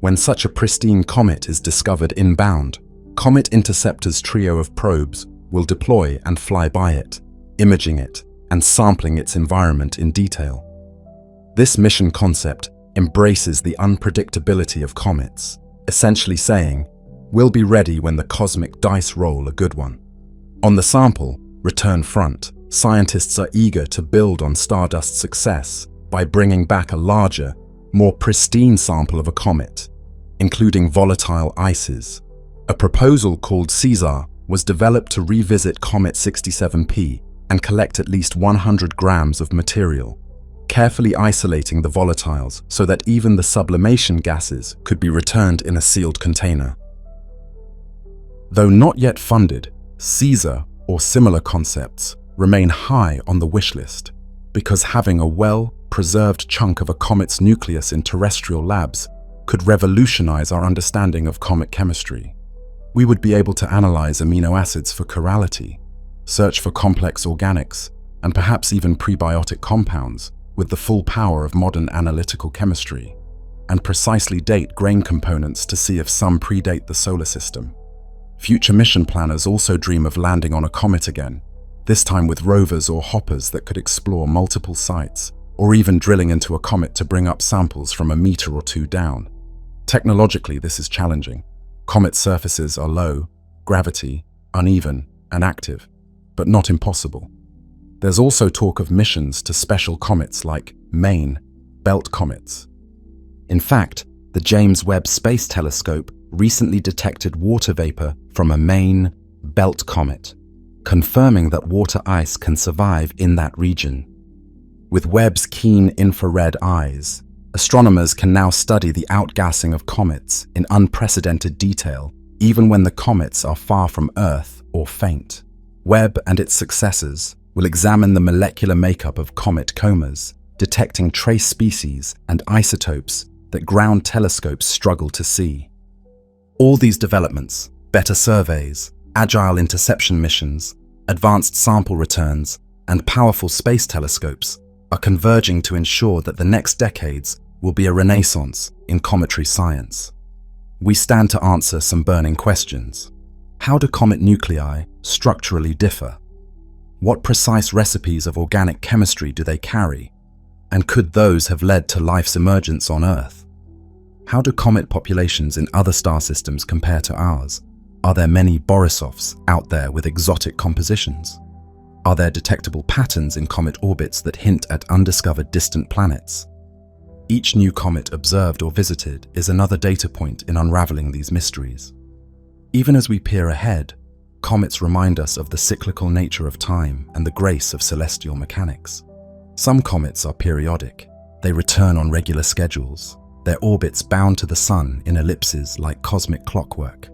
When such a pristine comet is discovered inbound, Comet Interceptor's trio of probes will deploy and fly by it, imaging it and sampling its environment in detail. This mission concept embraces the unpredictability of comets, essentially saying, we'll be ready when the cosmic dice roll a good one. On the sample, return front, scientists are eager to build on Stardust's success by bringing back a larger, more pristine sample of a comet, including volatile ices. A proposal called Caesar was developed to revisit Comet 67P and collect at least 100 grams of material, carefully isolating the volatiles so that even the sublimation gases could be returned in a sealed container. Though not yet funded, Caesar or similar concepts remain high on the wish list because having a well-preserved chunk of a comet's nucleus in terrestrial labs could revolutionize our understanding of comet chemistry. We would be able to analyze amino acids for chirality, search for complex organics, and perhaps even prebiotic compounds with the full power of modern analytical chemistry, and precisely date grain components to see if some predate the solar system. Future mission planners also dream of landing on a comet again, this time with rovers or hoppers that could explore multiple sites, or even drilling into a comet to bring up samples from a meter or two down. Technologically, this is challenging. Comet surfaces are low, gravity, uneven, and active, but not impossible. There's also talk of missions to special comets like main belt comets. In fact, the James Webb Space Telescope recently detected water vapor from a main belt comet, confirming that water ice can survive in that region. With Webb's keen infrared eyes, astronomers can now study the outgassing of comets in unprecedented detail, even when the comets are far from Earth or faint. Webb and its successors will examine the molecular makeup of comet comas, detecting trace species and isotopes that ground telescopes struggle to see. All these developments, better surveys, agile interception missions, advanced sample returns, and powerful space telescopes are converging to ensure that the next decades will be a renaissance in cometary science. We stand to answer some burning questions. How do comet nuclei structurally differ? What precise recipes of organic chemistry do they carry? And could those have led to life's emergence on Earth? How do comet populations in other star systems compare to ours? Are there many Borisovs out there with exotic compositions? Are there detectable patterns in comet orbits that hint at undiscovered distant planets? Each new comet observed or visited is another data point in unraveling these mysteries. Even as we peer ahead, comets remind us of the cyclical nature of time and the grace of celestial mechanics. Some comets are periodic. They return on regular schedules, their orbits bound to the sun in ellipses like cosmic clockwork.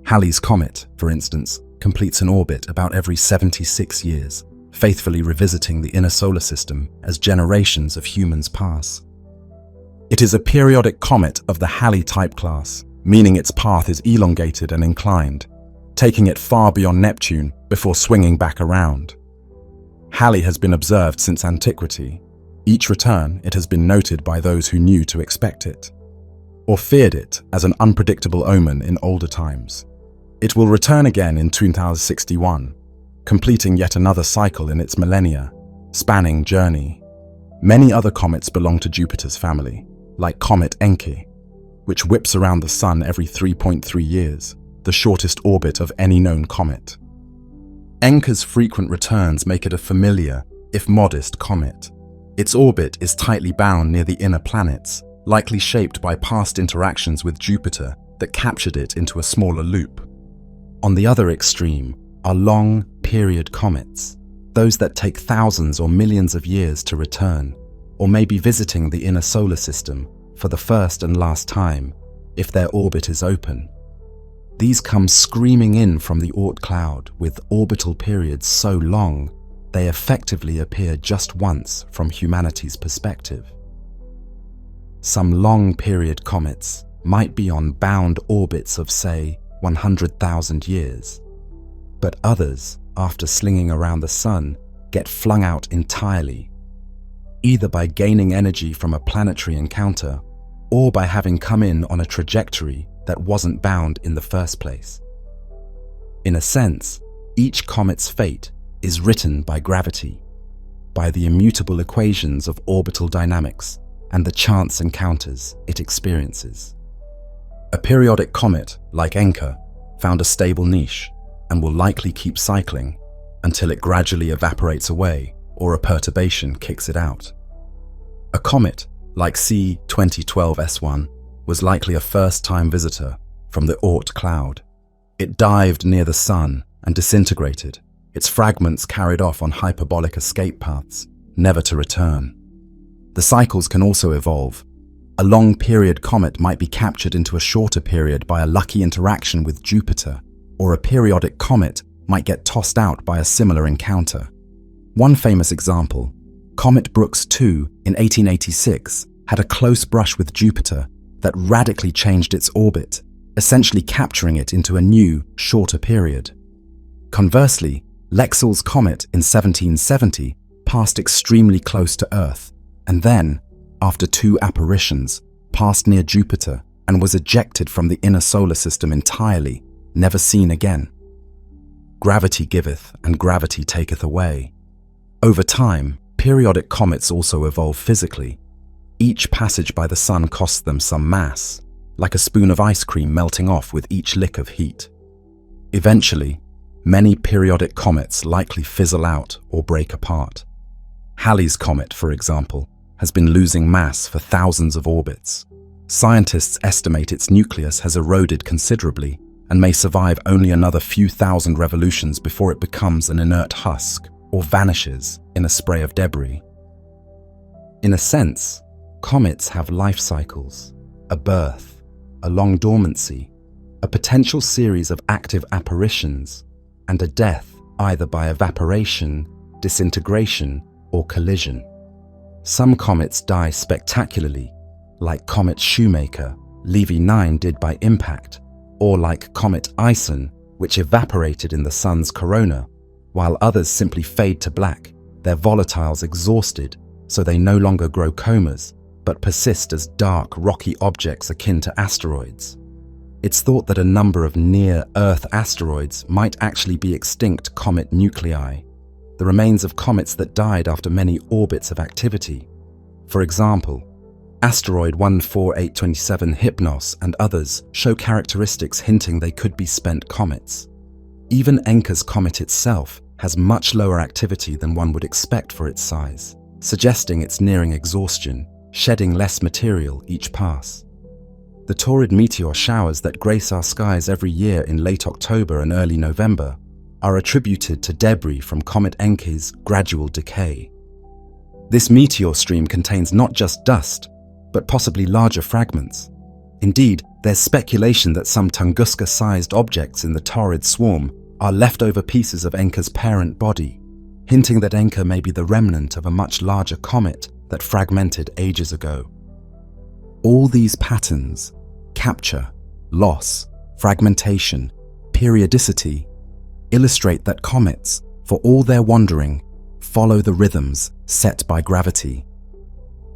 Halley's Comet, for instance, completes an orbit about every 76 years, faithfully revisiting the inner solar system as generations of humans pass. It is a periodic comet of the Halley type class, meaning its path is elongated and inclined, taking it far beyond Neptune before swinging back around. Halley has been observed since antiquity. Each return, it has been noted by those who knew to expect it, or feared it as an unpredictable omen in older times. It will return again in 2061, completing yet another cycle in its millennia, spanning journey. Many other comets belong to Jupiter's family, like Comet Encke, which whips around the Sun every 3.3 years, the shortest orbit of any known comet. Encke's frequent returns make it a familiar, if modest, comet. Its orbit is tightly bound near the inner planets, likely shaped by past interactions with Jupiter that captured it into a smaller loop. On the other extreme, are long period comets, those that take thousands or millions of years to return, or may be visiting the inner solar system for the first and last time if their orbit is open. These come screaming in from the Oort cloud with orbital periods so long they effectively appear just once from humanity's perspective. Some long-period comets might be on bound orbits of, say, 100,000 years, but others, after slinging around the sun, get flung out entirely, either by gaining energy from a planetary encounter or by having come in on a trajectory that wasn't bound in the first place. In a sense, each comet's fate is written by gravity, by the immutable equations of orbital dynamics and the chance encounters it experiences. A periodic comet, like Encke, found a stable niche and will likely keep cycling until it gradually evaporates away or a perturbation kicks it out. A comet, like C2012S1, was likely a first-time visitor from the Oort cloud. It dived near the sun and disintegrated, its fragments carried off on hyperbolic escape paths, never to return. The cycles can also evolve. A long-period comet might be captured into a shorter period by a lucky interaction with Jupiter, or a periodic comet might get tossed out by a similar encounter. One famous example, Comet Brooks 2 in 1886, had a close brush with Jupiter that radically changed its orbit, essentially capturing it into a new, shorter period. Conversely, Lexell's comet in 1770 passed extremely close to Earth, and then, after 2 apparitions, passed near Jupiter and was ejected from the inner solar system entirely, never seen again. Gravity giveth and gravity taketh away. Over time, periodic comets also evolve physically. Each passage by the sun costs them some mass, like a spoon of ice cream melting off with each lick of heat. Eventually, many periodic comets likely fizzle out or break apart. Halley's comet, for example, has been losing mass for thousands of orbits. Scientists estimate its nucleus has eroded considerably and may survive only another few thousand revolutions before it becomes an inert husk or vanishes in a spray of debris. In a sense, comets have life cycles, a birth, a long dormancy, a potential series of active apparitions, and a death either by evaporation, disintegration, or collision. Some comets die spectacularly, like Comet Shoemaker, Levy 9 did by impact, or like Comet Ison, which evaporated in the sun's corona, while others simply fade to black, their volatiles exhausted, so they no longer grow comas, but persist as dark, rocky objects akin to asteroids. It's thought that a number of near-Earth asteroids might actually be extinct comet nuclei, the remains of comets that died after many orbits of activity. For example, asteroid 14827 Hypnos and others show characteristics hinting they could be spent comets. Even Encke's comet itself has much lower activity than one would expect for its size, suggesting it's nearing exhaustion, shedding less material each pass. The torrid meteor showers that grace our skies every year in late October and early November are attributed to debris from Comet Encke's gradual decay. This meteor stream contains not just dust, but possibly larger fragments. Indeed, there's speculation that some Tunguska-sized objects in the torrid swarm are leftover pieces of Encke's parent body, hinting that Encke may be the remnant of a much larger comet that fragmented ages ago. All these patterns, capture, loss, fragmentation, periodicity, illustrate that comets, for all their wandering, follow the rhythms set by gravity.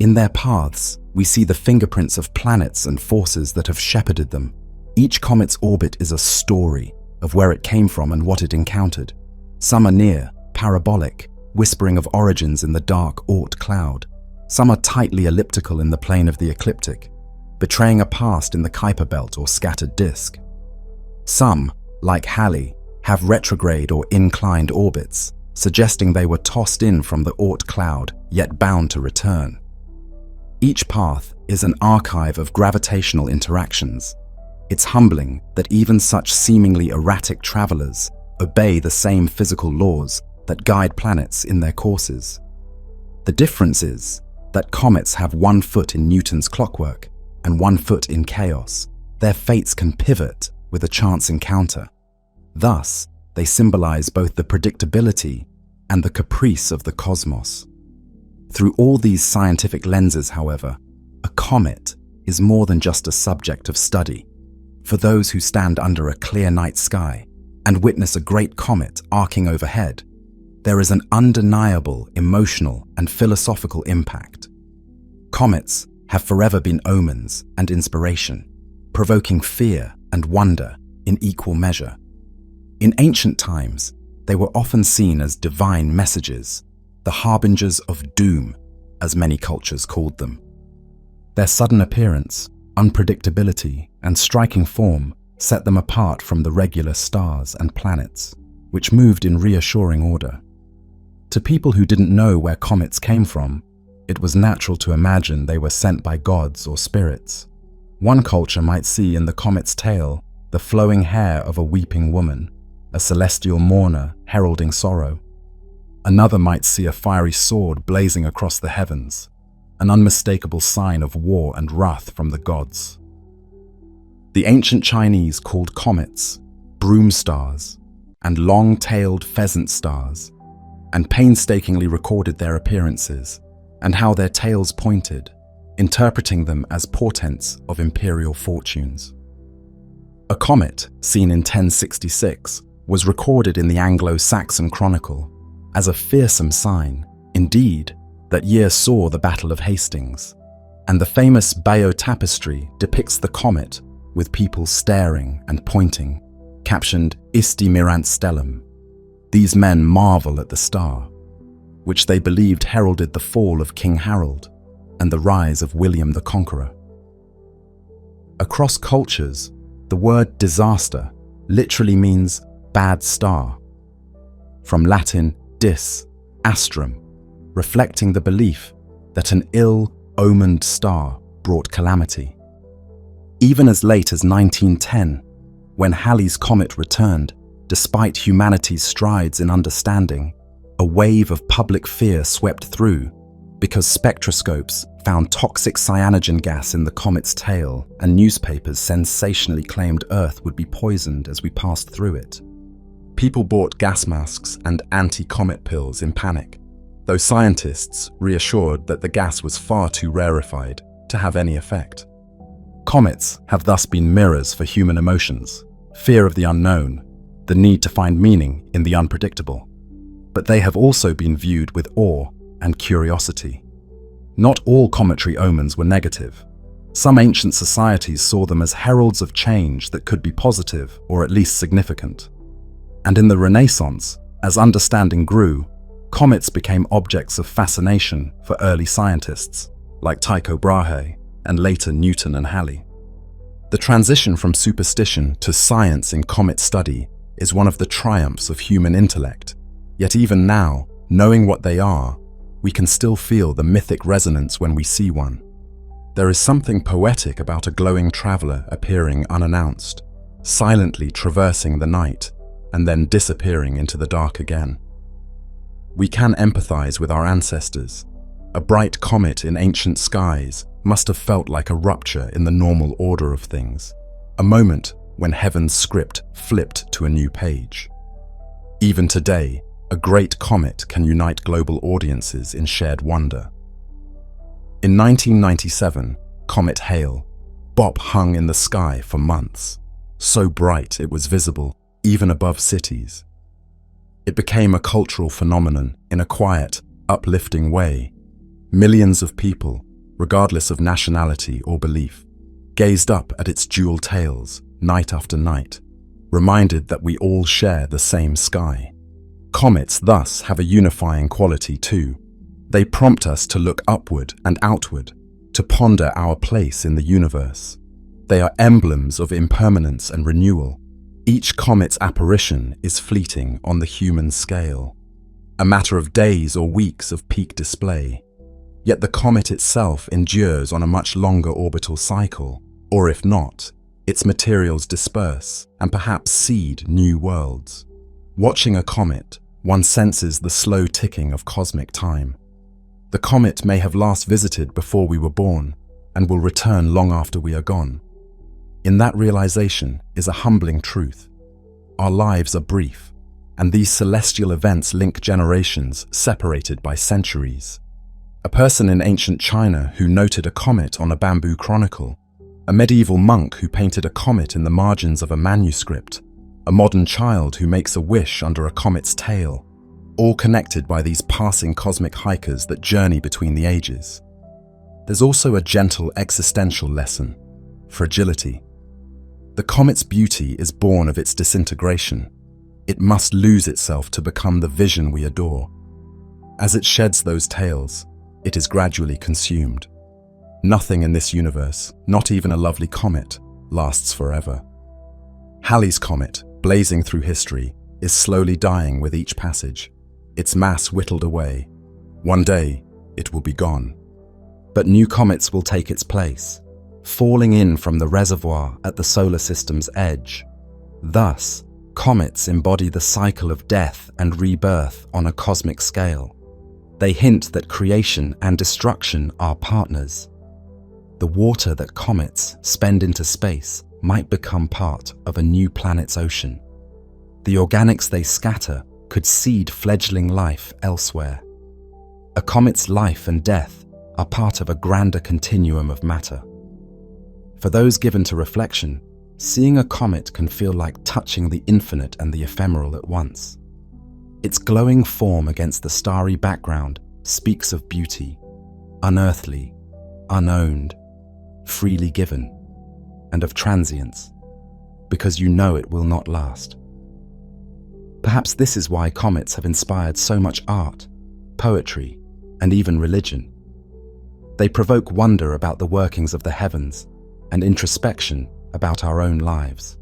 In their paths, we see the fingerprints of planets and forces that have shepherded them. Each comet's orbit is a story of where it came from and what it encountered. Some are near, parabolic, whispering of origins in the dark Oort cloud. Some are tightly elliptical in the plane of the ecliptic, betraying a past in the Kuiper belt or scattered disk. Some, like Halley, have retrograde or inclined orbits, suggesting they were tossed in from the Oort cloud, yet bound to return. Each path is an archive of gravitational interactions. It's humbling that even such seemingly erratic travelers obey the same physical laws that guide planets in their courses. The difference is that comets have 1 foot in Newton's clockwork and 1 foot in chaos. Their fates can pivot with a chance encounter. Thus, they symbolize both the predictability and the caprice of the cosmos. Through all these scientific lenses, however, a comet is more than just a subject of study. For those who stand under a clear night sky and witness a great comet arcing overhead, there is an undeniable emotional and philosophical impact. Comets have forever been omens and inspiration, provoking fear and wonder in equal measure. In ancient times, they were often seen as divine messages, the harbingers of doom, as many cultures called them. Their sudden appearance, unpredictability, and striking form set them apart from the regular stars and planets, which moved in reassuring order. To people who didn't know where comets came from, it was natural to imagine they were sent by gods or spirits. One culture might see in the comet's tail the flowing hair of a weeping woman, a celestial mourner heralding sorrow. Another might see a fiery sword blazing across the heavens, an unmistakable sign of war and wrath from the gods. The ancient Chinese called comets broom stars and long-tailed pheasant stars, and painstakingly recorded their appearances and how their tails pointed, interpreting them as portents of imperial fortunes. A comet, seen in 1066, was recorded in the Anglo-Saxon Chronicle as a fearsome sign, indeed, that year saw the Battle of Hastings, and the famous Bayeux tapestry depicts the comet with people staring and pointing, captioned Isti mirant stellum. These men marvel at the star, which they believed heralded the fall of King Harold and the rise of William the Conqueror. Across cultures, the word disaster literally means bad star, from Latin dis, astrum, reflecting the belief that an ill-omened star brought calamity. Even as late as 1910, when Halley's comet returned, despite humanity's strides in understanding, a wave of public fear swept through because spectroscopes found toxic cyanogen gas in the comet's tail, and newspapers sensationally claimed Earth would be poisoned as we passed through it. People bought gas masks and anti-comet pills in panic, though scientists reassured that the gas was far too rarefied to have any effect. Comets have thus been mirrors for human emotions, fear of the unknown, the need to find meaning in the unpredictable. But they have also been viewed with awe and curiosity. Not all cometary omens were negative. Some ancient societies saw them as heralds of change that could be positive or at least significant. And in the Renaissance, as understanding grew, comets became objects of fascination for early scientists like Tycho Brahe and later Newton and Halley. The transition from superstition to science in comet study is one of the triumphs of human intellect. Yet even now, knowing what they are, we can still feel the mythic resonance when we see one. There is something poetic about a glowing traveler appearing unannounced, silently traversing the night, and then disappearing into the dark again. We can empathize with our ancestors. A bright comet in ancient skies must have felt like a rupture in the normal order of things, a moment when heaven's script flipped to a new page. Even today, a great comet can unite global audiences in shared wonder. In 1997, Comet Hale, Bop hung in the sky for months, so bright it was visible even above cities. It became a cultural phenomenon in a quiet, uplifting way. Millions of people, regardless of nationality or belief, gazed up at its jewel tails night after night, reminded that we all share the same sky. Comets thus have a unifying quality too. They prompt us to look upward and outward, to ponder our place in the universe. They are emblems of impermanence and renewal. Each comet's apparition is fleeting on the human scale, a matter of days or weeks of peak display. Yet the comet itself endures on a much longer orbital cycle, or if not, its materials disperse and perhaps seed new worlds. Watching a comet, one senses the slow ticking of cosmic time. The comet may have last visited before we were born and will return long after we are gone. In that realization is a humbling truth. Our lives are brief, and these celestial events link generations separated by centuries. A person in ancient China who noted a comet on a bamboo chronicle, a medieval monk who painted a comet in the margins of a manuscript, a modern child who makes a wish under a comet's tail, all connected by these passing cosmic hikers that journey between the ages. There's also a gentle existential lesson: fragility. The comet's beauty is born of its disintegration. It must lose itself to become the vision we adore. As it sheds those tails, it is gradually consumed. Nothing in this universe, not even a lovely comet, lasts forever. Halley's Comet, blazing through history, is slowly dying with each passage, its mass whittled away. One day, it will be gone. But new comets will take its place, falling in from the reservoir at the solar system's edge. Thus, comets embody the cycle of death and rebirth on a cosmic scale. They hint that creation and destruction are partners. The water that comets spend into space might become part of a new planet's ocean. The organics they scatter could seed fledgling life elsewhere. A comet's life and death are part of a grander continuum of matter. For those given to reflection, seeing a comet can feel like touching the infinite and the ephemeral at once. Its glowing form against the starry background speaks of beauty, unearthly, unowned, freely given, and of transience, because you know it will not last. Perhaps this is why comets have inspired so much art, poetry, and even religion. They provoke wonder about the workings of the heavens and introspection about our own lives.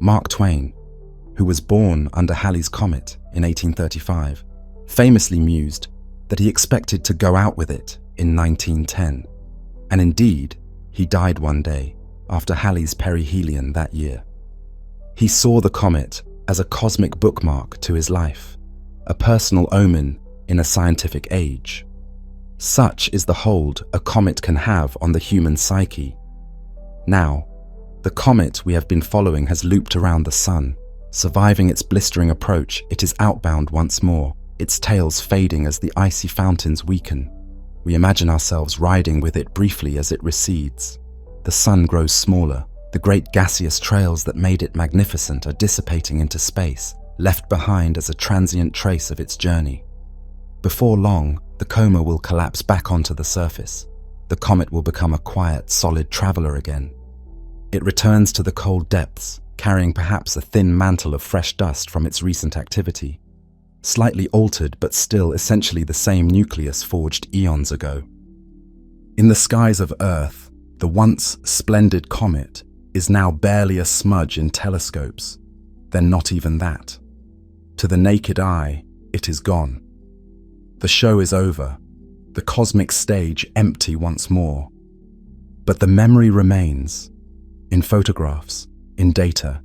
Mark Twain, who was born under Halley's Comet in 1835, famously mused that he expected to go out with it in 1910, and indeed, he died one day after Halley's perihelion that year. He saw the comet as a cosmic bookmark to his life, a personal omen in a scientific age. Such is the hold a comet can have on the human psyche. Now, the comet we have been following has looped around the sun. Surviving its blistering approach, it is outbound once more, its tails fading as the icy fountains weaken. We imagine ourselves riding with it briefly as it recedes. The sun grows smaller. The great gaseous trails that made it magnificent are dissipating into space, left behind as a transient trace of its journey. Before long, the coma will collapse back onto the surface. The comet will become a quiet, solid traveler again. It returns to the cold depths, carrying perhaps a thin mantle of fresh dust from its recent activity. Slightly altered but still essentially the same nucleus forged eons ago. In the skies of Earth, the once splendid comet is now barely a smudge in telescopes, then not even that. To the naked eye, it is gone. The show is over, the cosmic stage empty once more. But the memory remains, in photographs, in data,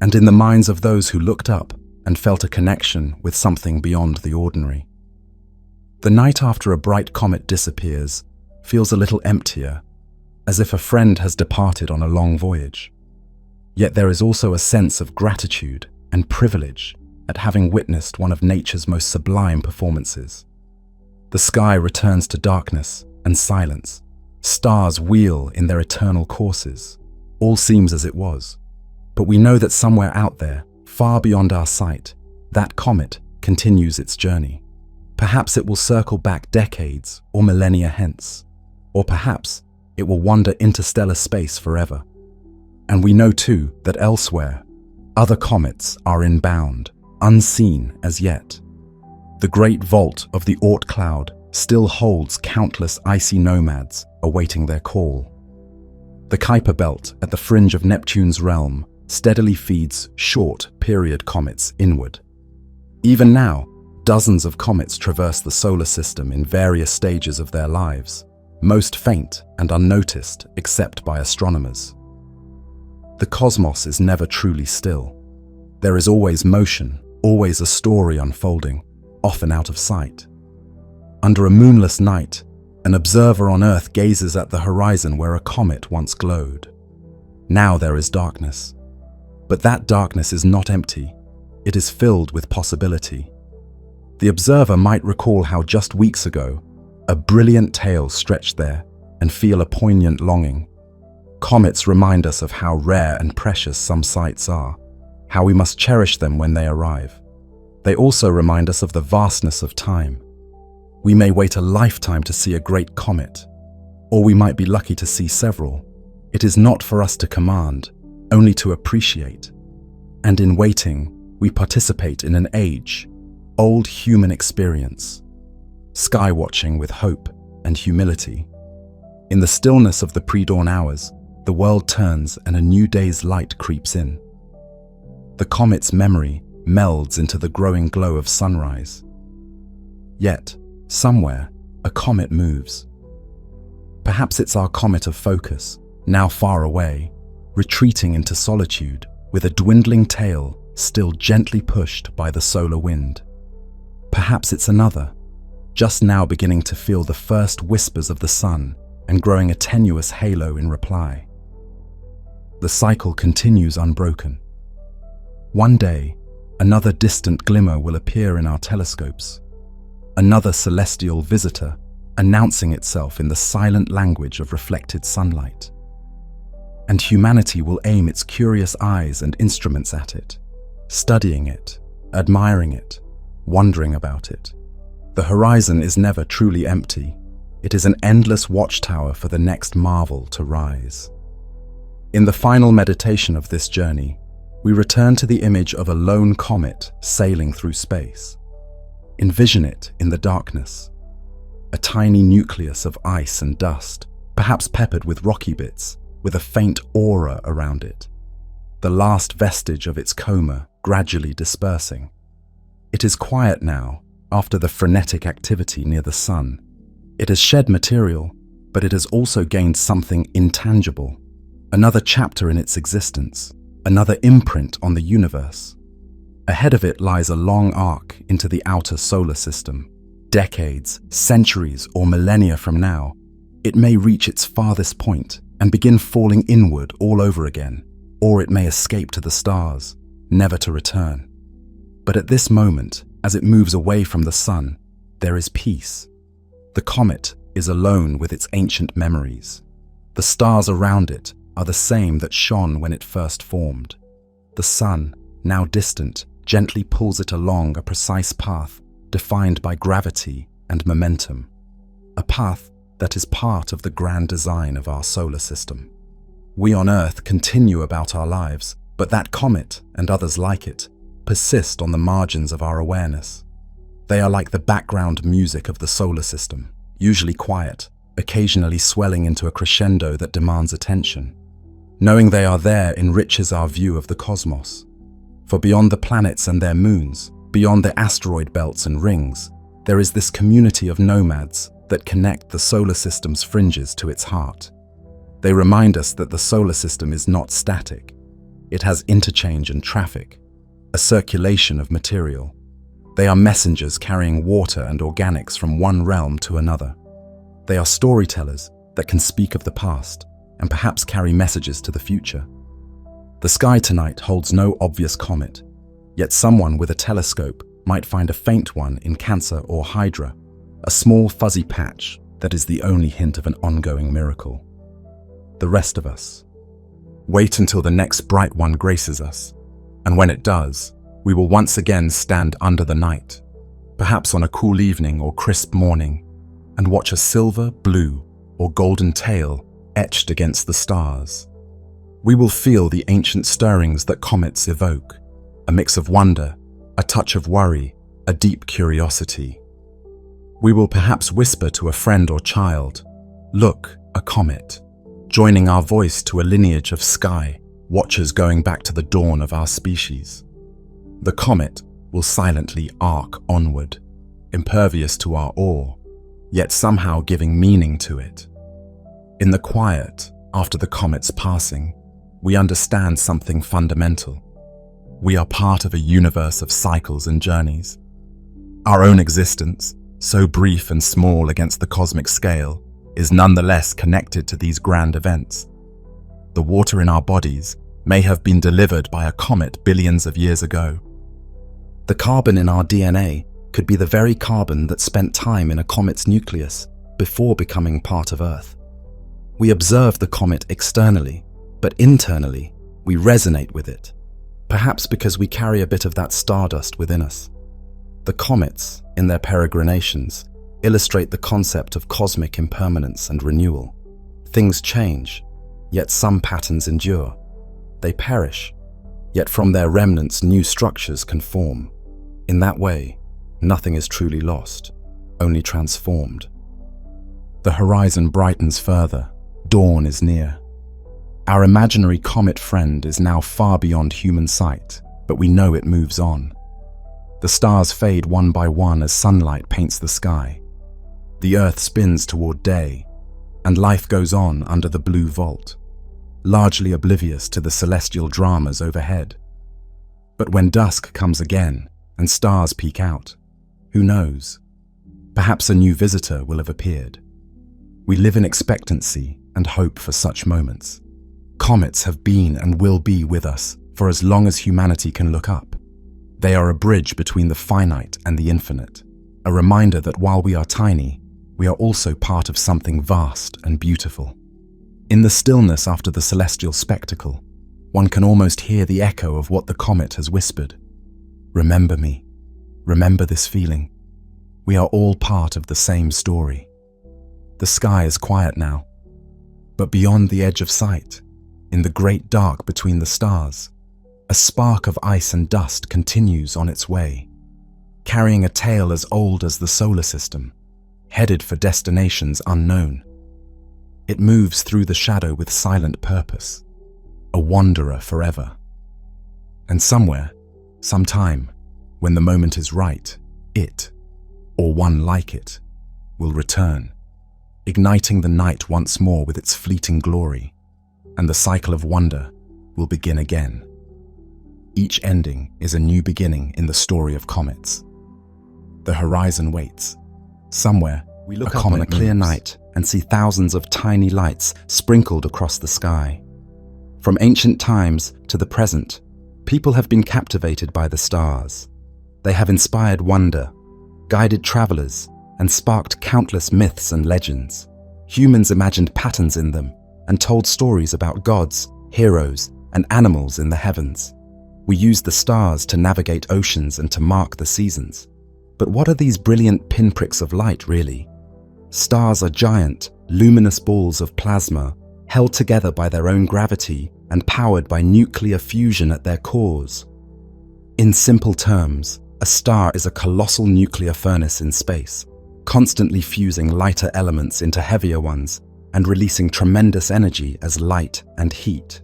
and in the minds of those who looked up and felt a connection with something beyond the ordinary. The night after a bright comet disappears feels a little emptier, as if a friend has departed on a long voyage. Yet there is also a sense of gratitude and privilege at having witnessed one of nature's most sublime performances. The sky returns to darkness and silence. Stars wheel in their eternal courses. All seems as it was. But we know that somewhere out there, far beyond our sight, that comet continues its journey. Perhaps it will circle back decades or millennia hence, or perhaps it will wander interstellar space forever. And we know too that elsewhere, other comets are inbound, unseen as yet. The great vault of the Oort cloud still holds countless icy nomads awaiting their call. The Kuiper belt at the fringe of Neptune's realm steadily feeds short-period comets inward. Even now, dozens of comets traverse the solar system in various stages of their lives, most faint and unnoticed except by astronomers. The cosmos is never truly still. There is always motion, always a story unfolding, often out of sight. Under a moonless night, an observer on Earth gazes at the horizon where a comet once glowed. Now there is darkness. But that darkness is not empty. It is filled with possibility. The observer might recall how just weeks ago, a brilliant tail stretched there and feel a poignant longing. Comets remind us of how rare and precious some sights are, how we must cherish them when they arrive. They also remind us of the vastness of time. We may wait a lifetime to see a great comet, or we might be lucky to see several. It is not for us to command, only to appreciate. And in waiting, we participate in an age-old human experience, sky-watching with hope and humility. In the stillness of the pre-dawn hours, the world turns and a new day's light creeps in. The comet's memory melds into the growing glow of sunrise. Yet, somewhere, a comet moves. Perhaps it's our comet of focus, now far away, retreating into solitude with a dwindling tail still gently pushed by the solar wind. Perhaps it's another, just now beginning to feel the first whispers of the sun and growing a tenuous halo in reply. The cycle continues unbroken. One day, another distant glimmer will appear in our telescopes, another celestial visitor announcing itself in the silent language of reflected sunlight. And humanity will aim its curious eyes and instruments at it, studying it, admiring it, wondering about it. The horizon is never truly empty. It is an endless watchtower for the next marvel to rise. In the final meditation of this journey, we return to the image of a lone comet sailing through space. Envision it in the darkness. A tiny nucleus of ice and dust, perhaps peppered with rocky bits, with a faint aura around it. The last vestige of its coma gradually dispersing. It is quiet now, after the frenetic activity near the sun. It has shed material, but it has also gained something intangible. Another chapter in its existence, another imprint on the universe. Ahead of it lies a long arc into the outer solar system. Decades, centuries, or millennia from now, it may reach its farthest point and begin falling inward all over again, or it may escape to the stars, never to return. But at this moment, as it moves away from the sun, there is peace. The comet is alone with its ancient memories. The stars around it are the same that shone when it first formed. The sun, now distant, gently pulls it along a precise path defined by gravity and momentum. A path that is part of the grand design of our solar system. We on Earth continue about our lives, but that comet and others like it persist on the margins of our awareness. They are like the background music of the solar system, usually quiet, occasionally swelling into a crescendo that demands attention. Knowing they are there enriches our view of the cosmos. For beyond the planets and their moons, beyond the asteroid belts and rings, there is this community of nomads that connect the solar system's fringes to its heart. They remind us that the solar system is not static. It has interchange and traffic, a circulation of material. They are messengers carrying water and organics from one realm to another. They are storytellers that can speak of the past and perhaps carry messages to the future. The sky tonight holds no obvious comet, yet someone with a telescope might find a faint one in Cancer or Hydra, a small fuzzy patch that is the only hint of an ongoing miracle. The rest of us wait until the next bright one graces us, and when it does, we will once again stand under the night, perhaps on a cool evening or crisp morning, and watch a silver, blue, or golden tail etched against the stars. We will feel the ancient stirrings that comets evoke, a mix of wonder, a touch of worry, a deep curiosity. We will perhaps whisper to a friend or child, "Look, a comet," joining our voice to a lineage of sky watchers going back to the dawn of our species. The comet will silently arc onward, impervious to our awe, yet somehow giving meaning to it. In the quiet, after the comet's passing, we understand something fundamental. We are part of a universe of cycles and journeys. Our own existence, so brief and small against the cosmic scale, is nonetheless connected to these grand events. The water in our bodies may have been delivered by a comet billions of years ago. The carbon in our DNA could be the very carbon that spent time in a comet's nucleus before becoming part of Earth. We observe the comet externally, but internally, we resonate with it, perhaps because we carry a bit of that stardust within us. The comets, in their peregrinations, illustrate the concept of cosmic impermanence and renewal. Things change, yet some patterns endure. They perish, yet from their remnants new structures can form. In that way, nothing is truly lost, only transformed. The horizon brightens further, dawn is near. Our imaginary comet friend is now far beyond human sight, but we know it moves on. The stars fade one by one as sunlight paints the sky. The Earth spins toward day, and life goes on under the blue vault, largely oblivious to the celestial dramas overhead. But when dusk comes again and stars peek out, who knows? Perhaps a new visitor will have appeared. We live in expectancy and hope for such moments. Comets have been and will be with us for as long as humanity can look up. They are a bridge between the finite and the infinite, a reminder that while we are tiny, we are also part of something vast and beautiful. In the stillness after the celestial spectacle, one can almost hear the echo of what the comet has whispered. Remember me. Remember this feeling. We are all part of the same story. The sky is quiet now, but beyond the edge of sight, in the great dark between the stars, a spark of ice and dust continues on its way, carrying a tale as old as the solar system, headed for destinations unknown. It moves through the shadow with silent purpose, a wanderer forever. And somewhere, sometime, when the moment is right, it, or one like it, will return, igniting the night once more with its fleeting glory, and the cycle of wonder will begin again. Each ending is a new beginning in the story of comets. The horizon waits. Somewhere, we look up on a clear night and see thousands of tiny lights sprinkled across the sky. From ancient times to the present, people have been captivated by the stars. They have inspired wonder, guided travelers, and sparked countless myths and legends. Humans imagined patterns in them and told stories about gods, heroes, and animals in the heavens. We use the stars to navigate oceans and to mark the seasons. But what are these brilliant pinpricks of light, really? Stars are giant, luminous balls of plasma, held together by their own gravity and powered by nuclear fusion at their cores. In simple terms, a star is a colossal nuclear furnace in space, constantly fusing lighter elements into heavier ones and releasing tremendous energy as light and heat.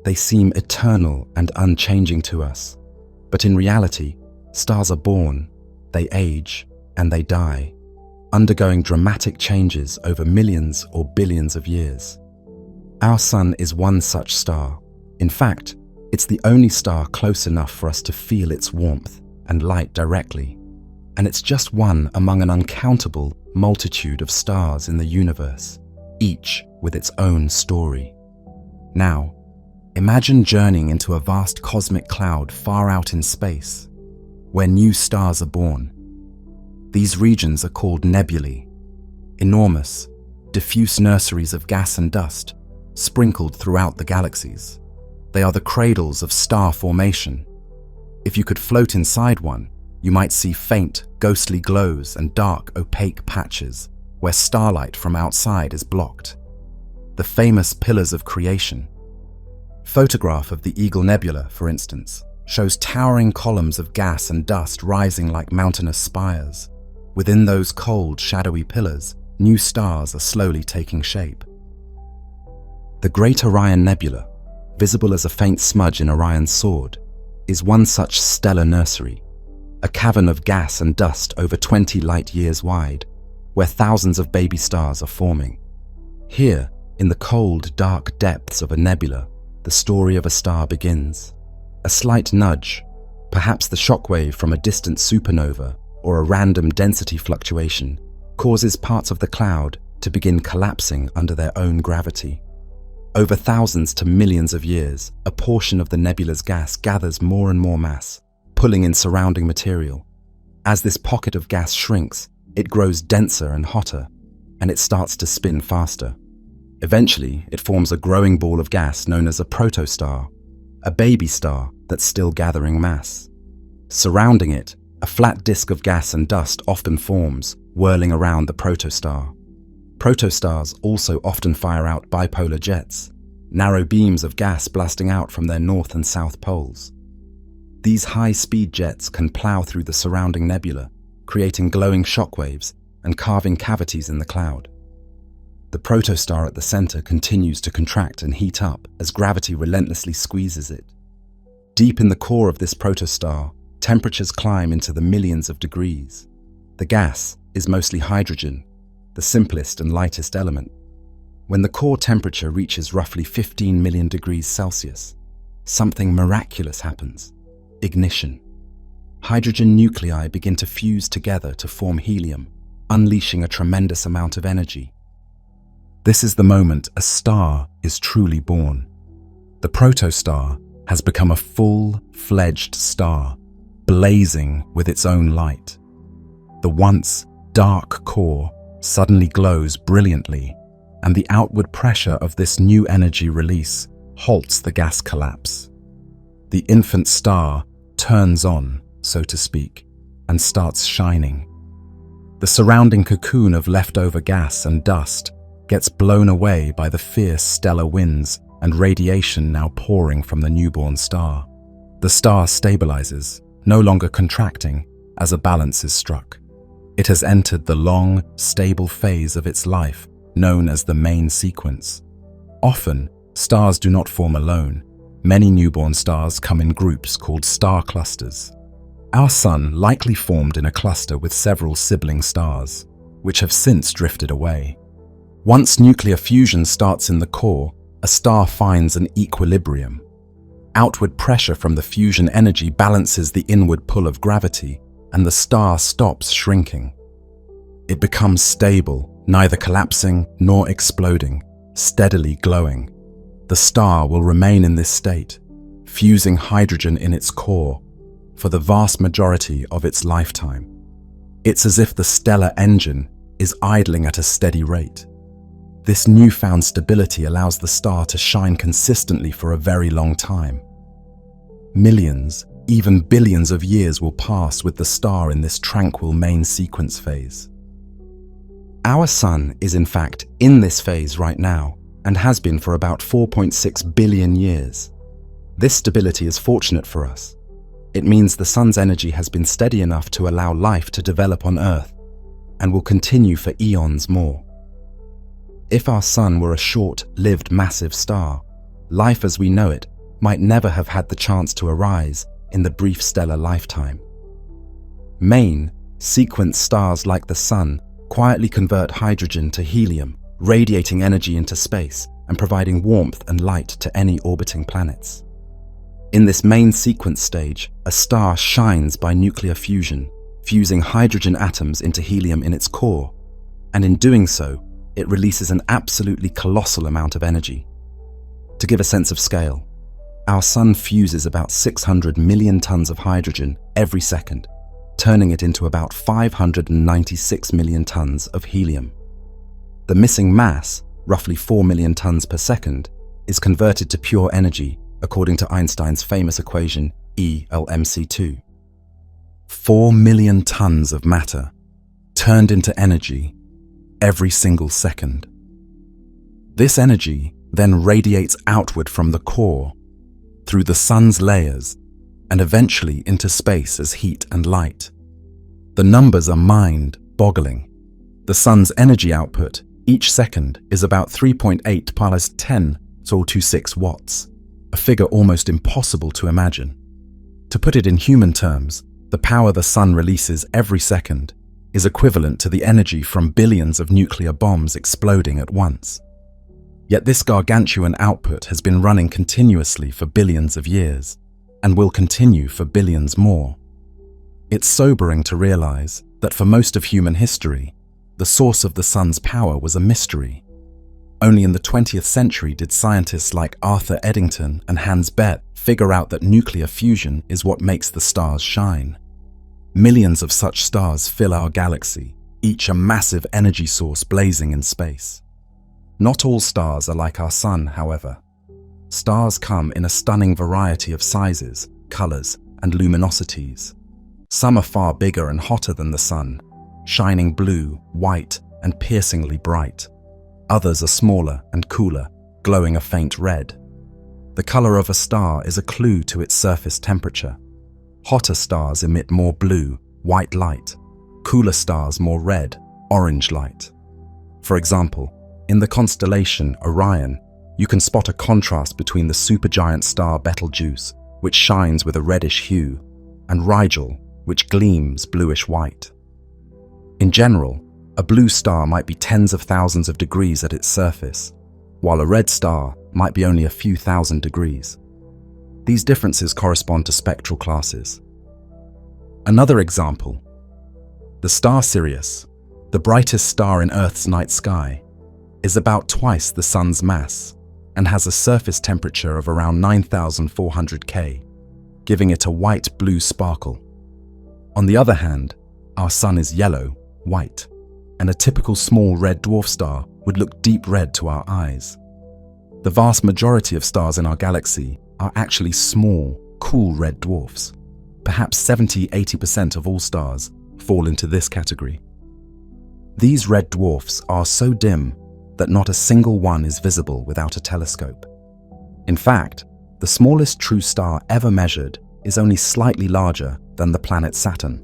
They seem eternal and unchanging to us, but in reality, stars are born, they age, and they die, undergoing dramatic changes over millions or billions of years. Our sun is one such star. In fact, it's the only star close enough for us to feel its warmth and light directly, and it's just one among an uncountable multitude of stars in the universe, each with its own story. Now, imagine journeying into a vast cosmic cloud far out in space, where new stars are born. These regions are called nebulae, enormous, diffuse nurseries of gas and dust sprinkled throughout the galaxies. They are the cradles of star formation. If you could float inside one, you might see faint, ghostly glows and dark, opaque patches where starlight from outside is blocked. The famous pillars of creation. Photograph of the Eagle Nebula, for instance, shows towering columns of gas and dust rising like mountainous spires. Within those cold, shadowy pillars, new stars are slowly taking shape. The Great Orion Nebula, visible as a faint smudge in Orion's sword, is one such stellar nursery, a cavern of gas and dust over 20 light-years wide, where thousands of baby stars are forming. Here, in the cold, dark depths of a nebula, the story of a star begins. A slight nudge, perhaps the shockwave from a distant supernova or a random density fluctuation, causes parts of the cloud to begin collapsing under their own gravity. Over thousands to millions of years, a portion of the nebula's gas gathers more and more mass, pulling in surrounding material. As this pocket of gas shrinks, it grows denser and hotter, and it starts to spin faster. Eventually, it forms a growing ball of gas known as a protostar, a baby star that's still gathering mass. Surrounding it, a flat disk of gas and dust often forms, whirling around the protostar. Protostars also often fire out bipolar jets, narrow beams of gas blasting out from their north and south poles. These high-speed jets can plow through the surrounding nebula, creating glowing shockwaves and carving cavities in the cloud. The protostar at the center continues to contract and heat up as gravity relentlessly squeezes it. Deep in the core of this protostar, temperatures climb into the millions of degrees. The gas is mostly hydrogen, the simplest and lightest element. When the core temperature reaches roughly 15 million degrees Celsius, something miraculous happens: ignition. Hydrogen nuclei begin to fuse together to form helium, unleashing a tremendous amount of energy. This is the moment a star is truly born. The protostar has become a full-fledged star, blazing with its own light. The once dark core suddenly glows brilliantly, and the outward pressure of this new energy release halts the gas collapse. The infant star turns on, so to speak, and starts shining. The surrounding cocoon of leftover gas and dust gets blown away by the fierce stellar winds and radiation now pouring from the newborn star. The star stabilizes, no longer contracting, as a balance is struck. It has entered the long, stable phase of its life, known as the main sequence. Often, stars do not form alone. Many newborn stars come in groups called star clusters. Our Sun likely formed in a cluster with several sibling stars, which have since drifted away. Once nuclear fusion starts in the core, a star finds an equilibrium. Outward pressure from the fusion energy balances the inward pull of gravity, and the star stops shrinking. It becomes stable, neither collapsing nor exploding, steadily glowing. The star will remain in this state, fusing hydrogen in its core, for the vast majority of its lifetime. It's as if the stellar engine is idling at a steady rate. This newfound stability allows the star to shine consistently for a very long time. Millions, even billions of years will pass with the star in this tranquil main sequence phase. Our Sun is in fact in this phase right now, and has been for about 4.6 billion years. This stability is fortunate for us. It means the Sun's energy has been steady enough to allow life to develop on Earth, and will continue for eons more. If our Sun were a short-lived massive star, life as we know it might never have had the chance to arise in the brief stellar lifetime. Main, sequence stars like the Sun quietly convert hydrogen to helium, radiating energy into space and providing warmth and light to any orbiting planets. In this main sequence stage, a star shines by nuclear fusion, fusing hydrogen atoms into helium in its core, and in doing so, it releases an absolutely colossal amount of energy. To give a sense of scale, our Sun fuses about 600 million tons of hydrogen every second, turning it into about 596 million tons of helium. The missing mass, roughly 4 million tons per second, is converted to pure energy according to Einstein's famous equation E=mc². 4 million tons of matter turned into energy every single second. This energy then radiates outward from the core, through the Sun's layers, and eventually into space as heat and light. The numbers are mind-boggling. The Sun's energy output each second is about 3.8 × 10⁻²6 watts, a figure almost impossible to imagine. To put it in human terms, the power the Sun releases every second is equivalent to the energy from billions of nuclear bombs exploding at once. Yet this gargantuan output has been running continuously for billions of years. and will continue for billions more. It's sobering to realize that for most of human history, the source of the sun's power was a mystery. Only in the 20th century did scientists like Arthur Eddington and Hans Bethe figure out that nuclear fusion is what makes the stars shine. Millions of such stars fill our galaxy, each a massive energy source blazing in space. Not all stars are like our sun, however. Stars come in a stunning variety of sizes, colors, and luminosities. Some are far bigger and hotter than the sun, shining blue, white, and piercingly bright. Others are smaller and cooler, glowing a faint red. The color of a star is a clue to its surface temperature. Hotter stars emit more blue, white light. Cooler stars more red, orange light. For example, in the constellation Orion, you can spot a contrast between the supergiant star Betelgeuse, which shines with a reddish hue, and Rigel, which gleams bluish-white. In general, a blue star might be tens of thousands of degrees at its surface, while a red star might be only a few thousand degrees. These differences correspond to spectral classes. Another example, the star Sirius, the brightest star in Earth's night sky, is about twice the sun's mass and has a surface temperature of around 9,400 K, giving it a white-blue sparkle. On the other hand, our sun is yellow, white, and a typical small red dwarf star would look deep red to our eyes. The vast majority of stars in our galaxy are actually small, cool red dwarfs. Perhaps 70–80% of all stars fall into this category. These red dwarfs are so dim that not a single one is visible without a telescope. In fact, the smallest true star ever measured is only slightly larger than the planet Saturn.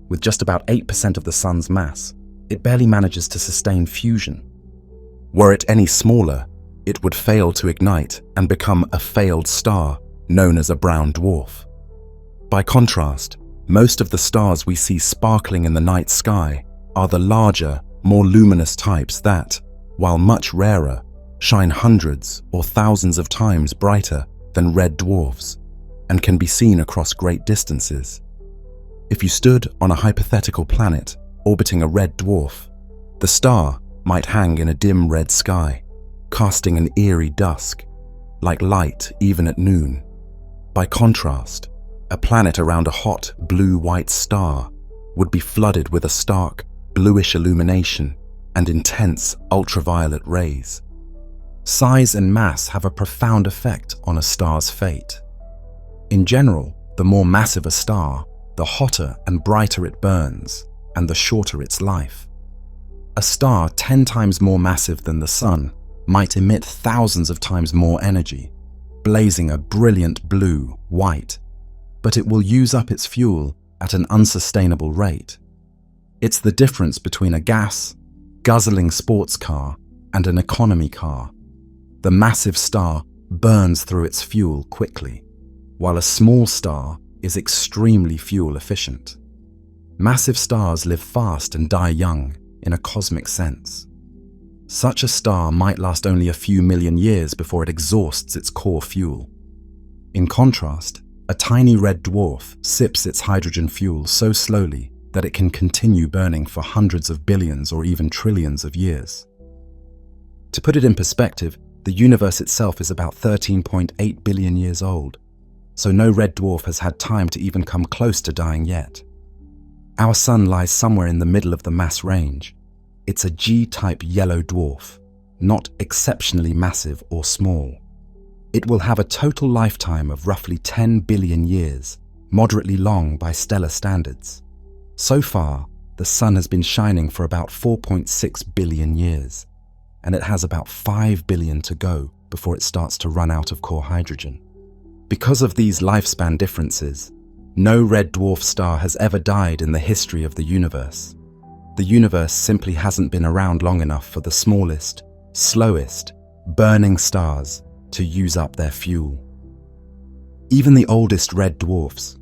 With just about 8% of the sun's mass, it barely manages to sustain fusion. Were it any smaller, it would fail to ignite and become a failed star, known as a brown dwarf. By contrast, most of the stars we see sparkling in the night sky are the larger, more luminous types that, while much rarer, shine hundreds or thousands of times brighter than red dwarfs and can be seen across great distances. If you stood on a hypothetical planet orbiting a red dwarf, the star might hang in a dim red sky, casting an eerie dusk, like light even at noon. By contrast, a planet around a hot blue-white star would be flooded with a stark, bluish illumination and intense ultraviolet rays. Size and mass have a profound effect on a star's fate. In general, the more massive a star, the hotter and brighter it burns, and the shorter its life. A star 10 times more massive than the sun might emit thousands of times more energy, blazing a brilliant blue, white, but it will use up its fuel at an unsustainable rate. It's the difference between a gas, guzzling sports car and an economy car. The massive star burns through its fuel quickly, while a small star is extremely fuel efficient. Massive stars live fast and die young in a cosmic sense. Such a star might last only a few million years before it exhausts its core fuel. In contrast, a tiny red dwarf sips its hydrogen fuel so slowly that it can continue burning for hundreds of billions or even trillions of years. To put it in perspective, the universe itself is about 13.8 billion years old, so no red dwarf has had time to even come close to dying yet. Our sun lies somewhere in the middle of the mass range. It's a G-type yellow dwarf, not exceptionally massive or small. It will have a total lifetime of roughly 10 billion years, moderately long by stellar standards. So far, the sun has been shining for about 4.6 billion years, and it has about 5 billion to go before it starts to run out of core hydrogen. Because of these lifespan differences, no red dwarf star has ever died in the history of the universe. The universe simply hasn't been around long enough for the smallest, slowest, burning stars to use up their fuel. Even the oldest red dwarfs,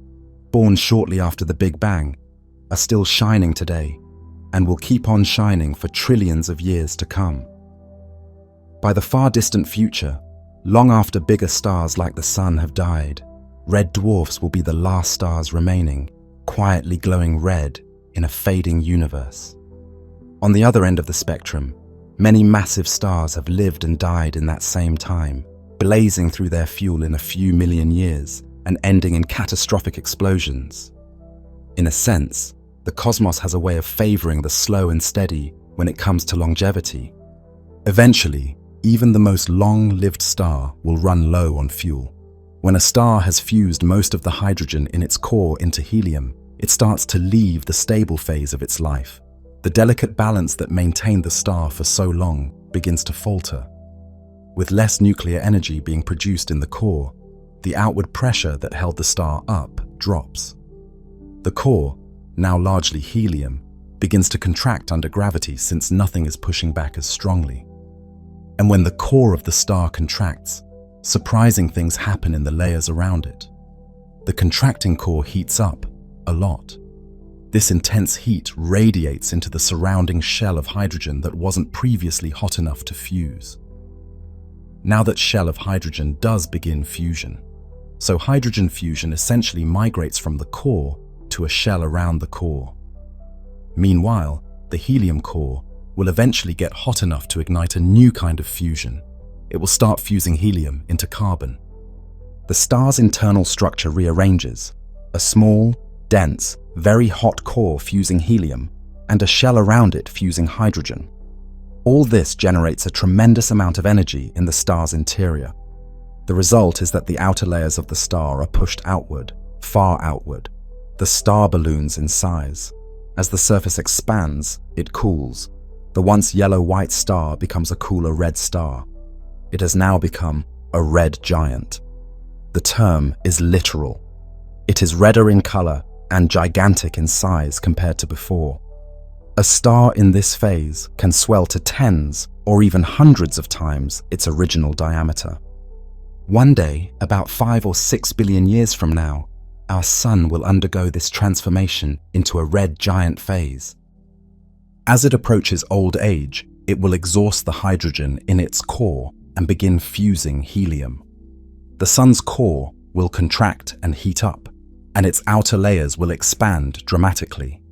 born shortly after the Big Bang, are still shining today and will keep on shining for trillions of years to come. By the far distant future, long after bigger stars like the sun have died, red dwarfs will be the last stars remaining, quietly glowing red in a fading universe. On the other end of the spectrum, many massive stars have lived and died in that same time, blazing through their fuel in a few million years and ending in catastrophic explosions. In a sense, the cosmos has a way of favoring the slow and steady when it comes to longevity. Eventually, even the most long-lived star will run low on fuel. When a star has fused most of the hydrogen in its core into helium, it starts to leave the stable phase of its life. The delicate balance that maintained the star for so long begins to falter. With less nuclear energy being produced in the core, the outward pressure that held the star up drops. The core, now largely helium, begins to contract under gravity since nothing is pushing back as strongly. And when the core of the star contracts, surprising things happen in the layers around it. The contracting core heats up a lot. This intense heat radiates into the surrounding shell of hydrogen that wasn't previously hot enough to fuse. Now that shell of hydrogen does begin fusion. So hydrogen fusion essentially migrates from the core to a shell around the core. Meanwhile, the helium core will eventually get hot enough to ignite a new kind of fusion. It will start fusing helium into carbon. The star's internal structure rearranges: a small, dense, very hot core fusing helium and a shell around it fusing hydrogen. All this generates a tremendous amount of energy in the star's interior. The result is that the outer layers of the star are pushed outward, far outward. The star balloons in size. As the surface expands, it cools. The once yellow-white star becomes a cooler red star. It has now become a red giant. The term is literal. It is redder in color and gigantic in size compared to before. A star in this phase can swell to tens or even hundreds of times its original diameter. One day, about 5 or 6 billion years from now, our sun will undergo this transformation into a red giant phase. As it approaches old age, it will exhaust the hydrogen in its core and begin fusing helium. The sun's core will contract and heat up, and its outer layers will expand dramatically.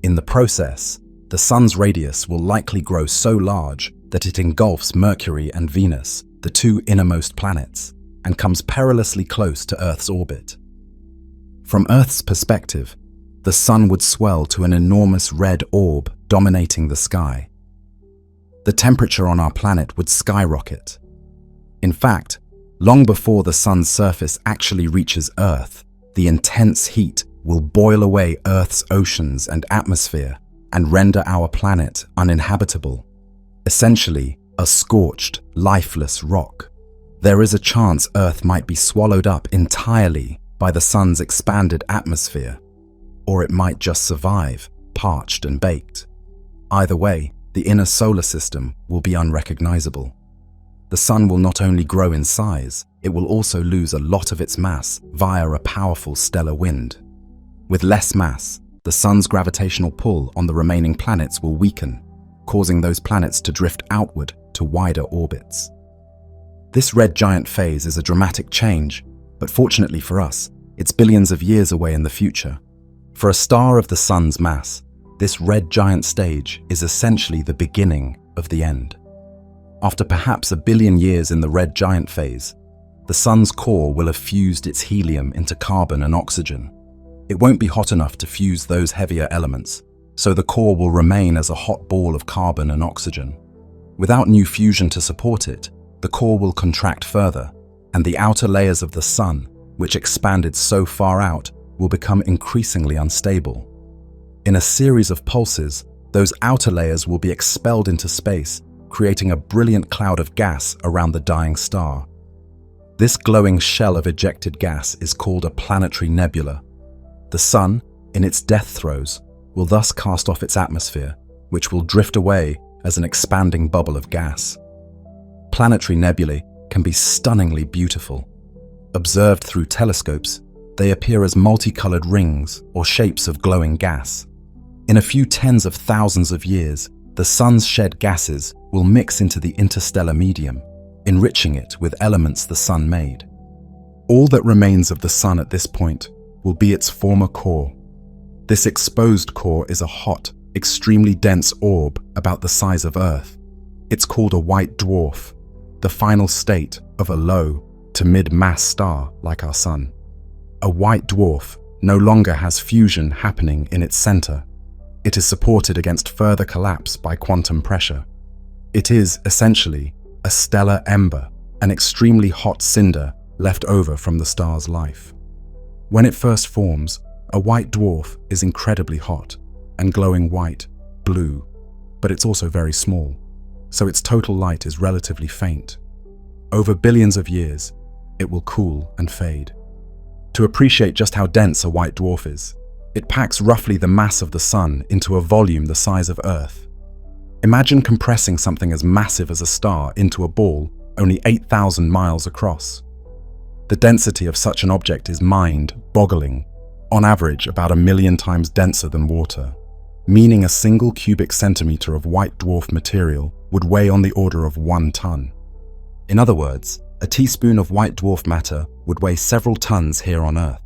In the process, the sun's radius will likely grow so large that it engulfs Mercury and Venus, the two innermost planets, and comes perilously close to Earth's orbit. From Earth's perspective, the sun would swell to an enormous red orb dominating the sky. The temperature on our planet would skyrocket. In fact, long before the sun's surface actually reaches Earth, the intense heat will boil away Earth's oceans and atmosphere and render our planet uninhabitable. Essentially, a scorched, lifeless rock. There is a chance Earth might be swallowed up entirely by the sun's expanded atmosphere, or it might just survive, parched and baked. Either way, the inner solar system will be unrecognizable. The sun will not only grow in size, it will also lose a lot of its mass via a powerful stellar wind. With less mass, the sun's gravitational pull on the remaining planets will weaken, causing those planets to drift outward to wider orbits. This red giant phase is a dramatic change, but fortunately for us, it's billions of years away in the future. For a star of the sun's mass, this red giant stage is essentially the beginning of the end. After perhaps 1 billion years in the red giant phase, the sun's core will have fused its helium into carbon and oxygen. It won't be hot enough to fuse those heavier elements, so the core will remain as a hot ball of carbon and oxygen. Without new fusion to support it, the core will contract further, and the outer layers of the sun, which expanded so far out, will become increasingly unstable. In a series of pulses, those outer layers will be expelled into space, creating a brilliant cloud of gas around the dying star. This glowing shell of ejected gas is called a planetary nebula. The sun, in its death throes, will thus cast off its atmosphere, which will drift away as an expanding bubble of gas. Planetary nebulae can be stunningly beautiful. Observed through telescopes, they appear as multicolored rings or shapes of glowing gas. In a few tens of thousands of years, the sun's shed gases will mix into the interstellar medium, enriching it with elements the sun made. All that remains of the Sun at this point will be its former core. This exposed core is a hot, extremely dense orb about the size of Earth. It's called a white dwarf, the final state of a low to mid-mass star like our Sun. A white dwarf no longer has fusion happening in its center. It is supported against further collapse by quantum pressure. It is, essentially, a stellar ember, an extremely hot cinder left over from the star's life. When it first forms, a white dwarf is incredibly hot and glowing white, blue, but it's also very small, so its total light is relatively faint. Over billions of years, it will cool and fade. To appreciate just how dense a white dwarf is, it packs roughly the mass of the Sun into a volume the size of Earth. Imagine compressing something as massive as a star into a ball only 8,000 miles across. The density of such an object is mind-boggling, on average about 1 million times denser than water, meaning a single cubic centimeter of white dwarf material would weigh on the order of 1 ton. In other words, a teaspoon of white dwarf matter would weigh several tons here on Earth.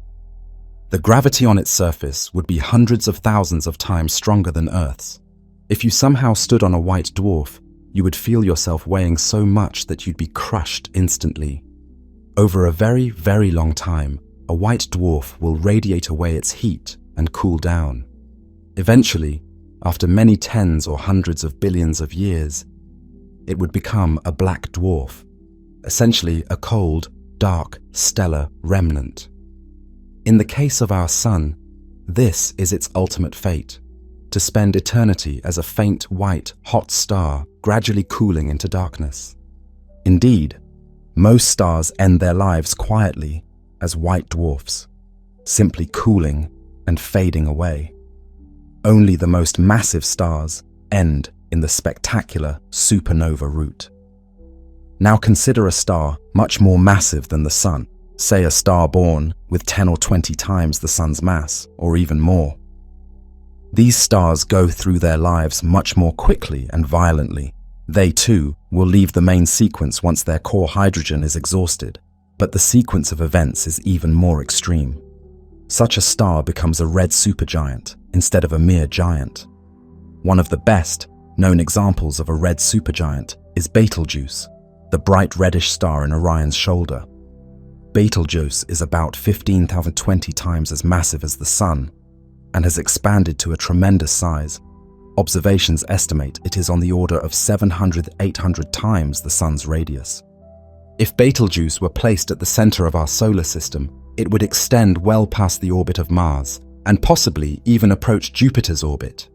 The gravity on its surface would be hundreds of thousands of times stronger than Earth's. If you somehow stood on a white dwarf, you would feel yourself weighing so much that you'd be crushed instantly. Over a very, very long time, a white dwarf will radiate away its heat and cool down. Eventually, after many tens or hundreds of billions of years, it would become a black dwarf, essentially a cold, dark, stellar remnant. In the case of our Sun, this is its ultimate fate, to spend eternity as a faint, white, hot star gradually cooling into darkness. Indeed, most stars end their lives quietly as white dwarfs, simply cooling and fading away. Only the most massive stars end in the spectacular supernova route. Now consider a star much more massive than the Sun, say a star born with 10 or 20 times the Sun's mass, or even more. These stars go through their lives much more quickly and violently. They too will leave the main sequence once their core hydrogen is exhausted, but the sequence of events is even more extreme. Such a star becomes a red supergiant instead of a mere giant. One of the best known examples of a red supergiant is Betelgeuse, the bright reddish star in Orion's shoulder. Betelgeuse is about 15,020 times as massive as the Sun and has expanded to a tremendous size. Observations estimate it is on the order of 700–800 times the Sun's radius. If Betelgeuse were placed at the center of our solar system, it would extend well past the orbit of Mars and possibly even approach Jupiter's orbit.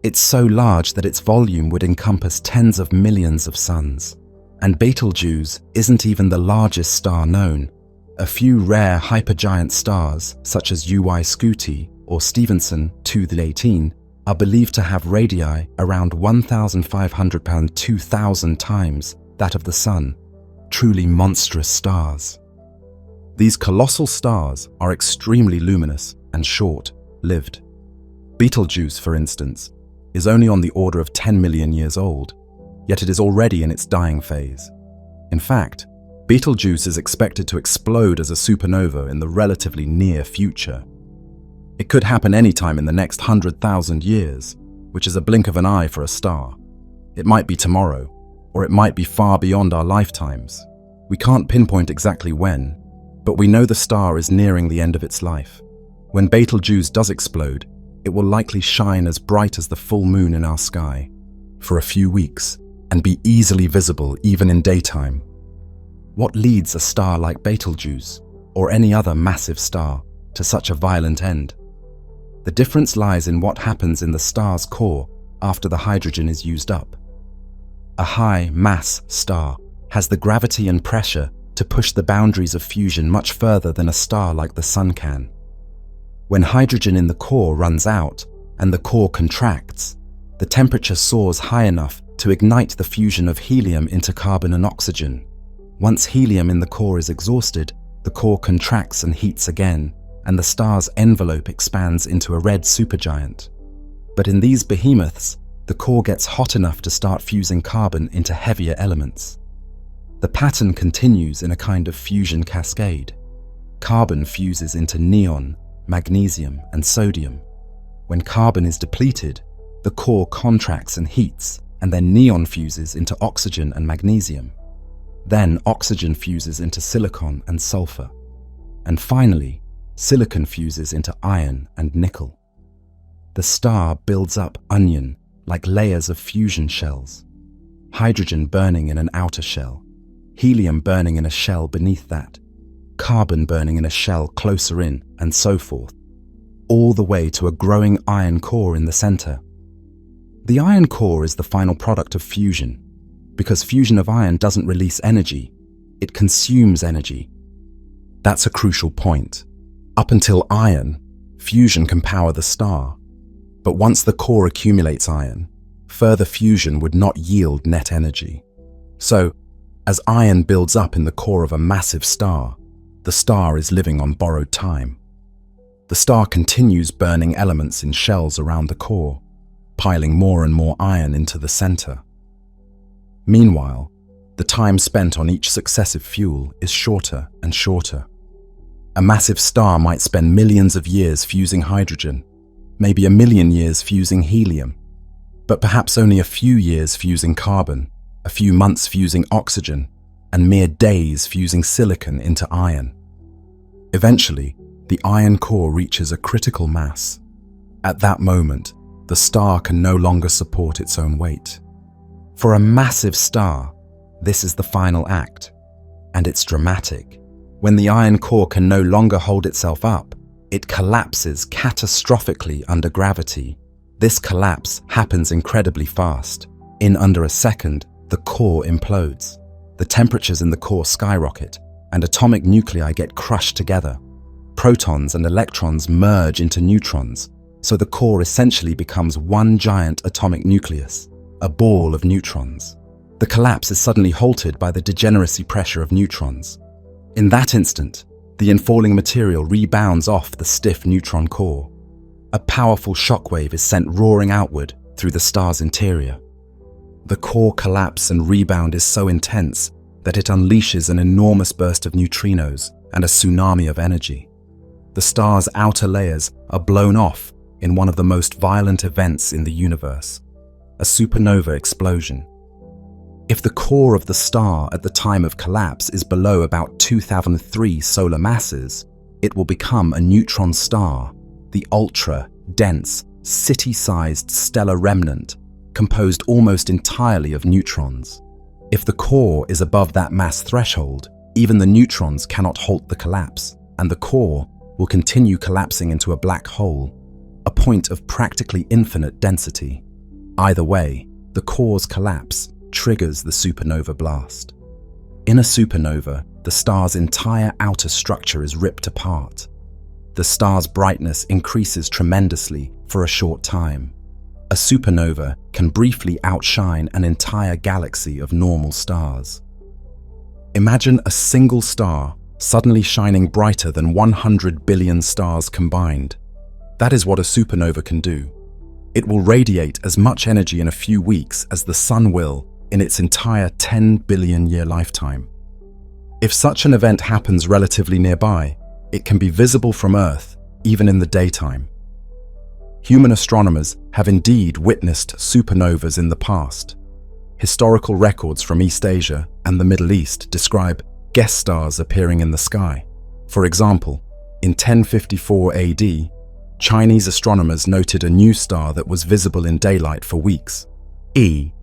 It's so large that its volume would encompass tens of millions of suns. And Betelgeuse isn't even the largest star known. A few rare hypergiant stars, such as UY Scuti or Stephenson 218, are believed to have radii around 1,500 × 2,000 times that of the Sun. Truly monstrous stars. These colossal stars are extremely luminous and short-lived. Betelgeuse, for instance, is only on the order of 10 million years old, yet it is already in its dying phase. In fact, Betelgeuse is expected to explode as a supernova in the relatively near future. It could happen anytime in the next 100,000 years, which is a blink of an eye for a star. It might be tomorrow, or it might be far beyond our lifetimes. We can't pinpoint exactly when, but we know the star is nearing the end of its life. When Betelgeuse does explode, it will likely shine as bright as the full moon in our sky for a few weeks and be easily visible even in daytime. What leads a star like Betelgeuse, or any other massive star, to such a violent end? The difference lies in what happens in the star's core after the hydrogen is used up. A high-mass star has the gravity and pressure to push the boundaries of fusion much further than a star like the Sun can. When hydrogen in the core runs out and the core contracts, the temperature soars high enough to ignite the fusion of helium into carbon and oxygen. Once helium in the core is exhausted, the core contracts and heats again, and the star's envelope expands into a red supergiant. But in these behemoths, the core gets hot enough to start fusing carbon into heavier elements. The pattern continues in a kind of fusion cascade. Carbon fuses into neon, magnesium, and sodium. When carbon is depleted, the core contracts and heats, and then neon fuses into oxygen and magnesium. Then oxygen fuses into silicon and sulfur. And finally, silicon fuses into iron and nickel. The star builds up onion like layers of fusion shells. Hydrogen burning in an outer shell, helium burning in a shell beneath that, carbon burning in a shell closer in, and so forth, all the way to a growing iron core in the center. The iron core is the final product of fusion, because fusion of iron doesn't release energy, it consumes energy. That's a crucial point. Up until iron, fusion can power the star, but once the core accumulates iron, further fusion would not yield net energy. So, as iron builds up in the core of a massive star, the star is living on borrowed time. The star continues burning elements in shells around the core, piling more and more iron into the center. Meanwhile, the time spent on each successive fuel is shorter and shorter. A massive star might spend millions of years fusing hydrogen, maybe 1,000,000 years fusing helium, but perhaps only a few years fusing carbon, a few months fusing oxygen, and mere days fusing silicon into iron. Eventually, the iron core reaches a critical mass. At that moment, the star can no longer support its own weight. For a massive star, this is the final act, and it's dramatic. When the iron core can no longer hold itself up, it collapses catastrophically under gravity. This collapse happens incredibly fast. In under a second, the core implodes. The temperatures in the core skyrocket, and atomic nuclei get crushed together. Protons and electrons merge into neutrons, so the core essentially becomes one giant atomic nucleus, a ball of neutrons. The collapse is suddenly halted by the degeneracy pressure of neutrons. In that instant, the infalling material rebounds off the stiff neutron core. A powerful shockwave is sent roaring outward through the star's interior. The core collapse and rebound is so intense that it unleashes an enormous burst of neutrinos and a tsunami of energy. The star's outer layers are blown off in one of the most violent events in the universe, a supernova explosion. If the core of the star at the time of collapse is below about 2003 solar masses, it will become a neutron star, the ultra-dense, city-sized stellar remnant, composed almost entirely of neutrons. If the core is above that mass threshold, even the neutrons cannot halt the collapse, and the core will continue collapsing into a black hole, a point of practically infinite density. Either way, the core's collapse triggers the supernova blast. In a supernova, the star's entire outer structure is ripped apart. The star's brightness increases tremendously for a short time. A supernova can briefly outshine an entire galaxy of normal stars. Imagine a single star suddenly shining brighter than 100 billion stars combined. That is what a supernova can do. It will radiate as much energy in a few weeks as the sun will in its entire 10 billion year lifetime. If such an event happens relatively nearby, it can be visible from Earth, even in the daytime. Human astronomers have indeed witnessed supernovas in the past. Historical records from East Asia and the Middle East describe guest stars appearing in the sky. For example, in 1054 AD, Chinese astronomers noted a new star that was visible in daylight for weeks.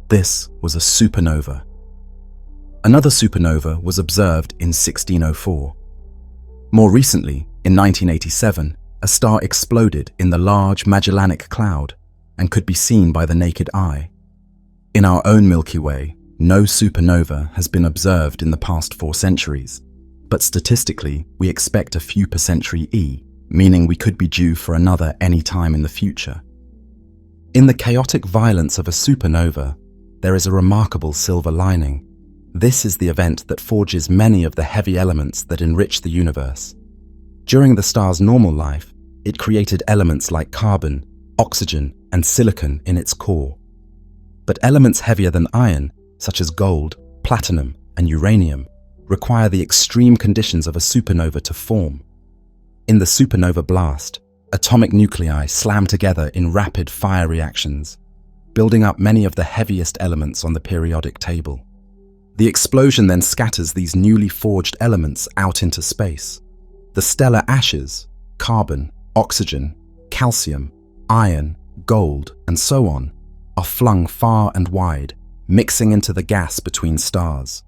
This was a supernova. Another supernova was observed in 1604. More recently, in 1987, a star exploded in the Large Magellanic Cloud and could be seen by the naked eye. In our own Milky Way, no supernova has been observed in the past 4 centuries, but statistically, we expect a few per century meaning we could be due for another any time in the future. In the chaotic violence of a supernova, there is a remarkable silver lining. This is the event that forges many of the heavy elements that enrich the universe. During the star's normal life, it created elements like carbon, oxygen, and silicon in its core. But elements heavier than iron, such as gold, platinum, and uranium, require the extreme conditions of a supernova to form. In the supernova blast, atomic nuclei slam together in rapid fire reactions, building up many of the heaviest elements on the periodic table. The explosion then scatters these newly forged elements out into space. The stellar ashes, carbon, oxygen, calcium, iron, gold, and so on, are flung far and wide, mixing into the gas between stars.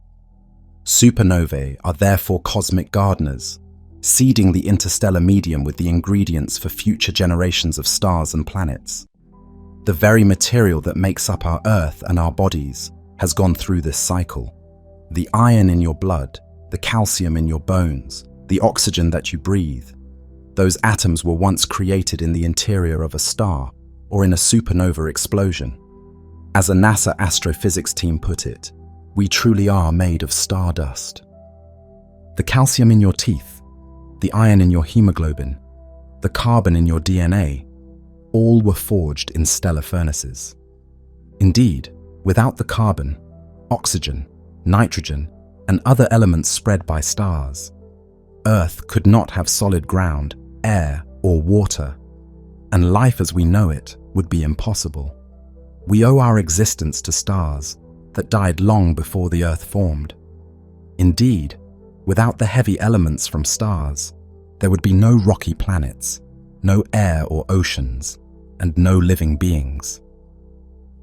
Supernovae are therefore cosmic gardeners, seeding the interstellar medium with the ingredients for future generations of stars and planets. The very material that makes up our Earth and our bodies has gone through this cycle. The iron in your blood, the calcium in your bones, the oxygen that you breathe, those atoms were once created in the interior of a star or in a supernova explosion. As a NASA astrophysics team put it, we truly are made of stardust. The calcium in your teeth, the iron in your hemoglobin, the carbon in your DNA, all were forged in stellar furnaces. Indeed, without the carbon, oxygen, nitrogen, and other elements spread by stars, Earth could not have solid ground, air, or water, and life as we know it would be impossible. We owe our existence to stars that died long before the Earth formed. Indeed, without the heavy elements from stars, there would be no rocky planets, no air or oceans, and no living beings.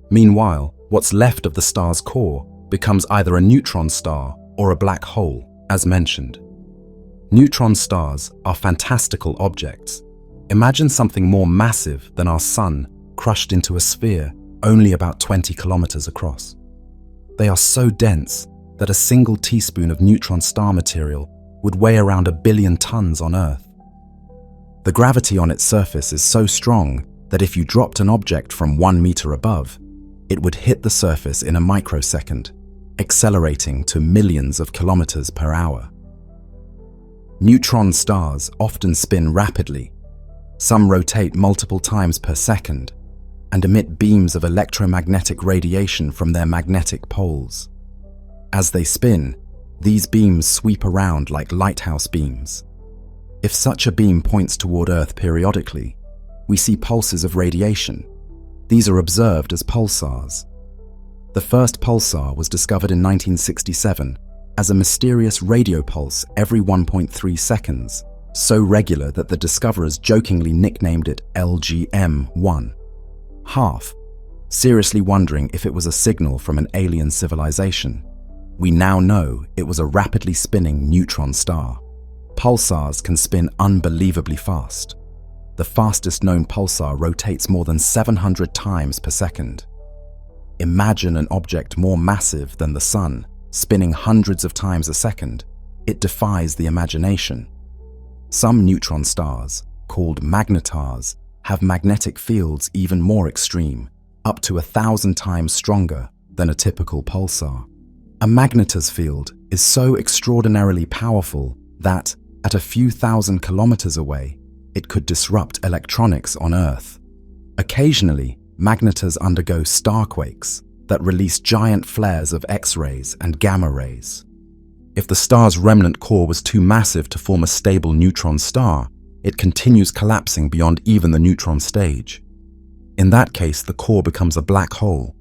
Meanwhile, what's left of the star's core becomes either a neutron star or a black hole, as mentioned. Neutron stars are fantastical objects. Imagine something more massive than our Sun crushed into a sphere only about 20 kilometers across. They are so dense that a single teaspoon of neutron star material would weigh around 1 billion tons on Earth. The gravity on its surface is so strong that if you dropped an object from 1 meter above, it would hit the surface in a microsecond, accelerating to millions of kilometers per hour. Neutron stars often spin rapidly. Some rotate multiple times per second and emit beams of electromagnetic radiation from their magnetic poles. As they spin, these beams sweep around like lighthouse beams. If such a beam points toward Earth periodically, we see pulses of radiation. These are observed as pulsars. The first pulsar was discovered in 1967 as a mysterious radio pulse every 1.3 seconds, so regular that the discoverers jokingly nicknamed it LGM-1, half, seriously wondering if it was a signal from an alien civilization. We now know it was a rapidly spinning neutron star. Pulsars can spin unbelievably fast. The fastest known pulsar rotates more than 700 times per second. Imagine an object more massive than the Sun, spinning hundreds of times a second. It defies the imagination. Some neutron stars, called magnetars, have magnetic fields even more extreme, up to 1,000 times stronger than a typical pulsar. A magnetar's field is so extraordinarily powerful that, at a few thousand kilometers away, it could disrupt electronics on Earth. Occasionally, magnetars undergo starquakes that release giant flares of X-rays and gamma rays. If the star's remnant core was too massive to form a stable neutron star, it continues collapsing beyond even the neutron stage. In that case, the core becomes a black hole,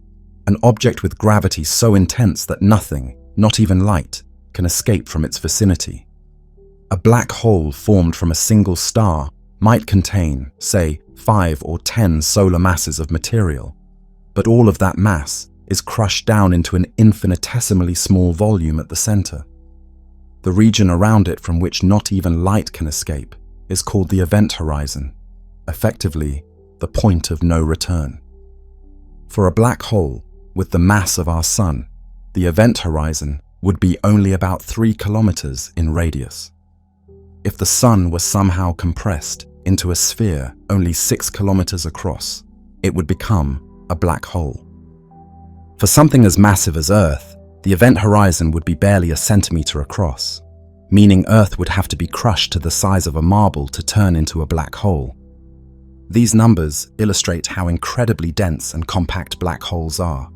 an object with gravity so intense that nothing, not even light, can escape from its vicinity. A black hole formed from a single star might contain, say, 5 or 10 solar masses of material, but all of that mass is crushed down into an infinitesimally small volume at the center. The region around it from which not even light can escape is called the event horizon, effectively the point of no return. For a black hole, with the mass of our Sun, the event horizon would be only about 3 kilometers in radius. If the Sun was somehow compressed into a sphere only 6 kilometers across, it would become a black hole. For something as massive as Earth, the event horizon would be barely a centimeter across, meaning Earth would have to be crushed to the size of a marble to turn into a black hole. These numbers illustrate how incredibly dense and compact black holes are,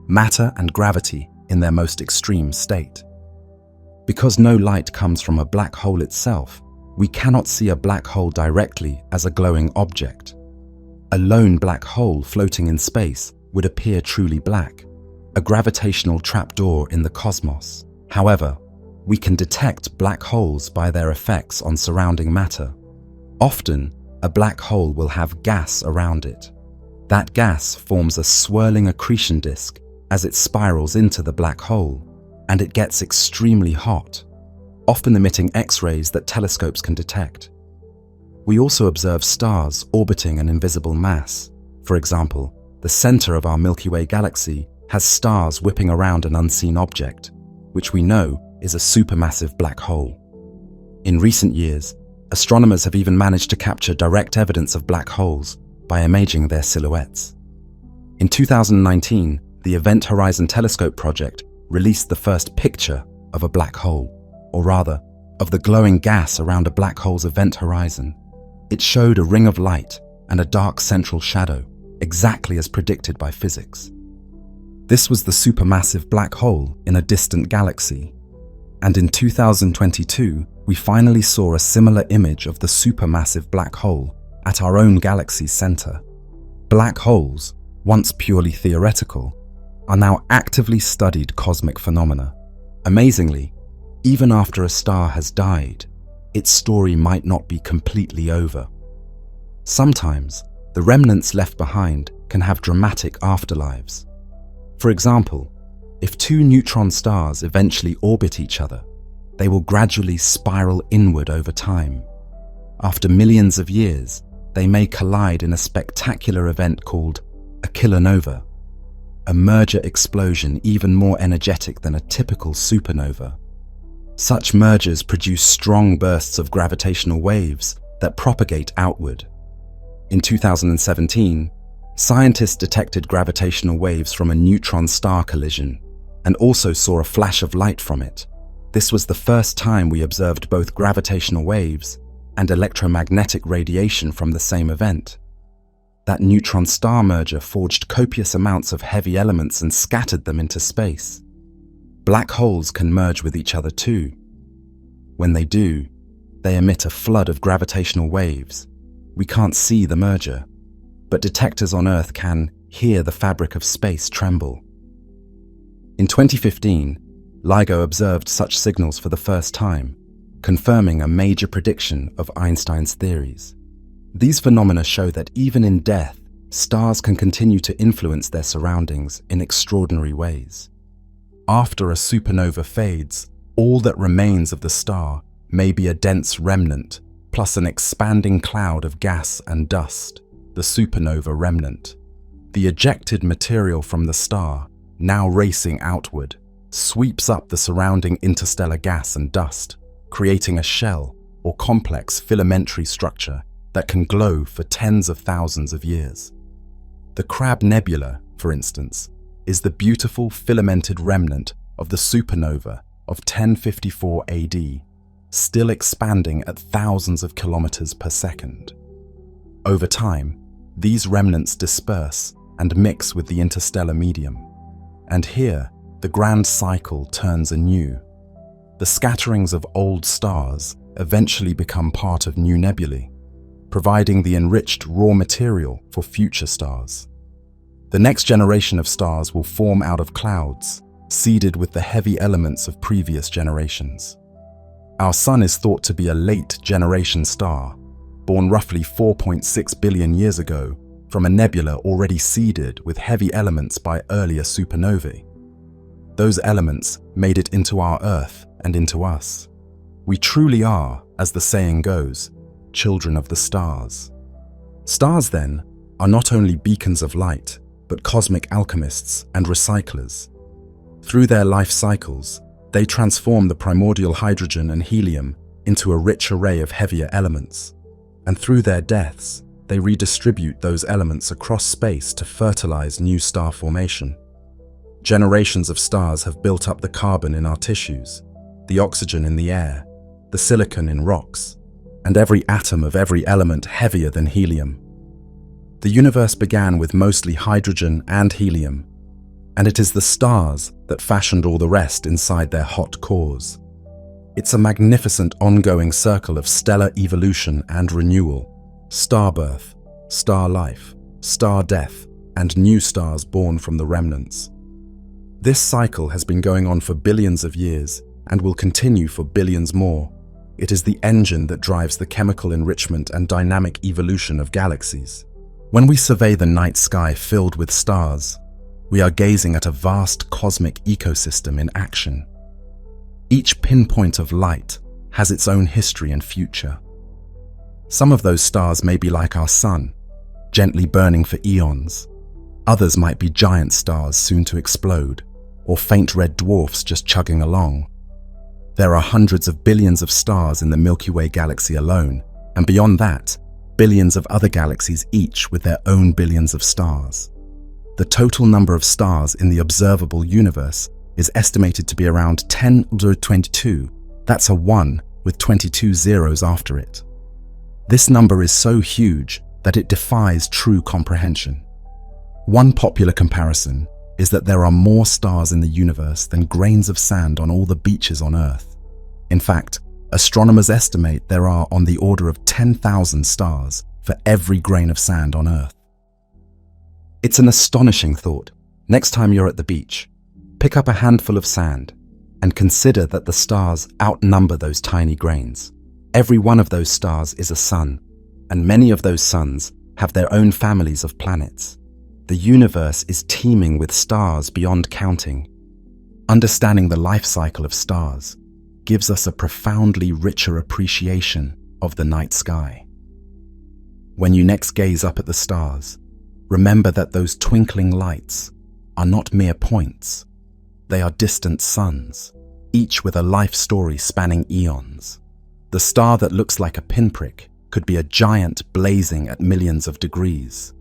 matter and gravity in their most extreme state. Because no light comes from a black hole itself, we cannot see a black hole directly as a glowing object. A lone black hole floating in space would appear truly black, a gravitational trapdoor in the cosmos. However, we can detect black holes by their effects on surrounding matter. Often, a black hole will have gas around it. That gas forms a swirling accretion disk as it spirals into the black hole, and it gets extremely hot, often emitting X-rays that telescopes can detect. We also observe stars orbiting an invisible mass. For example, the center of our Milky Way galaxy has stars whipping around an unseen object, which we know is a supermassive black hole. In recent years, astronomers have even managed to capture direct evidence of black holes by imaging their silhouettes. In 2019, the Event Horizon Telescope project released the first picture of a black hole, or rather, of the glowing gas around a black hole's event horizon. It showed a ring of light and a dark central shadow, exactly as predicted by physics. This was the supermassive black hole in a distant galaxy. And in 2022, we finally saw a similar image of the supermassive black hole at our own galaxy's center. Black holes, once purely theoretical, are now actively studied cosmic phenomena. Amazingly, even after a star has died, its story might not be completely over. Sometimes, the remnants left behind can have dramatic afterlives. For example, if two neutron stars eventually orbit each other, they will gradually spiral inward over time. After millions of years, they may collide in a spectacular event called a kilonova, a merger explosion even more energetic than a typical supernova. Such mergers produce strong bursts of gravitational waves that propagate outward. In 2017, scientists detected gravitational waves from a neutron star collision and also saw a flash of light from it. This was the first time we observed both gravitational waves and electromagnetic radiation from the same event. That neutron star merger forged copious amounts of heavy elements and scattered them into space. Black holes can merge with each other too. When they do, they emit a flood of gravitational waves. We can't see the merger, but detectors on Earth can hear the fabric of space tremble. In 2015, LIGO observed such signals for the first time, confirming a major prediction of Einstein's theories. These phenomena show that even in death, stars can continue to influence their surroundings in extraordinary ways. After a supernova fades, all that remains of the star may be a dense remnant, plus an expanding cloud of gas and dust, the supernova remnant. The ejected material from the star, now racing outward, sweeps up the surrounding interstellar gas and dust, creating a shell or complex filamentary structure that can glow for tens of thousands of years. The Crab Nebula, for instance, is the beautiful filamented remnant of the supernova of 1054 AD, still expanding at thousands of kilometers per second. Over time, these remnants disperse and mix with the interstellar medium. And here, the grand cycle turns anew. The scatterings of old stars eventually become part of new nebulae, providing the enriched raw material for future stars. The next generation of stars will form out of clouds, seeded with the heavy elements of previous generations. Our Sun is thought to be a late-generation star, born roughly 4.6 billion years ago from a nebula already seeded with heavy elements by earlier supernovae. Those elements made it into our Earth and into us. We truly are, as the saying goes, children of the stars. Stars, then, are not only beacons of light, but cosmic alchemists and recyclers. Through their life cycles, they transform the primordial hydrogen and helium into a rich array of heavier elements. And through their deaths, they redistribute those elements across space to fertilize new star formation. Generations of stars have built up the carbon in our tissues, the oxygen in the air, the silicon in rocks, and every atom of every element heavier than helium. The universe began with mostly hydrogen and helium, and it is the stars that fashioned all the rest inside their hot cores. It's a magnificent ongoing circle of stellar evolution and renewal, star birth, star life, star death, and new stars born from the remnants. This cycle has been going on for billions of years and will continue for billions more. It is the engine that drives the chemical enrichment and dynamic evolution of galaxies. When we survey the night sky filled with stars, we are gazing at a vast cosmic ecosystem in action. Each pinpoint of light has its own history and future. Some of those stars may be like our sun, gently burning for eons. Others might be giant stars soon to explode, or faint red dwarfs just chugging along. There are hundreds of billions of stars in the Milky Way galaxy alone, and beyond that, billions of other galaxies each with their own billions of stars. The total number of stars in the observable universe is estimated to be around 10 to the 22. That's a 1 with 22 zeros after it. This number is so huge that it defies true comprehension. One popular comparison is that there are more stars in the universe than grains of sand on all the beaches on Earth. In fact, astronomers estimate there are on the order of 10,000 stars for every grain of sand on Earth. It's an astonishing thought. Next time you're at the beach, pick up a handful of sand and consider that the stars outnumber those tiny grains. Every one of those stars is a sun, and many of those suns have their own families of planets. The universe is teeming with stars beyond counting. Understanding the life cycle of stars gives us a profoundly richer appreciation of the night sky. When you next gaze up at the stars, remember that those twinkling lights are not mere points. They are distant suns, each with a life story spanning eons. The star that looks like a pinprick could be a giant blazing at millions of degrees,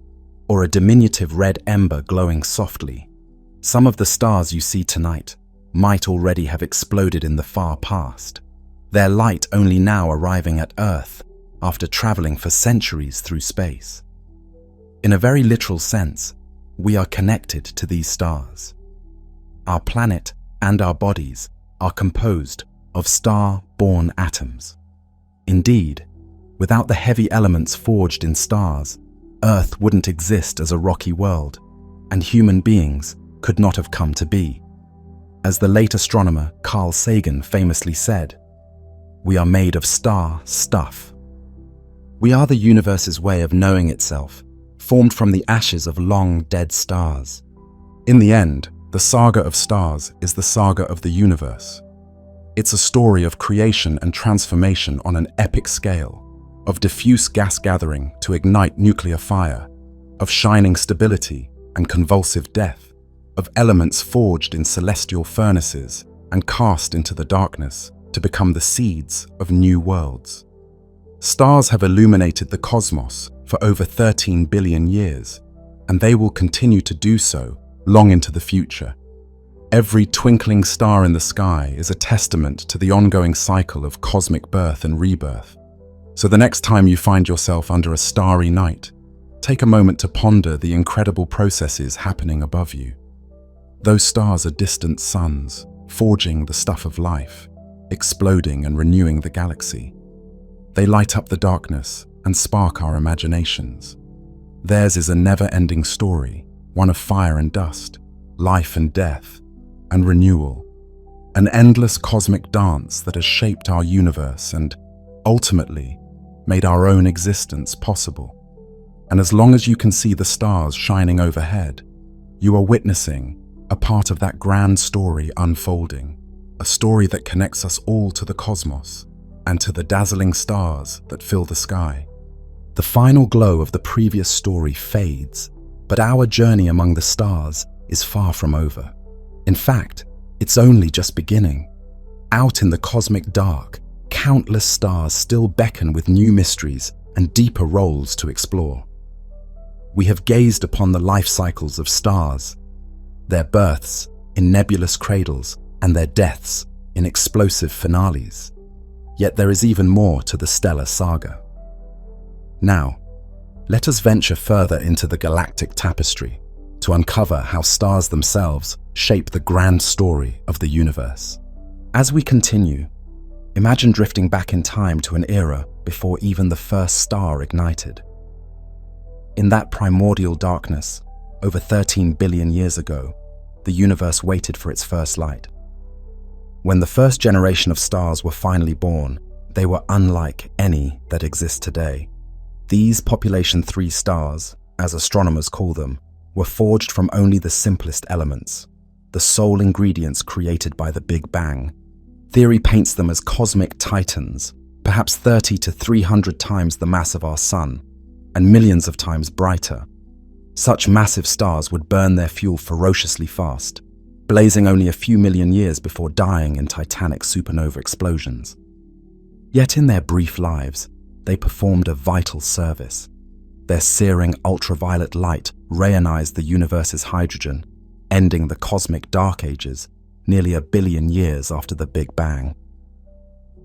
or a diminutive red ember glowing softly. Some of the stars you see tonight might already have exploded in the far past, their light only now arriving at Earth after traveling for centuries through space. In a very literal sense, we are connected to these stars. Our planet and our bodies are composed of star-born atoms. Indeed, without the heavy elements forged in stars, Earth wouldn't exist as a rocky world, and human beings could not have come to be. As the late astronomer Carl Sagan famously said, "We are made of star stuff." We are the universe's way of knowing itself, formed from the ashes of long dead stars. In the end, the saga of stars is the saga of the universe. It's a story of creation and transformation on an epic scale, of diffuse gas gathering to ignite nuclear fire, of shining stability and convulsive death, of elements forged in celestial furnaces and cast into the darkness to become the seeds of new worlds. Stars have illuminated the cosmos for over 13 billion years, and they will continue to do so long into the future. Every twinkling star in the sky is a testament to the ongoing cycle of cosmic birth and rebirth. So the next time you find yourself under a starry night, take a moment to ponder the incredible processes happening above you. Those stars are distant suns, forging the stuff of life, exploding and renewing the galaxy. They light up the darkness and spark our imaginations. Theirs is a never-ending story, one of fire and dust, life and death, and renewal. An endless cosmic dance that has shaped our universe and, ultimately, made our own existence possible. And as long as you can see the stars shining overhead, you are witnessing a part of that grand story unfolding, a story that connects us all to the cosmos and to the dazzling stars that fill the sky. The final glow of the previous story fades, but our journey among the stars is far from over. In fact, it's only just beginning. Out in the cosmic dark, countless stars still beckon with new mysteries and deeper roles to explore. We have gazed upon the life cycles of stars, their births in nebulous cradles and their deaths in explosive finales. Yet there is even more to the stellar saga. Now, let us venture further into the galactic tapestry to uncover how stars themselves shape the grand story of the universe. As we continue, Imagine drifting back in time to an era before even the first star ignited. In that primordial darkness, over 13 billion years ago, the universe waited for its first light. When the first generation of stars were finally born, they were unlike any that exist today. These population 3 stars, as astronomers call them, were forged from only the simplest elements, the sole ingredients created by the Big Bang. Theory paints them as cosmic titans, perhaps 30 to 300 times the mass of our Sun, and millions of times brighter. Such massive stars would burn their fuel ferociously fast, blazing only a few million years before dying in titanic supernova explosions. Yet in their brief lives, they performed a vital service. Their searing ultraviolet light rayonized the universe's hydrogen, ending the cosmic dark ages nearly a billion years after the Big Bang.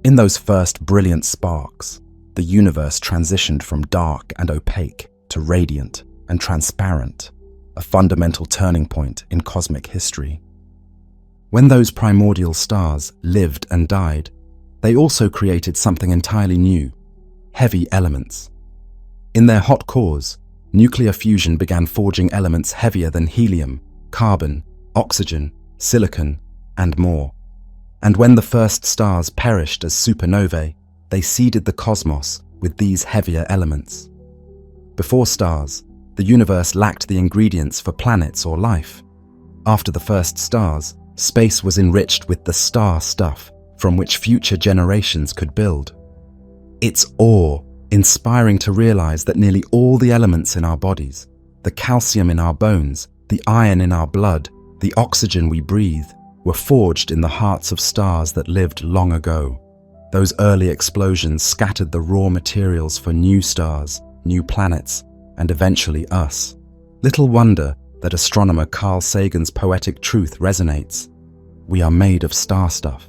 In those first brilliant sparks, the universe transitioned from dark and opaque to radiant and transparent, a fundamental turning point in cosmic history. When those primordial stars lived and died, they also created something entirely new: heavy elements. In their hot cores, nuclear fusion began forging elements heavier than helium, carbon, oxygen, silicon, and more. And when the first stars perished as supernovae, they seeded the cosmos with these heavier elements. Before stars, the universe lacked the ingredients for planets or life. After the first stars, space was enriched with the star stuff from which future generations could build. It's awe-inspiring to realize that nearly all the elements in our bodies, the calcium in our bones, the iron in our blood, the oxygen we breathe, were forged in the hearts of stars that lived long ago. Those early explosions scattered the raw materials for new stars, new planets, and eventually us. Little wonder that astronomer Carl Sagan's poetic truth resonates. We are made of star stuff.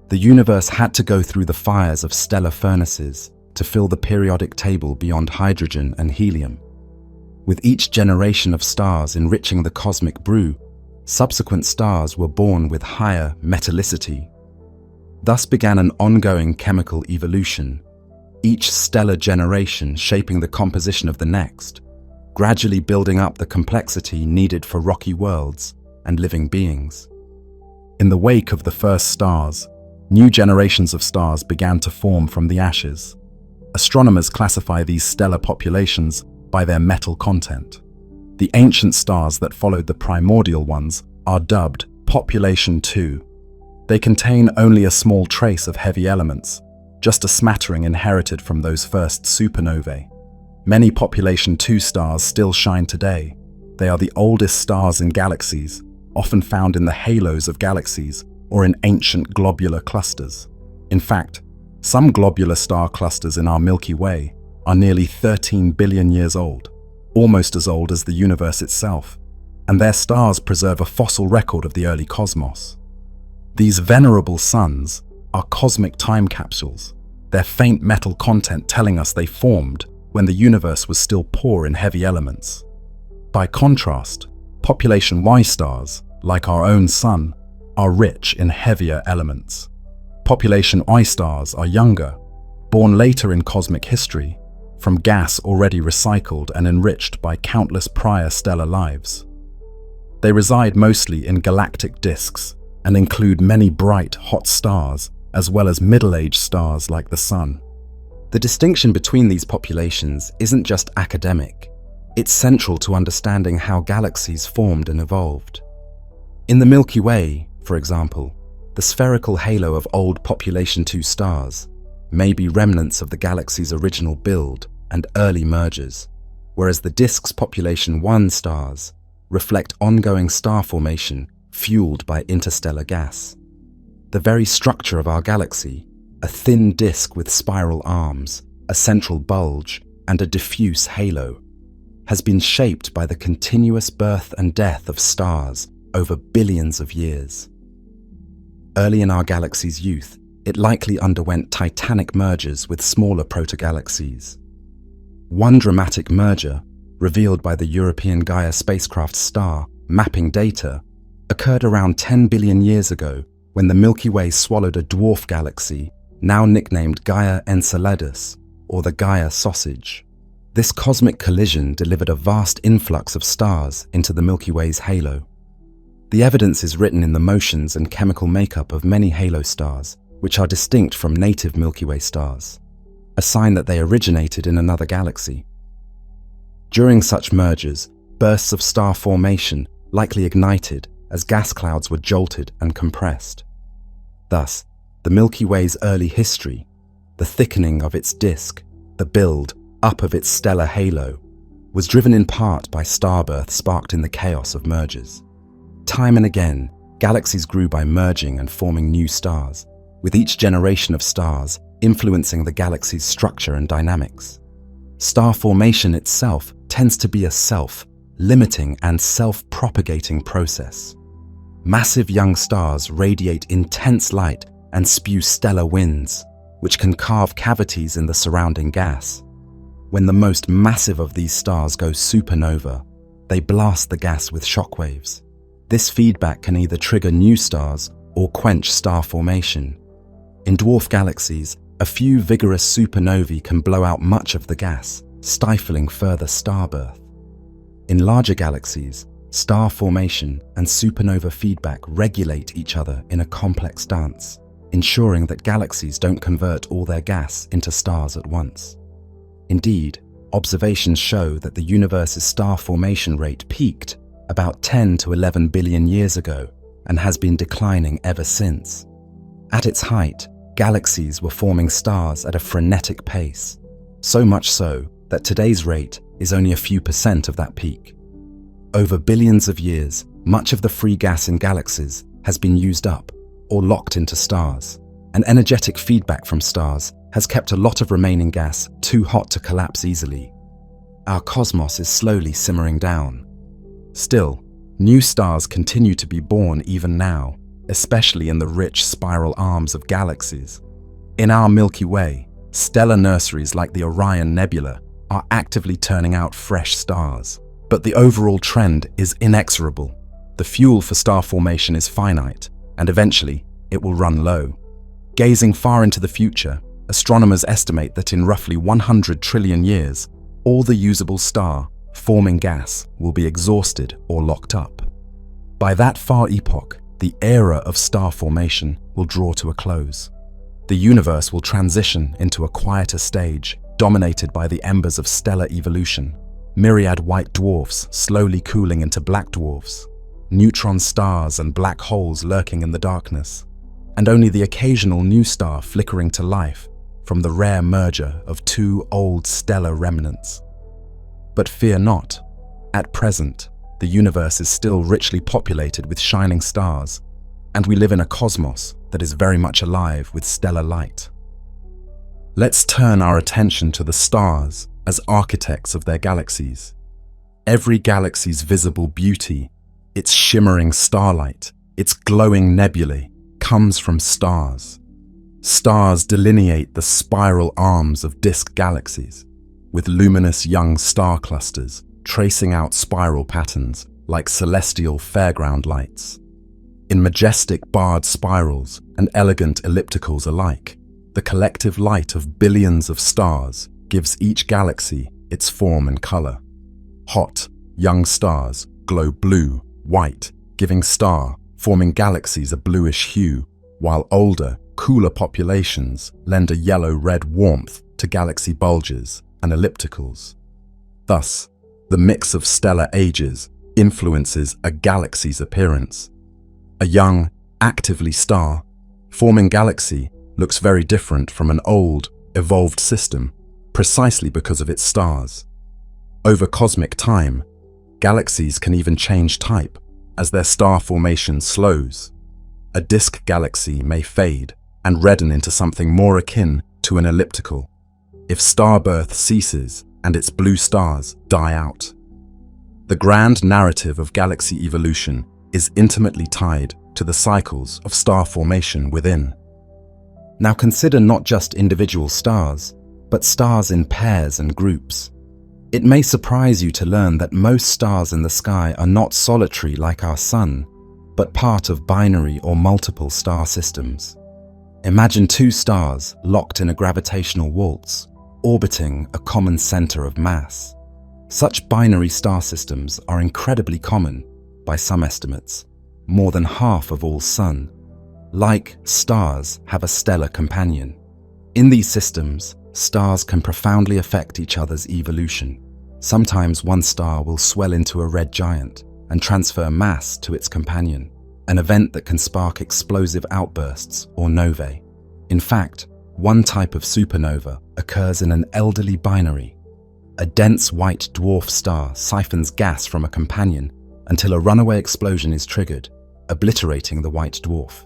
The universe had to go through the fires of stellar furnaces to fill the periodic table beyond hydrogen and helium. With each generation of stars enriching the cosmic brew, subsequent stars were born with higher metallicity. Thus began an ongoing chemical evolution, each stellar generation shaping the composition of the next, gradually building up the complexity needed for rocky worlds and living beings. In the wake of the first stars, new generations of stars began to form from the ashes. Astronomers classify these stellar populations by their metal content. The ancient stars that followed the primordial ones are dubbed Population 2. They contain only a small trace of heavy elements, just a smattering inherited from those first supernovae. Many Population 2 stars still shine today. They are the oldest stars in galaxies, often found in the halos of galaxies or in ancient globular clusters. In fact, some globular star clusters in our Milky Way are nearly 13 billion years old, almost as old as the universe itself, and their stars preserve a fossil record of the early cosmos. These venerable suns are cosmic time capsules, their faint metal content telling us they formed when the universe was still poor in heavy elements. By contrast, Population Y stars, like our own Sun, are rich in heavier elements. Population I stars are younger, born later in cosmic history, from gas already recycled and enriched by countless prior stellar lives. They reside mostly in galactic disks and include many bright, hot stars, as well as middle-aged stars like the Sun. The distinction between these populations isn't just academic. It's central to understanding how galaxies formed and evolved. In the Milky Way, for example, the spherical halo of old Population 2 stars may be remnants of the galaxy's original build and early mergers, whereas the disk's Population 1 stars reflect ongoing star formation fueled by interstellar gas. The very structure of our galaxy, a thin disk with spiral arms, a central bulge, and a diffuse halo, has been shaped by the continuous birth and death of stars over billions of years. Early in our galaxy's youth, it likely underwent titanic mergers with smaller protagalaxies. One dramatic merger, revealed by the European Gaia spacecraft's star mapping data, occurred around 10 billion years ago when the Milky Way swallowed a dwarf galaxy now nicknamed Gaia Enceladus, or the Gaia sausage. This cosmic collision delivered a vast influx of stars into the Milky Way's halo. The evidence is written in the motions and chemical makeup of many halo stars, which are distinct from native Milky Way stars, a sign that they originated in another galaxy. During such mergers, bursts of star formation likely ignited as gas clouds were jolted and compressed. Thus, the Milky Way's early history, the thickening of its disk, the build up of its stellar halo, was driven in part by starbirth sparked in the chaos of mergers. Time and again, galaxies grew by merging and forming new stars, with each generation of stars influencing the galaxy's structure and dynamics. Star formation itself tends to be a self-limiting and self-propagating process. Massive young stars radiate intense light and spew stellar winds, which can carve cavities in the surrounding gas. When the most massive of these stars go supernova, they blast the gas with shockwaves. This feedback can either trigger new stars or quench star formation. In dwarf galaxies, a few vigorous supernovae can blow out much of the gas, stifling further starbirth. In larger galaxies, star formation and supernova feedback regulate each other in a complex dance, ensuring that galaxies don't convert all their gas into stars at once. Indeed, observations show that the universe's star formation rate peaked about 10 to 11 billion years ago and has been declining ever since. At its height, galaxies were forming stars at a frenetic pace, so much so that today's rate is only a few % of that peak. Over billions of years, much of the free gas in galaxies has been used up or locked into stars, and energetic feedback from stars has kept a lot of remaining gas too hot to collapse easily. Our cosmos is slowly simmering down. Still, new stars continue to be born even now, especially in the rich spiral arms of galaxies. In our Milky Way, stellar nurseries like the Orion Nebula are actively turning out fresh stars. But the overall trend is inexorable. The fuel for star formation is finite, and eventually it will run low. Gazing far into the future, astronomers estimate that in roughly 100 trillion years, all the usable star-forming gas will be exhausted or locked up. By that far epoch, the era of star formation will draw to a close. The universe will transition into a quieter stage, dominated by the embers of stellar evolution. Myriad white dwarfs slowly cooling into black dwarfs, neutron stars and black holes lurking in the darkness, and only the occasional new star flickering to life from the rare merger of two old stellar remnants. But fear not. At present, the universe is still richly populated with shining stars, and we live in a cosmos that is very much alive with stellar light. Let's turn our attention to the stars as architects of their galaxies. Every galaxy's visible beauty, its shimmering starlight, its glowing nebulae, comes from stars. Stars delineate the spiral arms of disk galaxies, with luminous young star clusters tracing out spiral patterns like celestial fairground lights. In majestic barred spirals and elegant ellipticals alike, the collective light of billions of stars gives each galaxy its form and color. Hot, young stars glow blue, white, giving star-forming galaxies a bluish hue, while older, cooler populations lend a yellow-red warmth to galaxy bulges and ellipticals. Thus, the mix of stellar ages influences a galaxy's appearance. A young, actively star-forming galaxy looks very different from an old, evolved system, precisely because of its stars. Over cosmic time, galaxies can even change type as their star formation slows. A disk galaxy may fade and redden into something more akin to an elliptical if starbirth ceases and its blue stars die out. The grand narrative of galaxy evolution is intimately tied to the cycles of star formation within. Now consider not just individual stars, but stars in pairs and groups. It may surprise you to learn that most stars in the sky are not solitary like our Sun, but part of binary or multiple star systems. Imagine two stars locked in a gravitational waltz, orbiting a common center of mass. Such binary star systems are incredibly common, by some estimates, more than half of all Sun. Like stars have a stellar companion. In these systems, stars can profoundly affect each other's evolution. Sometimes one star will swell into a red giant and transfer mass to its companion, an event that can spark explosive outbursts or novae. In fact, one type of supernova occurs in an elderly binary. A dense white dwarf star siphons gas from a companion until a runaway explosion is triggered, obliterating the white dwarf.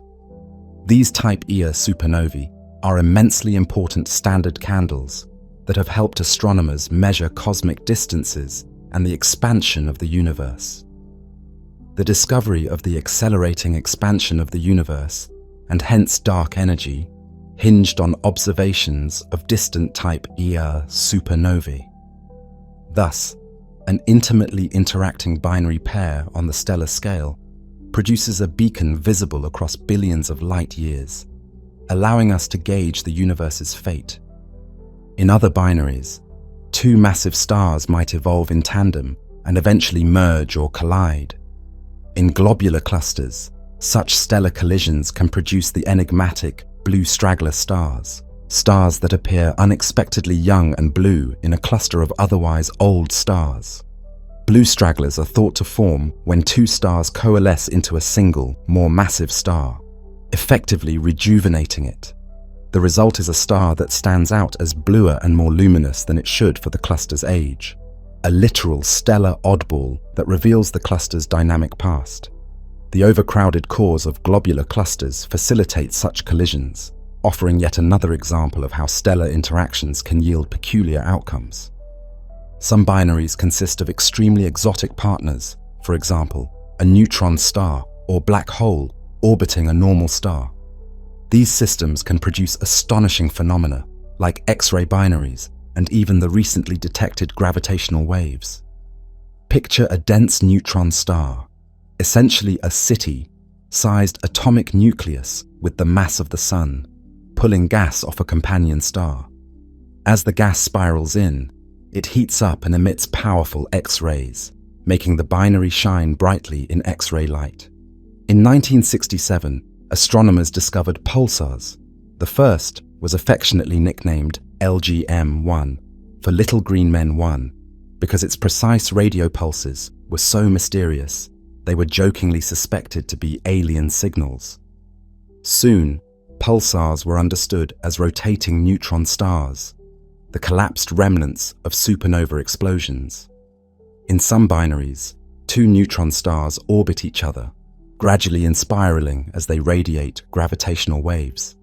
These type Ia supernovae are immensely important standard candles that have helped astronomers measure cosmic distances and the expansion of the universe. The discovery of the accelerating expansion of the universe, and hence dark energy, hinged on observations of distant type Ia supernovae. Thus, an intimately interacting binary pair on the stellar scale produces a beacon visible across billions of light years, allowing us to gauge the universe's fate. In other binaries, two massive stars might evolve in tandem and eventually merge or collide. In globular clusters, such stellar collisions can produce the enigmatic blue straggler stars, stars that appear unexpectedly young and blue in a cluster of otherwise old stars. Blue stragglers are thought to form when two stars coalesce into a single, more massive star, effectively rejuvenating it. The result is a star that stands out as bluer and more luminous than it should for the cluster's age, a literal stellar oddball that reveals the cluster's dynamic past. The overcrowded cores of globular clusters facilitate such collisions, offering yet another example of how stellar interactions can yield peculiar outcomes. Some binaries consist of extremely exotic partners, for example, a neutron star or black hole orbiting a normal star. These systems can produce astonishing phenomena like X-ray binaries and even the recently detected gravitational waves. Picture a dense neutron star, essentially a city-sized atomic nucleus with the mass of the Sun, pulling gas off a companion star. As the gas spirals in, it heats up and emits powerful X-rays, making the binary shine brightly in X-ray light. In 1967, astronomers discovered pulsars. The first was affectionately nicknamed LGM-1 for Little Green Men 1 because its precise radio pulses were so mysterious they were jokingly suspected to be alien signals. Soon, pulsars were understood as rotating neutron stars, the collapsed remnants of supernova explosions. In some binaries, two neutron stars orbit each other, gradually spiraling as they radiate gravitational waves.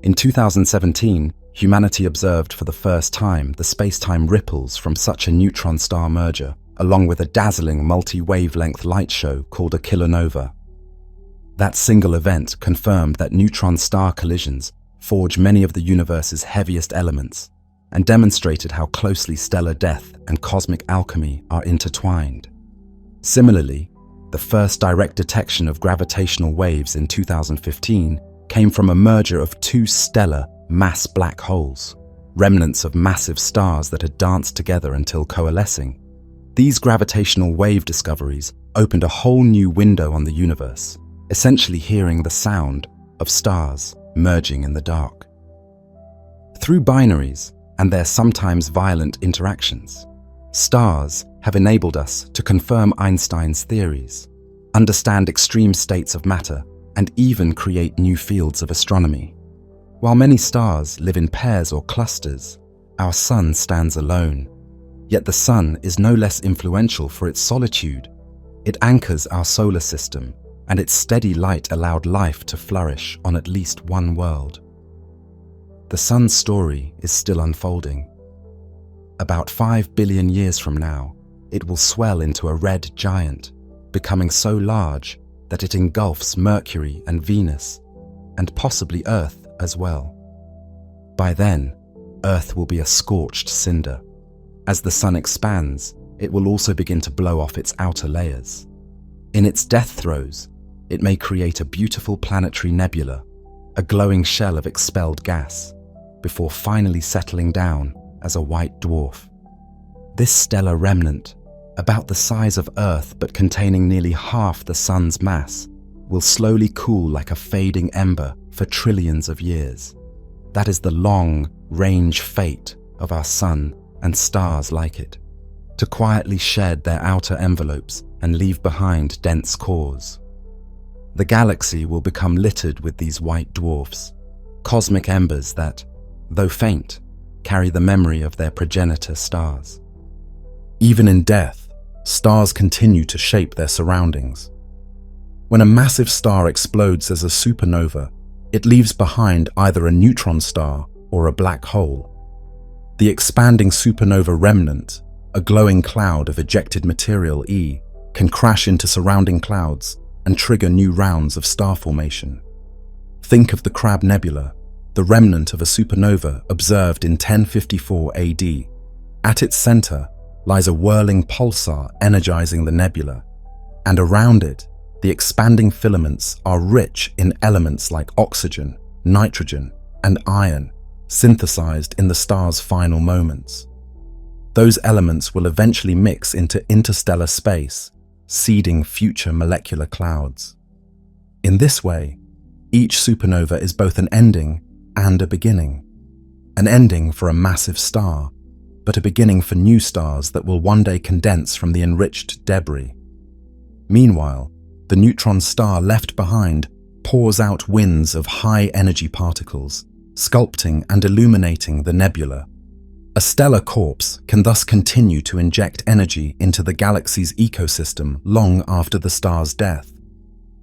In 2017, humanity observed for the first time the space-time ripples from such a neutron star merger, along with a dazzling multi-wavelength light show called a kilonova. That single event confirmed that neutron star collisions forge many of the universe's heaviest elements and demonstrated how closely stellar death and cosmic alchemy are intertwined. Similarly, the first direct detection of gravitational waves in 2015 came from a merger of two stellar mass black holes, remnants of massive stars that had danced together until coalescing. These gravitational wave discoveries opened a whole new window on the universe, essentially hearing the sound of stars merging in the dark. Through binaries and their sometimes violent interactions, stars have enabled us to confirm Einstein's theories, understand extreme states of matter, and even create new fields of astronomy. While many stars live in pairs or clusters, our Sun stands alone. Yet the Sun is no less influential for its solitude. It anchors our solar system, and its steady light allowed life to flourish on at least one world. The Sun's story is still unfolding. About 5 billion years from now, it will swell into a red giant, becoming so large that it engulfs Mercury and Venus, and possibly Earth as well. By then, Earth will be a scorched cinder. As the Sun expands, it will also begin to blow off its outer layers. In its death throes, it may create a beautiful planetary nebula, a glowing shell of expelled gas, before finally settling down as a white dwarf. This stellar remnant, about the size of Earth but containing nearly half the Sun's mass, will slowly cool like a fading ember for trillions of years. That is the long-range fate of our Sun and stars like it, to quietly shed their outer envelopes and leave behind dense cores. The galaxy will become littered with these white dwarfs, cosmic embers that, though faint, carry the memory of their progenitor stars. Even in death, stars continue to shape their surroundings. When a massive star explodes as a supernova, it leaves behind either a neutron star or a black hole. The expanding supernova remnant, a glowing cloud of ejected material E, can crash into surrounding clouds and trigger new rounds of star formation. Think of the Crab Nebula, the remnant of a supernova observed in 1054 AD. At its center lies a whirling pulsar energizing the nebula, and around it, the expanding filaments are rich in elements like oxygen, nitrogen, and iron, synthesized in the star's final moments. Those elements will eventually mix into interstellar space, seeding future molecular clouds. In this way, each supernova is both an ending and a beginning. An ending for a massive star, but a beginning for new stars that will one day condense from the enriched debris. Meanwhile, the neutron star left behind pours out winds of high-energy particles, sculpting and illuminating the nebula. A stellar corpse can thus continue to inject energy into the galaxy's ecosystem long after the star's death.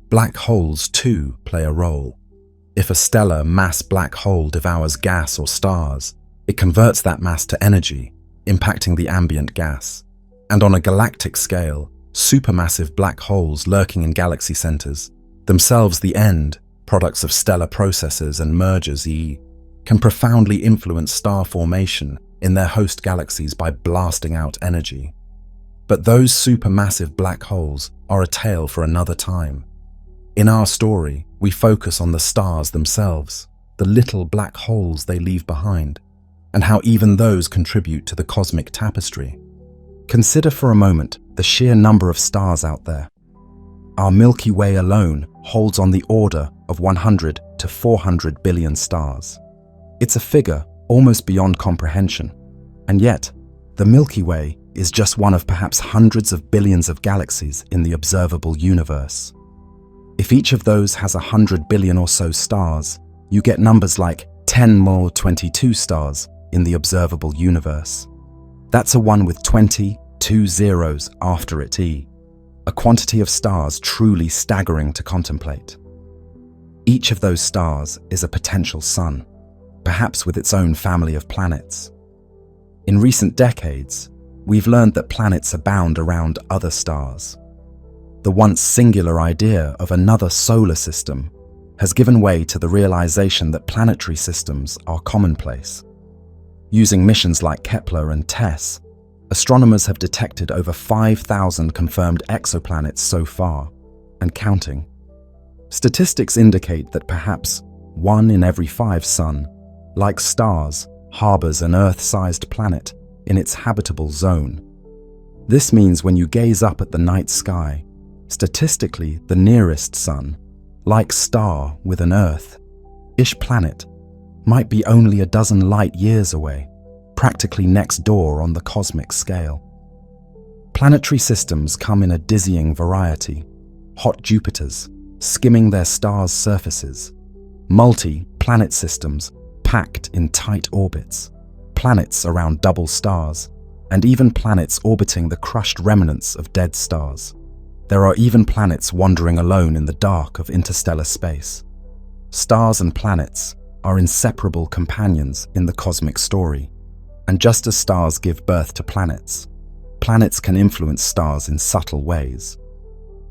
Black holes, too, play a role. If a stellar mass black hole devours gas or stars, it converts that mass to energy, impacting the ambient gas. And on a galactic scale, supermassive black holes lurking in galaxy centers, themselves the end, products of stellar processes and mergers can profoundly influence star formation in their host galaxies by blasting out energy. But those supermassive black holes are a tale for another time. In our story, we focus on the stars themselves, the little black holes they leave behind, and how even those contribute to the cosmic tapestry. Consider for a moment the sheer number of stars out there. Our Milky Way alone holds on the order of 100 to 400 billion stars. It's a figure almost beyond comprehension, and yet, the Milky Way is just one of perhaps hundreds of billions of galaxies in the observable universe. If each of those has 100 billion or so stars, you get numbers like 10 more 22 stars in the observable universe. That's a 1 with 22 zeros after it, a quantity of stars truly staggering to contemplate. Each of those stars is a potential sun, perhaps with its own family of planets. In recent decades, we've learned that planets abound around other stars. The once singular idea of another solar system has given way to the realization that planetary systems are commonplace. Using missions like Kepler and TESS, astronomers have detected over 5,000 confirmed exoplanets so far, and counting. Statistics indicate that perhaps 1 in every 5 sun-like stars harbors an Earth-sized planet in its habitable zone. This means when you gaze up at the night sky, statistically the nearest sun-like star with an Earth-ish planet might be only a dozen light years away, practically next door on the cosmic scale. Planetary systems come in a dizzying variety: hot Jupiters, skimming their stars' surfaces, multi-planet systems packed in tight orbits, planets around double stars, and even planets orbiting the crushed remnants of dead stars. There are even planets wandering alone in the dark of interstellar space. Stars and planets are inseparable companions in the cosmic story, and just as stars give birth to planets, planets can influence stars in subtle ways.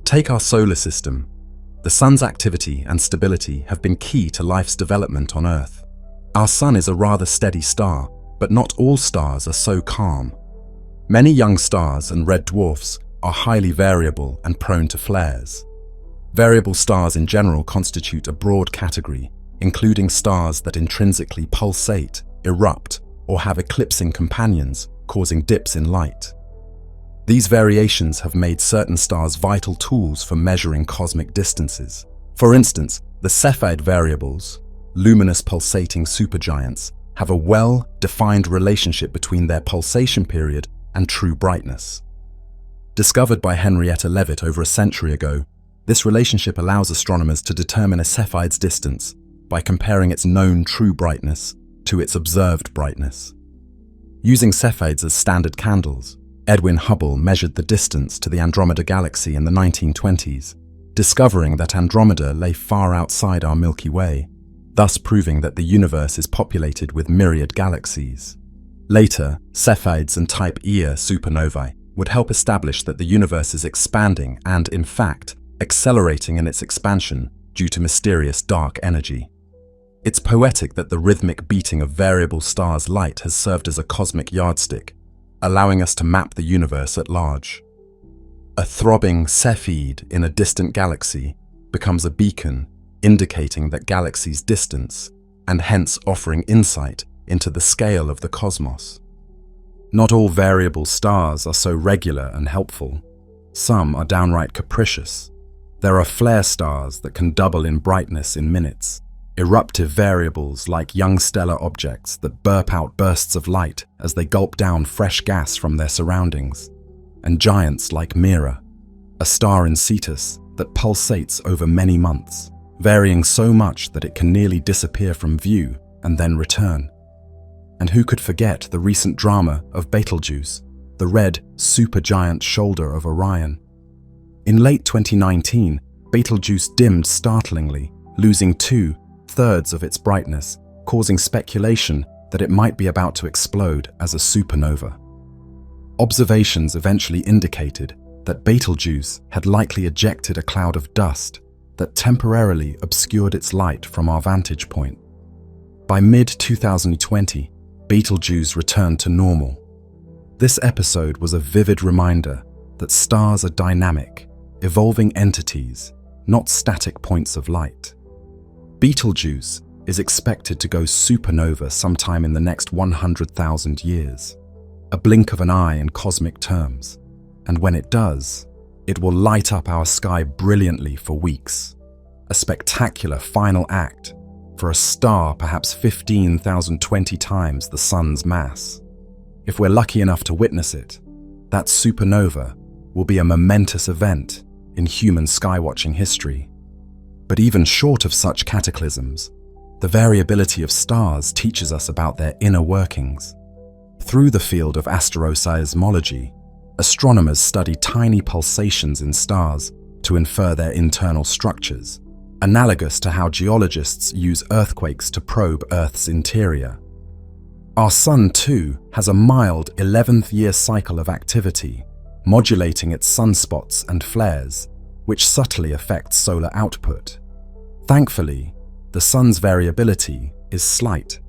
Take our solar system. The sun's activity and stability have been key to life's development on Earth. Our sun is a rather steady star, but not all stars are so calm. Many young stars and red dwarfs are highly variable and prone to flares. Variable stars in general constitute a broad category including stars that intrinsically pulsate, erupt, or have eclipsing companions, causing dips in light. These variations have made certain stars vital tools for measuring cosmic distances. For instance, the Cepheid variables, luminous pulsating supergiants, have a well-defined relationship between their pulsation period and true brightness. Discovered by Henrietta Leavitt over a century ago, this relationship allows astronomers to determine a Cepheid's distance by comparing its known true brightness to its observed brightness. Using Cepheids as standard candles, Edwin Hubble measured the distance to the Andromeda galaxy in the 1920s, discovering that Andromeda lay far outside our Milky Way, thus proving that the universe is populated with myriad galaxies. Later, Cepheids and Type Ia supernovae would help establish that the universe is expanding and, in fact, accelerating in its expansion due to mysterious dark energy. It's poetic that the rhythmic beating of variable stars' light has served as a cosmic yardstick, allowing us to map the universe at large. A throbbing Cepheid in a distant galaxy becomes a beacon indicating that galaxies' distance, and hence offering insight into the scale of the cosmos. Not all variable stars are so regular and helpful. Some are downright capricious. There are flare stars that can double in brightness in minutes, eruptive variables like young stellar objects that burp out bursts of light as they gulp down fresh gas from their surroundings, and giants like Mira, a star in Cetus that pulsates over many months, varying so much that it can nearly disappear from view and then return. And who could forget the recent drama of Betelgeuse, the red supergiant shoulder of Orion? In late 2019, Betelgeuse dimmed startlingly, losing 2/3 of its brightness, causing speculation that it might be about to explode as a supernova. Observations eventually indicated that Betelgeuse had likely ejected a cloud of dust that temporarily obscured its light from our vantage point. By mid-2020, Betelgeuse returned to normal. This episode was a vivid reminder that stars are dynamic, evolving entities, not static points of light. Betelgeuse is expected to go supernova sometime in the next 100,000 years, a blink of an eye in cosmic terms, and when it does, it will light up our sky brilliantly for weeks, a spectacular final act for a star perhaps 15,020 times the Sun's mass. If we're lucky enough to witness it, that supernova will be a momentous event in human skywatching history. But even short of such cataclysms, the variability of stars teaches us about their inner workings. Through the field of astroseismology, astronomers study tiny pulsations in stars to infer their internal structures, analogous to how geologists use earthquakes to probe Earth's interior. Our Sun, too, has a mild 11th-year cycle of activity, modulating its sunspots and flares, which subtly affects solar output. Thankfully, the Sun's variability is slight.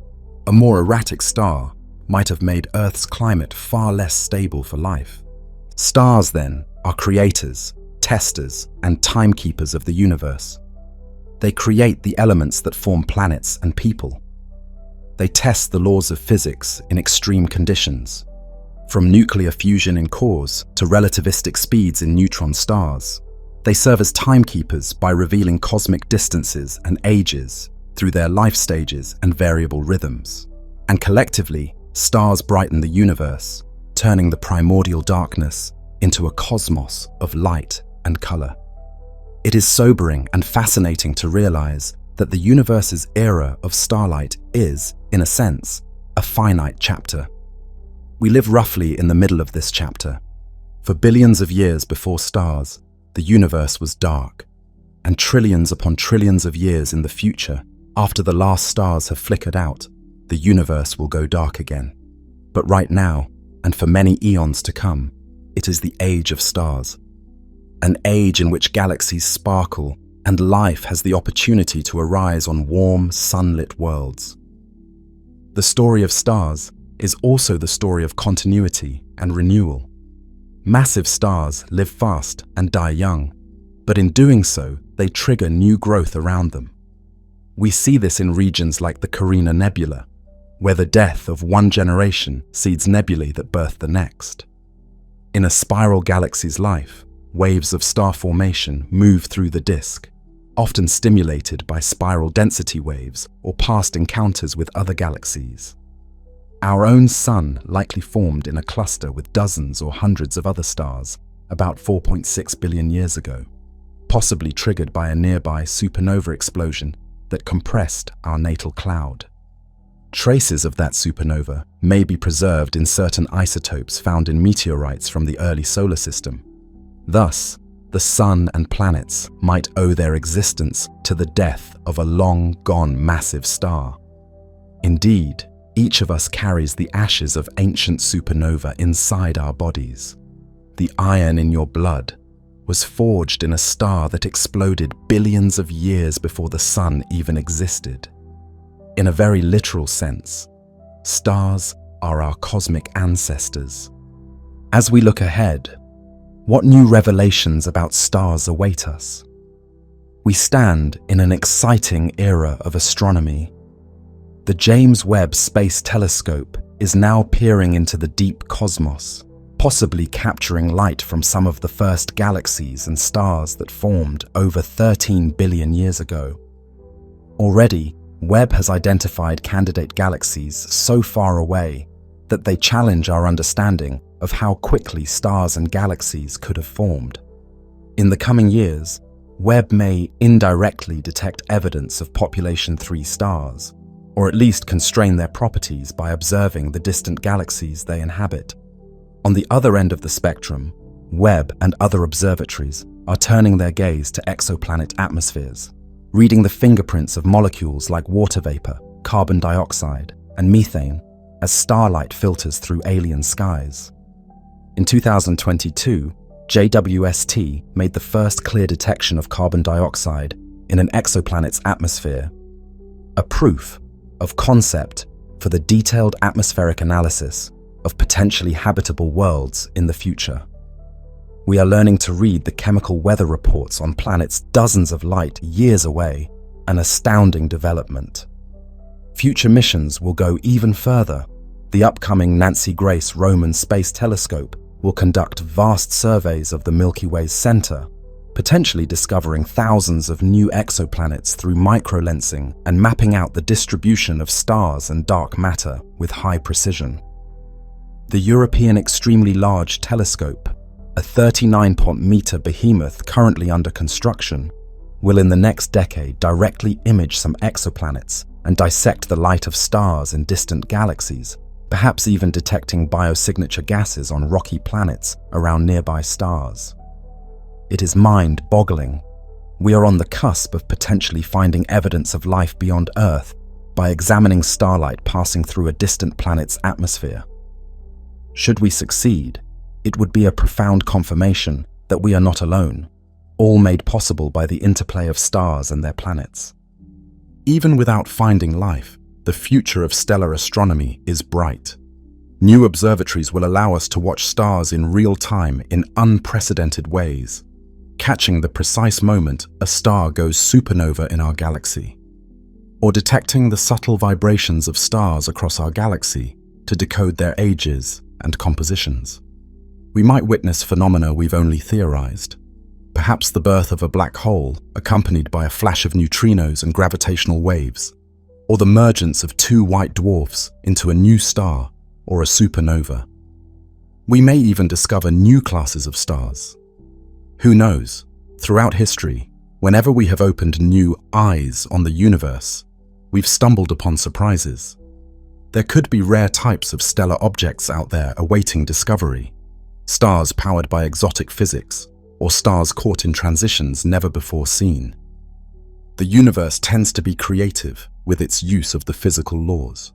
A more erratic star might have made Earth's climate far less stable for life. Stars, then, are creators, testers, and timekeepers of the universe. They create the elements that form planets and people. They test the laws of physics in extreme conditions, from nuclear fusion in cores to relativistic speeds in neutron stars. They serve as timekeepers by revealing cosmic distances and ages through their life stages and variable rhythms. And collectively, stars brighten the universe, turning the primordial darkness into a cosmos of light and color. It is sobering and fascinating to realize that the universe's era of starlight is, in a sense, a finite chapter. We live roughly in the middle of this chapter. For billions of years before stars, the universe was dark, and trillions upon trillions of years in the future, after the last stars have flickered out, the universe will go dark again. But right now, and for many eons to come, it is the age of stars. An age in which galaxies sparkle and life has the opportunity to arise on warm, sunlit worlds. The story of stars is also the story of continuity and renewal. Massive stars live fast and die young, but in doing so, they trigger new growth around them. We see this in regions like the Carina Nebula, where the death of one generation seeds nebulae that birth the next. In a spiral galaxy's life, waves of star formation move through the disk, often stimulated by spiral density waves or past encounters with other galaxies. Our own Sun likely formed in a cluster with dozens or hundreds of other stars about 4.6 billion years ago, possibly triggered by a nearby supernova explosion that compressed our natal cloud. Traces of that supernova may be preserved in certain isotopes found in meteorites from the early solar system. Thus, the Sun and planets might owe their existence to the death of a long-gone massive star. Indeed, each of us carries the ashes of ancient supernova inside our bodies. The iron in your blood was forged in a star that exploded billions of years before the Sun even existed. In a very literal sense, stars are our cosmic ancestors. As we look ahead, what new revelations about stars await us? We stand in an exciting era of astronomy. The James Webb Space Telescope is now peering into the deep cosmos, possibly capturing light from some of the first galaxies and stars that formed over 13 billion years ago. Already, Webb has identified candidate galaxies so far away that they challenge our understanding of how quickly stars and galaxies could have formed. In the coming years, Webb may indirectly detect evidence of population 3 stars, or at least constrain their properties by observing the distant galaxies they inhabit. On the other end of the spectrum, Webb and other observatories are turning their gaze to exoplanet atmospheres, reading the fingerprints of molecules like water vapor, carbon dioxide, and methane as starlight filters through alien skies. In 2022, JWST made the first clear detection of carbon dioxide in an exoplanet's atmosphere, a proof of concept for the detailed atmospheric analysis of potentially habitable worlds in the future. We are learning to read the chemical weather reports on planets dozens of light years away, an astounding development. Future missions will go even further. The upcoming Nancy Grace Roman Space Telescope will conduct vast surveys of the Milky Way's center, potentially discovering thousands of new exoplanets through microlensing and mapping out the distribution of stars and dark matter with high precision. The European Extremely Large Telescope, a 39-meter behemoth currently under construction, will in the next decade directly image some exoplanets and dissect the light of stars in distant galaxies, perhaps even detecting biosignature gases on rocky planets around nearby stars. It is mind-boggling. We are on the cusp of potentially finding evidence of life beyond Earth by examining starlight passing through a distant planet's atmosphere. Should we succeed, it would be a profound confirmation that we are not alone, all made possible by the interplay of stars and their planets. Even without finding life, the future of stellar astronomy is bright. New observatories will allow us to watch stars in real time in unprecedented ways, catching the precise moment a star goes supernova in our galaxy, or detecting the subtle vibrations of stars across our galaxy to decode their ages and compositions. We might witness phenomena we've only theorized, perhaps the birth of a black hole accompanied by a flash of neutrinos and gravitational waves, or the mergence of 2 white dwarfs into a new star or a supernova. We may even discover new classes of stars. Who knows? Throughout history, whenever we have opened new eyes on the universe, we've stumbled upon surprises. There could be rare types of stellar objects out there awaiting discovery, stars powered by exotic physics, or stars caught in transitions never before seen. The universe tends to be creative with its use of the physical laws.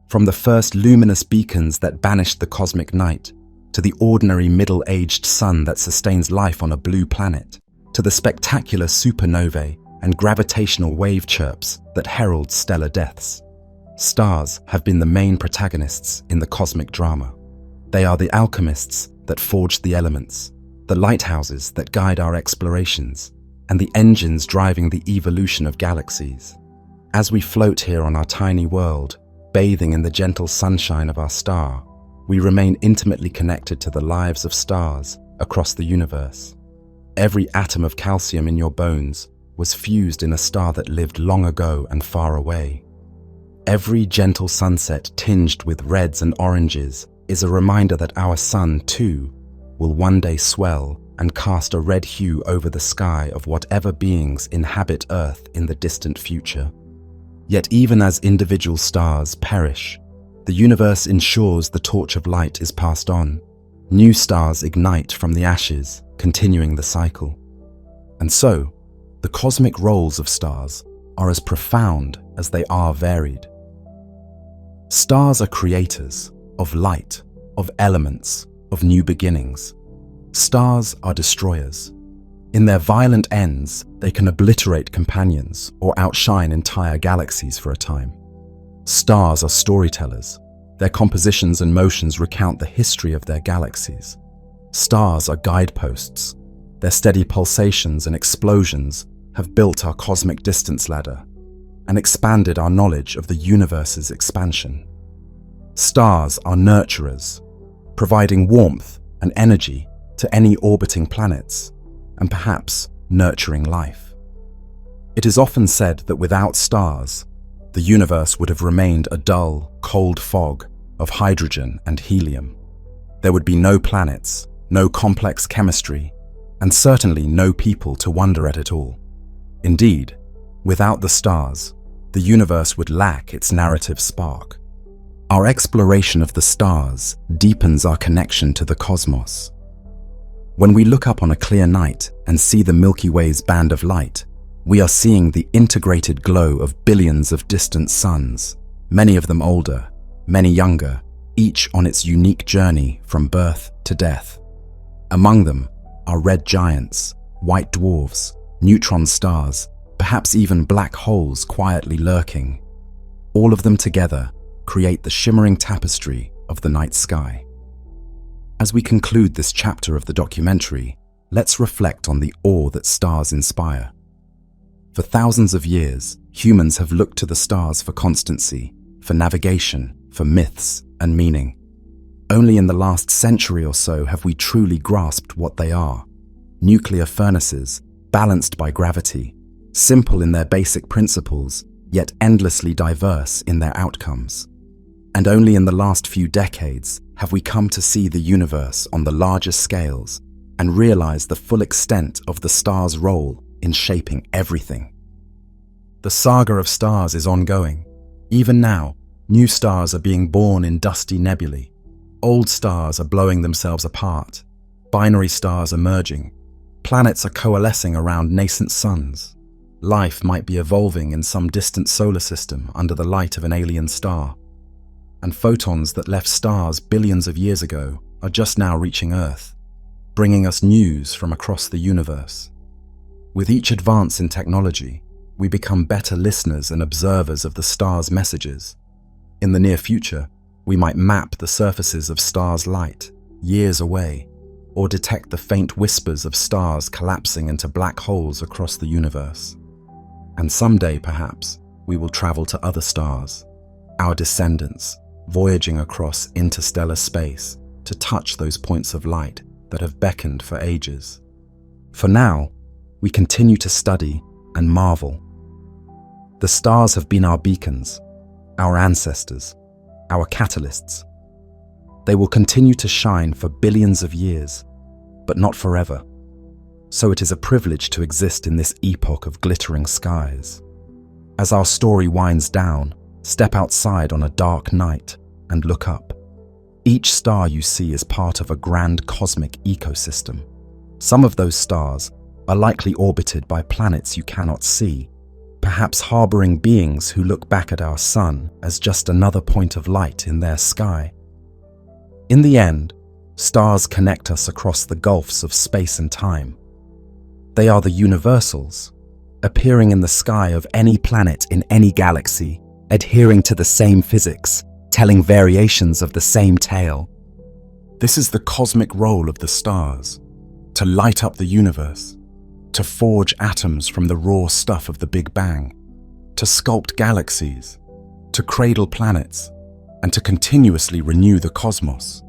From the first luminous beacons that banished the cosmic night, to the ordinary middle-aged sun that sustains life on a blue planet, to the spectacular supernovae and gravitational wave chirps that herald stellar deaths, stars have been the main protagonists in the cosmic drama. They are the alchemists that forged the elements, the lighthouses that guide our explorations, and the engines driving the evolution of galaxies. As we float here on our tiny world, bathing in the gentle sunshine of our star, we remain intimately connected to the lives of stars across the universe. Every atom of calcium in your bones was fused in a star that lived long ago and far away. Every gentle sunset tinged with reds and oranges is a reminder that our sun, too, will one day swell and cast a red hue over the sky of whatever beings inhabit Earth in the distant future. Yet even as individual stars perish, the universe ensures the torch of light is passed on. New stars ignite from the ashes, continuing the cycle. And so, the cosmic roles of stars are as profound as they are varied. Stars are creators of light, of elements, of new beginnings. Stars are destroyers. In their violent ends, they can obliterate companions or outshine entire galaxies for a time. Stars are storytellers. Their compositions and motions recount the history of their galaxies. Stars are guideposts. Their steady pulsations and explosions have built our cosmic distance ladder and expanded our knowledge of the universe's expansion. Stars are nurturers, providing warmth and energy to any orbiting planets, and perhaps nurturing life. It is often said that without stars, the universe would have remained a dull, cold fog of hydrogen and helium. There would be no planets, no complex chemistry, and certainly no people to wonder at it all. Indeed, without the stars, the universe would lack its narrative spark. Our exploration of the stars deepens our connection to the cosmos. When we look up on a clear night and see the Milky Way's band of light, we are seeing the integrated glow of billions of distant suns, many of them older, many younger, each on its unique journey from birth to death. Among them are red giants, white dwarfs, neutron stars, perhaps even black holes quietly lurking. All of them together create the shimmering tapestry of the night sky. As we conclude this chapter of the documentary, let's reflect on the awe that stars inspire. For thousands of years, humans have looked to the stars for constancy, for navigation, for myths and meaning. Only in the last century or so have we truly grasped what they are. Nuclear furnaces, balanced by gravity, simple in their basic principles, yet endlessly diverse in their outcomes. And only in the last few decades have we come to see the universe on the largest scales and realize the full extent of the stars' role in shaping everything. The saga of stars is ongoing. Even now, new stars are being born in dusty nebulae. Old stars are blowing themselves apart. Binary stars are merging. Planets are coalescing around nascent suns. Life might be evolving in some distant solar system under the light of an alien star. And photons that left stars billions of years ago are just now reaching Earth, bringing us news from across the universe. With each advance in technology, we become better listeners and observers of the stars' messages. In the near future, we might map the surfaces of stars' light, years away, or detect the faint whispers of stars collapsing into black holes across the universe. And someday, perhaps, we will travel to other stars, our descendants, voyaging across interstellar space to touch those points of light that have beckoned for ages. For now, we continue to study and marvel. The stars have been our beacons, our ancestors, our catalysts. They will continue to shine for billions of years, but not forever. So it is a privilege to exist in this epoch of glittering skies. As our story winds down, step outside on a dark night and look up. Each star you see is part of a grand cosmic ecosystem. Some of those stars are likely orbited by planets you cannot see, perhaps harboring beings who look back at our sun as just another point of light in their sky. In the end, stars connect us across the gulfs of space and time. They are the universals, appearing in the sky of any planet in any galaxy, adhering to the same physics, telling variations of the same tale. This is the cosmic role of the stars, to light up the universe, to forge atoms from the raw stuff of the Big Bang, to sculpt galaxies, to cradle planets, and to continuously renew the cosmos.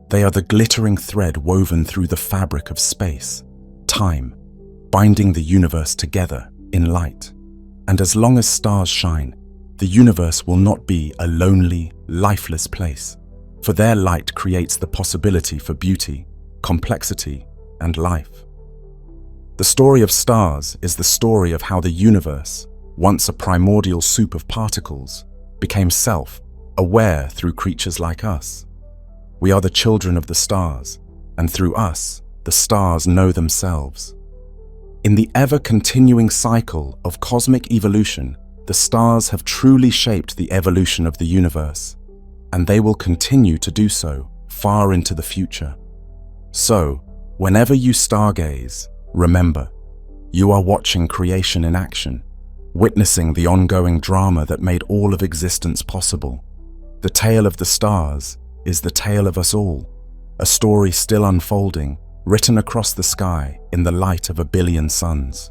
They are the glittering thread woven through the fabric of space, time, binding the universe together in light. And as long as stars shine, the universe will not be a lonely, lifeless place, for their light creates the possibility for beauty, complexity, and life. The story of stars is the story of how the universe, once a primordial soup of particles, became self-aware through creatures like us. We are the children of the stars, and through us, the stars know themselves. In the ever-continuing cycle of cosmic evolution, the stars have truly shaped the evolution of the universe, and they will continue to do so far into the future. So, whenever you stargaze, remember, you are watching creation in action, witnessing the ongoing drama that made all of existence possible. The tale of the stars is the tale of us all, a story still unfolding, written across the sky in the light of a billion suns.